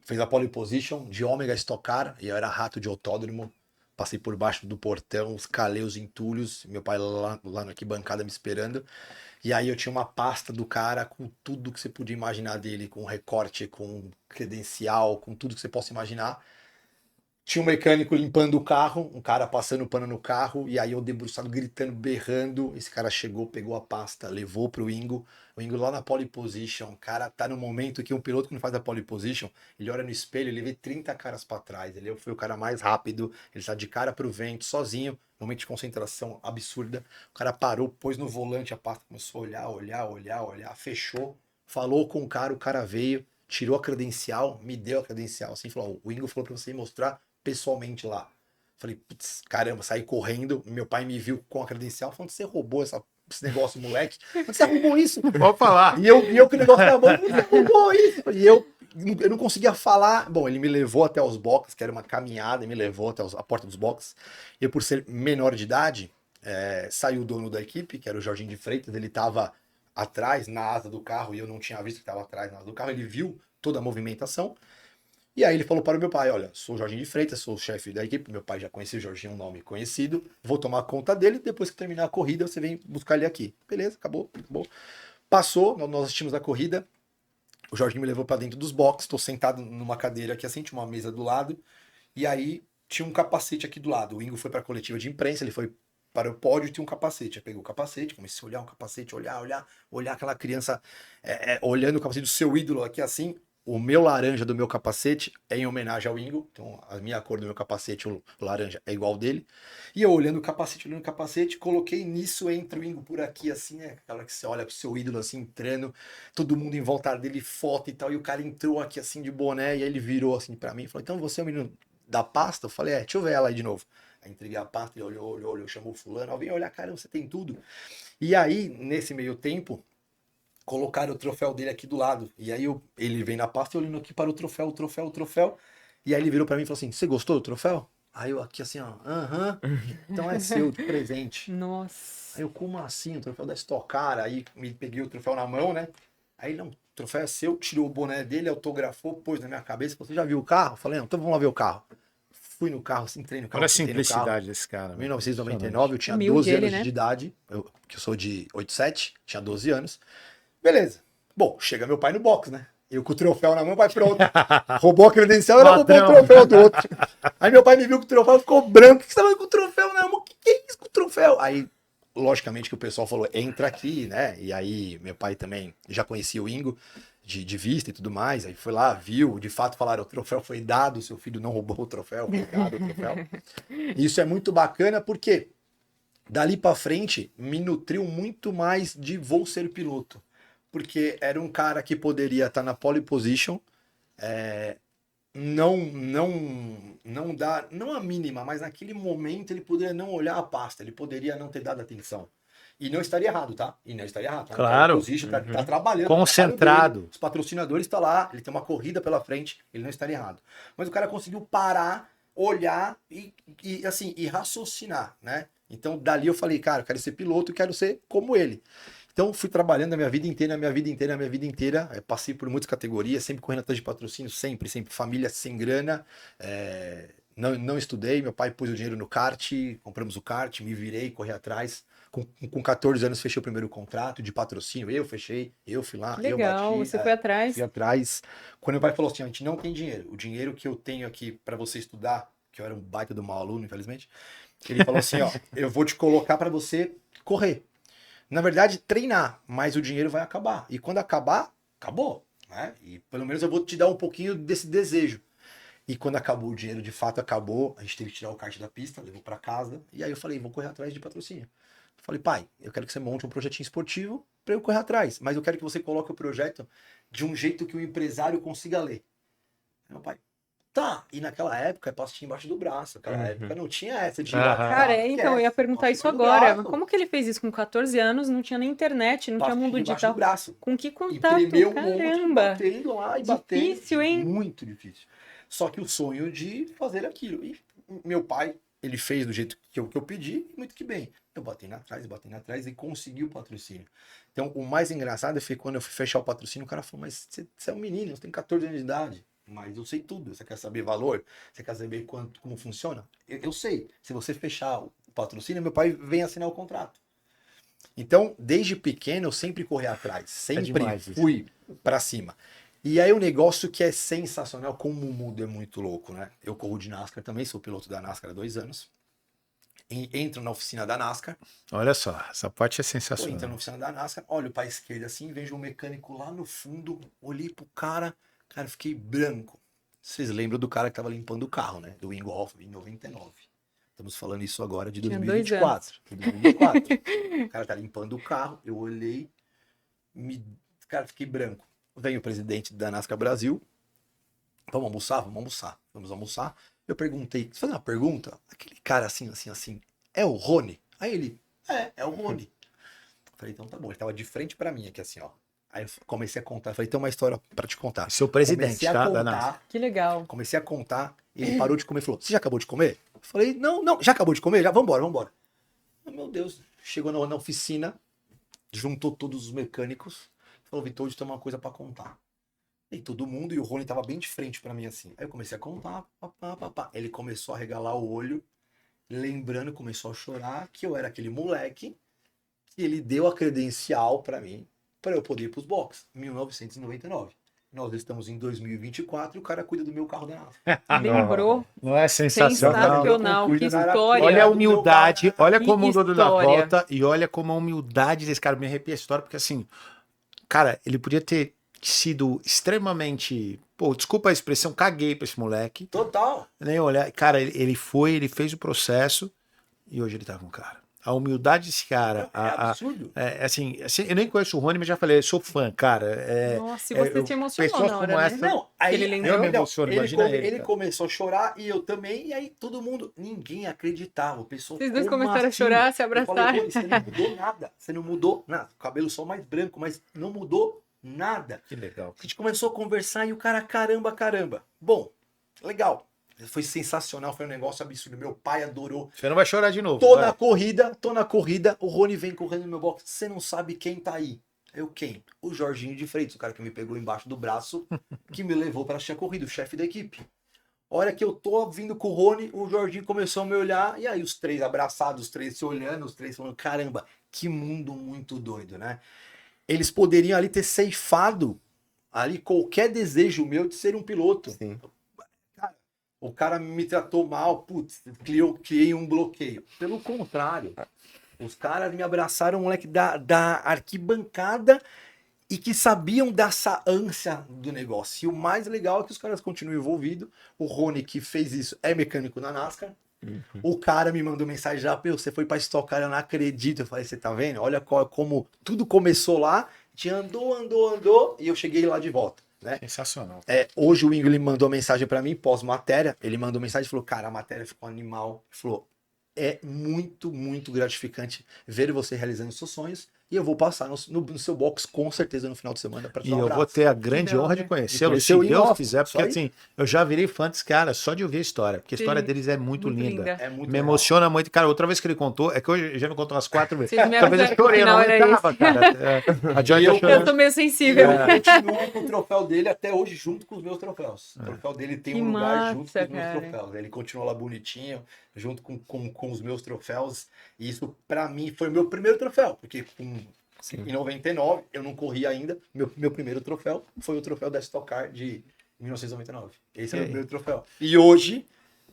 fez a pole position de Ômega Stock Car, e eu era rato de autódromo, passei por baixo do portão, os calei, entulhos, meu pai lá na arquibancada me esperando. E aí eu tinha uma pasta do cara com tudo que você podia imaginar dele, com recorte, com credencial, com tudo que você possa imaginar. Tinha um mecânico limpando o carro, um cara passando pano no carro, e aí eu debruçado, gritando, berrando. Esse cara chegou, pegou a pasta, levou pro Ingo. O Ingo lá na pole position, o cara tá no momento que um piloto que não faz a pole position, ele olha no espelho, ele vê 30 caras para trás. Ele foi o cara mais rápido, ele tá de cara pro vento, sozinho, momento de concentração absurda. O cara parou, pôs no volante a pasta, começou a olhar, fechou, falou com o cara veio, tirou a credencial, me deu a credencial, assim, falou, o Ingo falou pra você mostrar pessoalmente lá. Falei, putz, caramba, saí correndo, meu pai me viu com a credencial, falando, você roubou esse negócio, moleque? Você arrumou isso? Pode falar. E eu com o negócio na mão, você arrumou isso? E eu não conseguia falar. Bom, ele me levou até os boxes, que era uma caminhada, me levou até a porta dos boxes. E por ser menor de idade, saiu o dono da equipe, que era o Jorginho de Freitas, ele estava atrás, na asa do carro, e eu não tinha visto que estava atrás na asa do carro, ele viu toda a movimentação. E aí ele falou para o meu pai, olha, sou o Jorginho de Freitas, sou o chefe da equipe, meu pai já conhecia o Jorginho, um nome conhecido, vou tomar conta dele, depois que terminar a corrida você vem buscar ele aqui. Beleza, acabou. Passou, nós assistimos a corrida, o Jorginho me levou para dentro dos boxes, estou sentado numa cadeira aqui assim, tinha uma mesa do lado, e aí tinha um capacete aqui do lado. O Ingo foi para a coletiva de imprensa, ele foi para o pódio e tinha um capacete. Eu peguei o capacete, comecei a olhar o capacete, olhar aquela criança olhando o capacete do seu ídolo aqui assim. O meu laranja do meu capacete é em homenagem ao Ingo, então a minha cor do meu capacete, o laranja, é igual dele. E eu olhando o capacete, coloquei nisso entre o Ingo por aqui, assim, aquela que você olha pro seu ídolo assim, entrando, todo mundo em volta dele, foto e tal, e o cara entrou aqui assim de boné, e aí ele virou assim pra mim e falou, então você é o menino da pasta? Eu falei, deixa eu ver ela aí de novo. Aí entreguei a pasta, ele olhou, chamou o fulano, vem olhar, cara, você tem tudo. E aí, nesse meio tempo, colocaram o troféu dele aqui do lado. E aí ele vem na pasta e olhando aqui para o troféu. E aí ele virou para mim e falou assim, você gostou do troféu? Aí eu aqui assim, ó, então é seu, de presente. Nossa. Aí eu, como assim? O troféu da Stock Car. Aí me peguei o troféu na mão, né? Aí não, o troféu é seu, tirou o boné dele, autografou, pôs na minha cabeça. Você já viu o carro? Eu falei, não, então vamos lá ver o carro. Fui no carro, entrei no carro. Olha a sentei no carro. simplicidade desse cara. Em 1999, eu tinha Humilde 12 ele, anos né? de idade, que eu sou de 87, tinha 12 anos. Beleza. Bom, chega meu pai no box, né? Eu com o troféu na mão, pai pronto. Roubou a credencial, ela roubou o troféu do outro. Aí meu pai me viu com o troféu, ficou branco. O que você tá fazendo com o troféu na mão? O que é isso com o troféu? Aí, logicamente que o pessoal falou, entra aqui, né? E aí meu pai também já conhecia o Ingo de vista e tudo mais. Aí foi lá, viu, de fato falaram, o troféu foi dado, seu filho não roubou o troféu, foi dado o troféu. Isso é muito bacana porque dali pra frente me nutriu muito mais de vou ser piloto. Porque era um cara que poderia estar na pole position, não dar, não a mínima, mas naquele momento ele poderia não olhar a pasta, ele poderia não ter dado atenção. E não estaria errado, tá? E não estaria errado. Tá? Claro. Tá trabalhando. Concentrado. Dele, os patrocinadores estão lá, ele tem uma corrida pela frente, ele não estaria errado. Mas o cara conseguiu parar, olhar e raciocinar, né? Então, dali eu falei, cara, eu quero ser piloto e quero ser como ele. Então, fui trabalhando a minha vida inteira. Passei por muitas categorias, sempre correndo atrás de patrocínio, sempre. Família sem grana. Não estudei, meu pai pôs o dinheiro no kart, compramos o kart, me virei, corri atrás. Com 14 anos, fechei o primeiro contrato de patrocínio. Eu fechei, eu fui lá, Legal, eu bati. você foi atrás. Fui atrás. Quando meu pai falou assim, a gente não tem dinheiro. O dinheiro que eu tenho aqui para você estudar, que eu era um baita do mau aluno, infelizmente, ele falou assim, ó, eu vou te colocar para você correr. Na verdade, treinar, mas o dinheiro vai acabar. E quando acabar, acabou, né? E pelo menos eu vou te dar um pouquinho desse desejo. E quando acabou o dinheiro, de fato acabou, a gente teve que tirar o kart da pista, levou para casa, e aí eu falei, vou correr atrás de patrocínio. Falei, pai, eu quero que você monte um projetinho esportivo para eu correr atrás, mas eu quero que você coloque o projeto de um jeito que o empresário consiga ler. Meu pai, tá. E naquela época, pastinha embaixo do braço. Naquela época não tinha essa de... Cara, então, eu ia perguntar isso agora. Como que ele fez isso com 14 anos? Não tinha nem internet, não tinha mundo digital. Do braço. Com que contato? Imprimeu Caramba! batendo lá e batendo. Difícil, hein? Muito difícil. Só que o sonho de fazer aquilo. E meu pai, ele fez do jeito que eu pedi, e muito que bem. Eu bati na trás e consegui o patrocínio. Então, o mais engraçado foi quando eu fui fechar o patrocínio, o cara falou, mas você é um menino, você tem 14 anos de idade. Mas eu sei tudo. Você quer saber valor? Você quer saber como funciona? Eu sei. Se você fechar o patrocínio, meu pai vem assinar o contrato. Então, desde pequeno, eu sempre corri atrás. Sempre fui pra cima. E aí o negócio que é sensacional, como o mundo é muito louco, né? Eu corro de NASCAR também, sou piloto da NASCAR há 2 anos. Entro na oficina da NASCAR. Olha só, essa parte é Entro sensacional. na oficina da NASCAR, olho pra esquerda assim, vejo um mecânico lá no fundo, olhei pro cara, fiquei branco. Vocês lembram do cara que tava limpando o carro, né? Do Ingo Hoffman, em 99. Estamos falando isso agora de 2024. O cara tá limpando o carro, eu olhei, fiquei branco. Vem o presidente da NASCAR Brasil, vamos almoçar. Eu perguntei, deixa eu fazer uma pergunta, aquele cara assim, é o Rony? Aí ele, é o Rony. Falei, então tá bom, ele tava de frente pra mim aqui assim, ó. Aí eu comecei a contar, falei, tem uma história pra te contar. Seu presidente, tá? Da NASCAR. Que legal. Comecei a contar, ele parou de comer e falou, você já acabou de comer? Eu falei, não, já acabou de comer? Já, vambora. Meu Deus, chegou na oficina, juntou todos os mecânicos, falou, Vitor, tem uma coisa pra contar. E todo mundo, e o Rony tava bem de frente pra mim assim. Aí eu comecei a contar, Ele começou a regalar o olho, lembrando, começou a chorar, que eu era aquele moleque que ele deu a credencial pra mim, pra eu poder ir pros boxes, 1999. Nós estamos em 2024 e o cara cuida do meu carro da NASCAR. Lembrou? Não é sensacional? Sensacional, que história. Olha a humildade, olha Que como o mundo dá história. volta e olha como a humildade desse cara me arrepia a história, porque assim, cara, ele podia ter sido extremamente, desculpa a expressão, caguei pra esse moleque. Total. Nem olhar, cara, ele fez o processo e hoje ele tá com o cara. A humildade desse cara. É absurdo. Assim, eu nem conheço o Rony, mas já falei, eu sou fã, cara. Nossa, e você se emocionou pessoas na hora, como né? essa- Não, aí ele lembrou. eu me emociono, imagina ele, ele cara. começou a chorar e eu também, e aí todo mundo, ninguém acreditava. O pessoal, Vocês dois como começaram a assim? chorar, se Eu falei, abraçaram. Rony, você não mudou nada. Você não mudou nada. O cabelo só mais branco, mas não mudou nada. Que legal. A gente começou a conversar e o cara, caramba. Bom, legal. Foi sensacional, foi um negócio absurdo. Meu pai adorou. Você não vai chorar de novo. Tô vai. na corrida, o Rony vem correndo no meu box. Você não sabe quem tá aí. Eu quem? O Jorginho de Freitas, o cara que me pegou embaixo do braço, que me levou pra assistir a corrida, o chefe da equipe. Hora que eu tô vindo com o Rony, o Jorginho começou a me olhar, e aí os três abraçados, os três se olhando, os três falando, caramba, que mundo muito doido, né? Eles poderiam ali ter ceifado ali qualquer desejo meu de ser um piloto. Sim. O cara me tratou mal, putz, criei um bloqueio. Pelo contrário, os caras me abraçaram, moleque, da arquibancada e que sabiam dessa ânsia do negócio. E o mais legal é que os caras continuam envolvidos. O Rony, que fez isso, é mecânico na NASCAR. O cara me mandou mensagem já, pô, você foi pra Stock Car, eu não acredito. Eu falei, você tá vendo? Olha como tudo começou lá, a gente andou, e eu cheguei lá de volta. Né? Sensacional. Hoje o Ingo mandou mensagem pra mim, pós-matéria. Ele mandou mensagem e falou: cara, a matéria ficou animal. Ele falou: é muito, muito gratificante ver você realizando seus sonhos. E eu vou passar no seu box com certeza no final de semana para te E dar um eu vou abraço. ter a grande Que da honra de hora. conhecê-lo, E se conhecer o Deus Inhofe, quiser, porque só assim, eu já virei fã desse cara só de ouvir a história, porque a história Sim, deles é muito linda. É muito Me legal. emociona muito. Cara, outra vez que ele contou, é que hoje já me contou umas 4 vezes. Vocês me Talvez eu avisaram que o chorei, não final era aguentava, esse. cara. A Joy E tá eu Eu chorando. tô meio sensível. Eu continuo com o troféu dele até hoje, junto com os meus troféus. O troféu dele tem Que um lugar junto com massa, os meus cara. troféus. Ele continua lá bonitinho, junto com os meus troféus. E isso, pra mim, foi meu primeiro troféu. Porque em 99, eu não corri ainda. Meu primeiro troféu foi o troféu da Stock Car de 1999. Esse é o meu primeiro troféu. E hoje,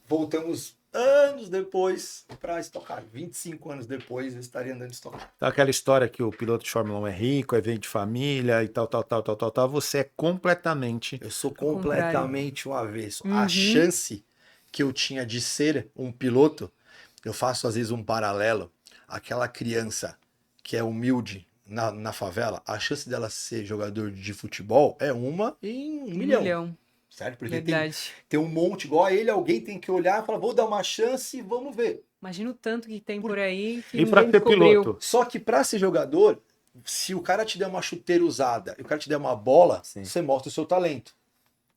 voltamos anos depois pra Stock Car. 25 anos depois, eu estaria andando de Stock Car. Tá aquela história que o piloto de Fórmula 1 é rico, vem de família e tal. Você é completamente. Eu sou contrário. completamente o avesso. Uhum. A chance que eu tinha de ser um piloto, eu faço às vezes um paralelo. Aquela criança que é humilde na favela, a chance dela ser jogador de futebol é uma em 1 milhão. Certo? Porque Verdade. tem um monte igual a ele, alguém tem que olhar e falar, vou dar uma chance e vamos ver. Imagina o tanto que tem por aí que E pra ninguém ser descobriu. piloto? Só que pra ser jogador, se o cara te der uma chuteira usada e o cara te der uma bola, Sim. você mostra o seu talento.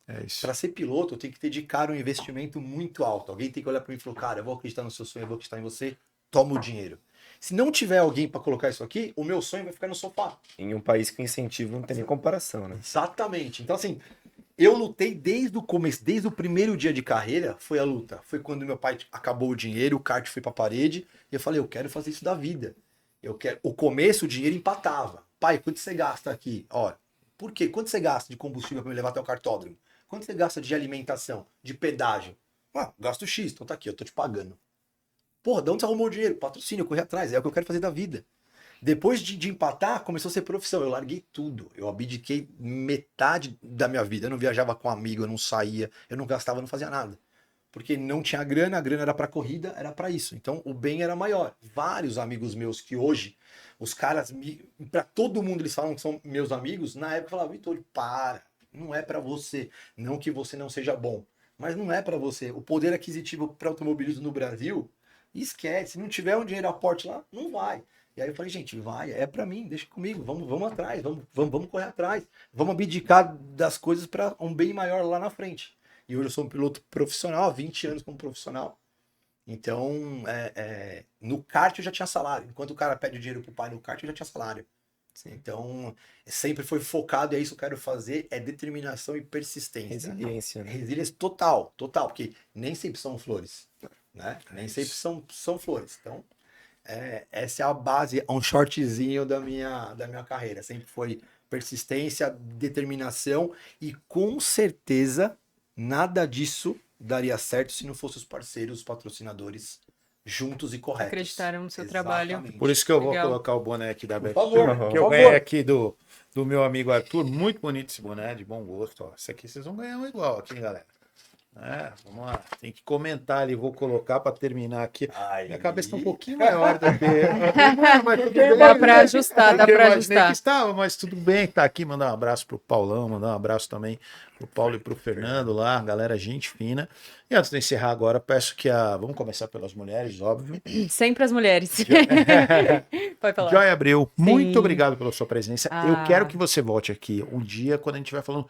É isso. Para ser piloto, eu tenho que dedicar um investimento muito alto. Alguém tem que olhar para mim e falar, cara, eu vou acreditar no seu sonho, eu vou acreditar em você, toma o dinheiro. Se não tiver alguém para colocar isso aqui, o meu sonho vai ficar no sofá. Em um país que o incentivo não tem nem comparação, né? Exatamente. Então, assim, eu lutei desde o começo, desde o primeiro dia de carreira, foi a luta. Foi quando meu pai acabou o dinheiro, o kart foi para a parede, e eu falei, eu quero fazer isso da vida. Eu quero. O começo, o dinheiro empatava. Pai, quanto você gasta aqui? Olha, por quê? Quanto você gasta de combustível para me levar até o cartódromo? Quanto você gasta de alimentação, de pedágio? Ah, gasto X, então tá aqui, eu tô te pagando. Porra, de onde você arrumou o dinheiro? Patrocínio, eu corri atrás, é o que eu quero fazer da vida. Depois de empatar, começou a ser profissão. Eu larguei tudo. Eu abdiquei metade da minha vida. Eu não viajava com amigo, eu não saía, eu não gastava, eu não fazia nada. Porque não tinha grana, a grana era pra corrida, era pra isso. Então o bem era maior. Vários amigos meus que hoje, os caras, pra todo mundo eles falam que são meus amigos, na época eu falava, Vitor, para, não é pra você. Não que você não seja bom, mas não é pra você. O poder aquisitivo para automobilismo no Brasil, esquece. Se não tiver um dinheiro a porte lá, não vai. E aí eu falei, gente, vai, é pra mim, deixa comigo, vamos atrás, vamos correr atrás, vamos abdicar das coisas para um bem maior lá na frente. E hoje eu sou um piloto profissional, há 20 anos como profissional. Então, no kart eu já tinha salário. Enquanto o cara pede dinheiro pro pai no kart, eu já tinha salário. Então, sempre foi focado, e é isso que eu quero fazer, é determinação e persistência. Resiliência, né? Resiliência total, porque nem sempre são flores, né? Nem sempre são flores. Então, essa é a base, um shortzinho da minha carreira. Sempre foi persistência, determinação e com certeza nada disso daria certo se não fossem os parceiros, os patrocinadores juntos e corretos. Acreditaram no seu trabalho. Exatamente. Por isso que eu vou Legal. colocar o boné aqui da Beto. favor, Que por eu favor. ganhei aqui do meu amigo Arthur. Muito bonito esse boné, de bom gosto. Ó. Esse aqui vocês vão ganhar um igual aqui, galera. Vamos lá. Tem que comentar ali, vou colocar para terminar aqui. Ai. Minha cabeça tá um pouquinho maior do que. Mas tudo bem, Dá pra né? ajustar, dá Porque eu pra imaginei ajustar. que estava, mas tudo bem, tá aqui. Mandar um abraço pro Paulão, mandar um abraço também pro Paulo e pro Fernando lá, galera, gente fina. E antes de encerrar agora, peço que vamos começar pelas mulheres, óbvio. Sempre as mulheres. Pode falar. Joy Abreu, muito Sim. obrigado pela sua presença. Eu Ah. quero que você volte aqui um dia quando a gente vai falando.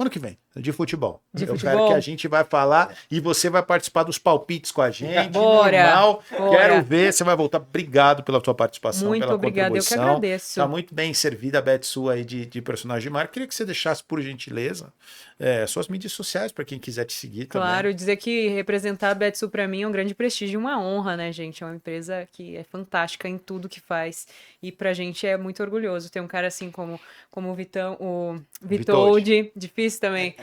Ano que vem, de futebol. De Eu futebol? quero que a gente vai falar e você vai participar dos palpites com a gente. Bora, Normal. bora. Quero ver, você vai voltar. Obrigado pela tua participação, Muito pela obrigada, eu que contribuição. agradeço. Tá muito bem servida a Betsu aí de personagem de marca. Queria que você deixasse, por gentileza, suas mídias sociais para quem quiser te seguir também. Claro, dizer que representar a Betsu para mim é um grande prestígio e uma honra, né, gente? É uma empresa que é fantástica em tudo que faz. E pra gente é muito orgulhoso ter um cara assim como o Vitão, o Vitoldi, difícil também.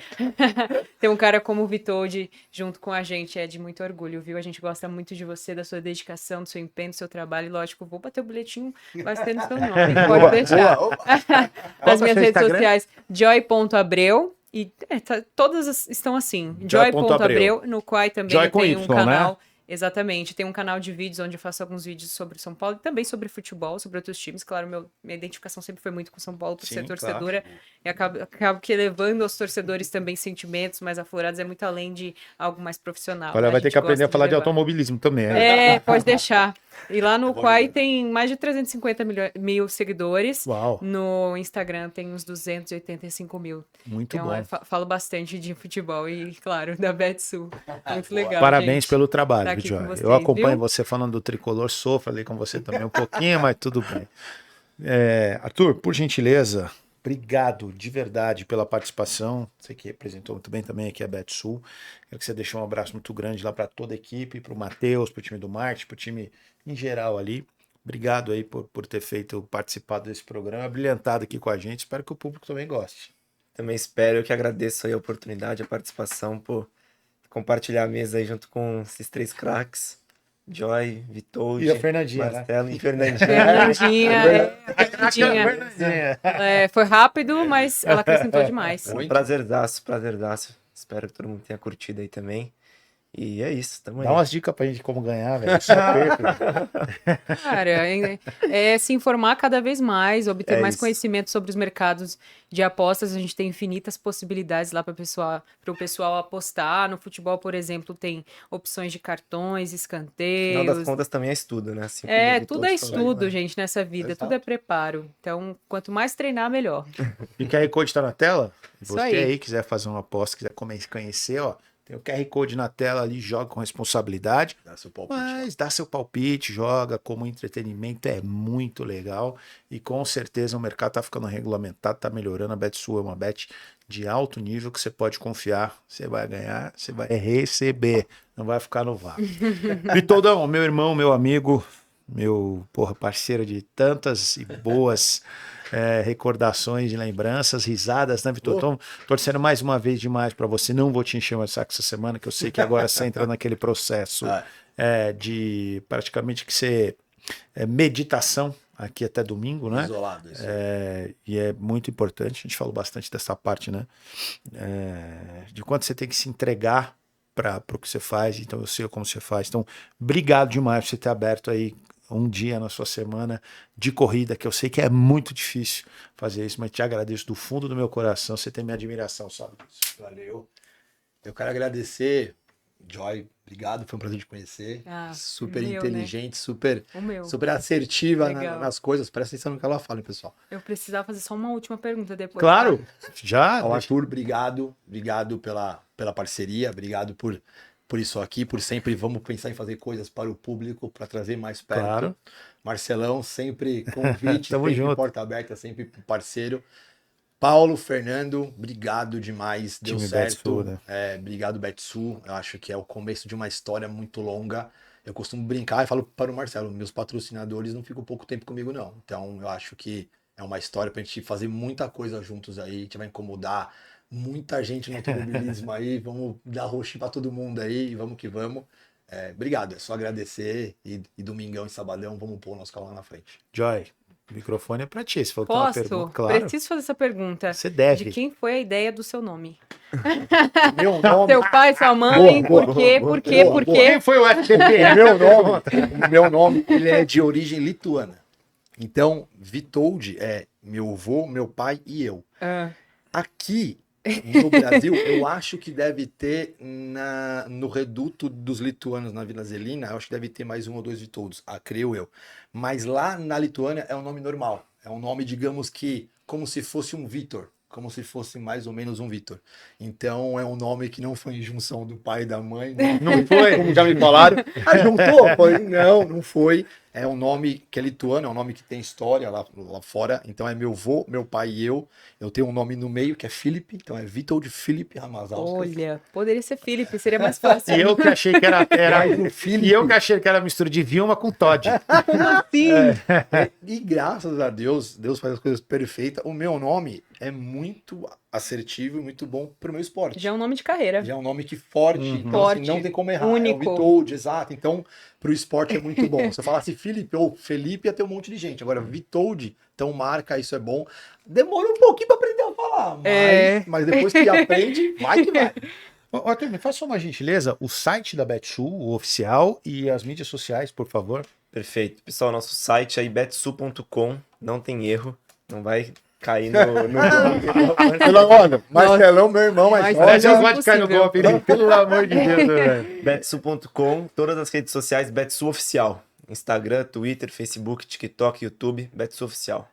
Ter um cara como o Vitoldi junto com a gente é de muito orgulho, viu? A gente gosta muito de você, da sua dedicação, do seu empenho, do seu trabalho. E, lógico, vou bater o bilhetinho, vai ter no seu nome, pode deixar. Nas minhas redes sociais, joy.abreu. E todas estão assim. Joy.abreu, no qual também Joy eu com tenho um Y, canal. né? Exatamente. Tem um canal de vídeos onde eu faço alguns vídeos sobre São Paulo e também sobre futebol, sobre outros times. Claro, minha identificação sempre foi muito com São Paulo por Sim, ser claro. torcedora. E acabo que levando aos torcedores também sentimentos mais aflorados. É muito além de algo mais profissional. Olha, A vai ter gente que aprender a gosta falar de levar. automobilismo também. Pode deixar. E lá no Quai tem mais de 350 mil seguidores. Uau, No Instagram tem uns 285 mil. muito Então, bom. eu falo bastante de futebol e, claro, da Betsu. Muito legal, Parabéns gente. pelo trabalho, tá aqui Joy. com vocês, Eu acompanho viu? você falando do tricolor, sofro ali com você também um pouquinho, mas tudo bem. Arthur, por gentileza, obrigado de verdade pela participação. Você que representou muito bem também aqui a Betsul. Quero que você deixe um abraço muito grande lá para toda a equipe, para o Matheus, para o time do marketing, para o time em geral ali. Obrigado aí por ter participado desse programa, brilhantado aqui com a gente. Espero que o público também goste. Também espero, eu que agradeço aí a oportunidade, a participação, por compartilhar a mesa aí junto com esses três craques. Joy, Vitoldi, E a Fernandinha, né? Marcelo e Fernandinha. Fernandinha. Foi rápido, mas ela acrescentou demais. Um prazerzaço, prazerzaço. Espero que todo mundo tenha curtido aí também. E é isso, tamo aí. Dá umas dicas pra gente como ganhar, velho. Isso é perfeito. Cara, é se informar cada vez mais, obter É mais isso. conhecimento sobre os mercados de apostas. A gente tem infinitas possibilidades lá para o pessoal apostar. No futebol, por exemplo, tem opções de cartões, No final escanteios. das contas também é estudo, né? Assim como o Tudo é Vitoldi falou, estudo, né? gente, nessa vida. Exato. Tudo é preparo. Então, quanto mais treinar, melhor. E o QR Code tá na tela? Isso Você aí. aí quiser fazer uma aposta, quiser conhecer, ó, tem o QR Code na tela ali, joga com responsabilidade, Dá seu palpite. mas dá seu palpite, joga como entretenimento, é muito legal e com certeza o mercado tá ficando regulamentado, tá melhorando, a Betsul é uma bet de alto nível que você pode confiar, você vai ganhar, você vai receber, não vai ficar no vácuo. Vitoldão, meu irmão, meu amigo, meu parceiro de tantas e boas recordações de lembranças, risadas, né, Vitor? Tô torcendo mais uma vez demais para você. Não vou te encher mais saco essa semana, que eu sei que agora você entra naquele processo de praticamente que você meditação aqui até domingo, né? Isolado. Isso. E é muito importante, a gente falou bastante dessa parte, né? De quanto você tem que se entregar para o que você faz, então eu sei como você faz. Então, obrigado demais por você ter aberto aí um dia na sua semana de corrida, que eu sei que é muito difícil fazer isso, mas te agradeço do fundo do meu coração, você tem minha admiração, sabe disso. Valeu. Eu quero agradecer, Joy, obrigado, foi um prazer te conhecer. Super meu, inteligente, né? O meu. super assertiva Legal. nas coisas. Presta atenção no que ela fala, hein, pessoal. Eu precisava fazer só uma última pergunta depois. Claro, tá? já. Ao Arthur, obrigado pela parceria, obrado por isso aqui, por sempre vamos pensar em fazer coisas para o público, para trazer mais perto. Claro. Marcelão, sempre convite, Tamo sempre junto. porta aberta, sempre parceiro. Paulo, Fernando, obrigado demais, deu Time certo. Betsul, né? Obrigado, Betsul. Eu acho que é o começo de uma história muito longa. Eu costumo brincar e falo para o Marcelo, meus patrocinadores não ficam pouco tempo comigo, não. Então, eu acho que é uma história para a gente fazer muita coisa juntos aí. A gente vai incomodar muita gente no automobilismo aí. Vamos dar roxinho para todo mundo aí e vamos que vamos. Obrigado, é só agradecer e domingão e sabadão vamos pôr o nosso carro lá na frente. Joy, o microfone é pra ti. Se for uma Posso? pergunta, claro. Preciso fazer essa pergunta. Você deve. De quem foi a ideia do seu nome? Meu nome. Seu pai, sua mãe, Boa, por quê, boa, por quê, boa, por boa. quê? Quem foi o FTP? O meu nome, ele é de origem lituana. Então, Vitold é meu avô, meu pai e eu. Ah, Aqui no Brasil, eu acho que deve ter no reduto dos lituanos na Vila Zelina, eu acho que deve ter mais 1 ou 2 Vitoldos, creio eu. Mas lá na Lituânia é um nome normal. É um nome, digamos que, como se fosse um Vitor. Como se fosse mais ou menos um Vitor. Então é um nome que não foi em junção do pai e da mãe. Não foi, como já me falaram. Juntou? Foi, não foi. É um nome que é lituano, é um nome que tem história lá fora. Então é meu avô, meu pai e eu. Eu tenho um nome no meio que é Felipe, então é Witold Felipe Ramazauskas. olha, poderia ser Felipe, seria mais fácil. E eu que achei que era Felipe. e eu que achei que era mistura de Vilma com Todd. Sim. E graças a Deus, Deus faz as coisas perfeitas. O meu nome é muito assertivo e muito bom pro meu esporte. Já é um nome de carreira. Já é um nome que forte, então Forte, assim, não tem como errar. único. É o Vitold, exato. Então, pro esporte é muito bom. Se eu falasse Felipe ou Felipe, ia ter um monte de gente. Agora, Vitold, então marca, isso é bom. Demora um pouquinho pra aprender a falar, mas depois que aprende, vai que vai. Ô, Arthur, me faz só uma gentileza, o site da Betsu, o oficial, e as mídias sociais, por favor. Perfeito. Pessoal, nosso site aí, betsu.com, não tem erro, não vai cair no... Pelo amor, Marcelão, meu irmão, mas Mas Já é pode cair no impossível. golpe, Felipe, pelo amor de Deus, velho. betsu.com, todas as redes sociais, Betsu Oficial. Instagram, Twitter, Facebook, TikTok, YouTube, Betsu Oficial.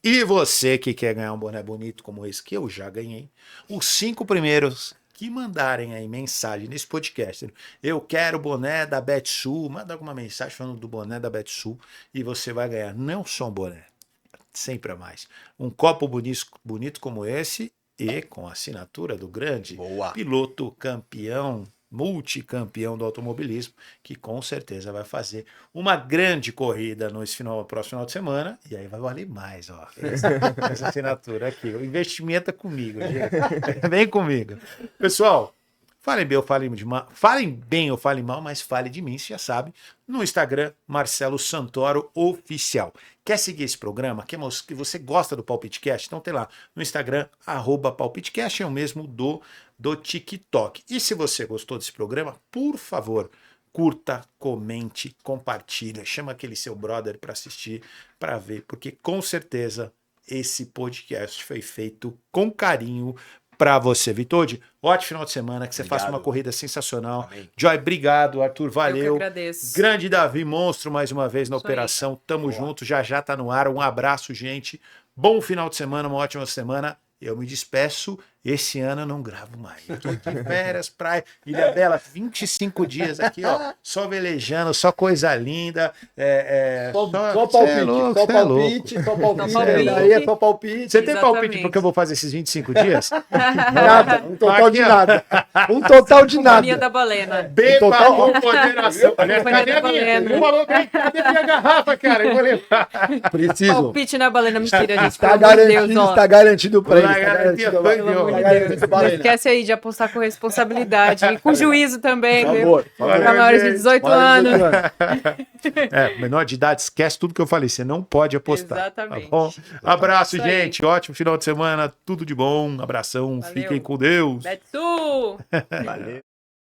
E você que quer ganhar um boné bonito como esse que eu já ganhei, os 5 primeiros que mandarem aí mensagem nesse podcast, eu quero o boné da Betsu, manda alguma mensagem falando do boné da Betsu e você vai ganhar não só um boné, sempre a mais, um copo bonito como esse e com a assinatura do grande Boa. piloto campeão, multicampeão do automobilismo, que com certeza vai fazer uma grande corrida no próximo final de semana, e aí vai valer mais, ó, essa assinatura aqui. O investimento é comigo, gente. Vem comigo. Pessoal, falem bem ou falem mal, mas fale de mim, você já sabe, no Instagram, Marcelo Santoro Oficial. Quer seguir esse programa? Que você gosta do PalpiteCast? Então tem lá no Instagram, @PalpiteCast, é o mesmo do TikTok. E se você gostou desse programa, por favor, curta, comente, compartilha, chama aquele seu brother para assistir, para ver, porque com certeza esse podcast foi feito com carinho para você. Vitold, ótimo final de semana, que você faça uma corrida sensacional. Amém. Joy, obrigado. Arthur, Eu que valeu. agradeço. Grande Davi, monstro mais uma vez na Isso aí. operação. Tamo junto, já tá no ar. Um abraço, gente. Bom final de semana, uma ótima semana. Eu me despeço. Esse ano eu não gravo mais. Eu tô aqui em férias, praia, Ilha Bela, 25 dias aqui, ó. Só velejando, só coisa linda. Só Cê palpite, é louco, só cê é louco. palpite, só palpite. Só palpite. Daí é só palpite. Você tem Exatamente. palpite porque eu vou fazer esses 25 dias? Nada, um total de Aqui, ó. nada. Um total de Companhia nada. da Baleina. Beba Total- com moderação. Aliás, Companhia cadê da a minha? Baleina. Você falou, cadê a minha garrafa, cara? Eu vou levar. Preciso. Palpite na baleina, mentira, gente. Tá Pelo amor de garantido, Deus, ó. está garantido pra ele. Tá Está garantido, garantido. foi, Pelo amor Tá de garantido, Deus. Não Baleina. esquece aí de apostar com responsabilidade e com juízo também, Por viu? favor. Valeu, Para maiores de gente. 18 anos. Menor de idade, esquece tudo que eu falei. Você não pode apostar. Exatamente. Tá bom? Abraço, Isso aí. gente. Ótimo final de semana. Tudo de bom. Abração. Valeu. Fiquem com Deus. Betsu! Valeu.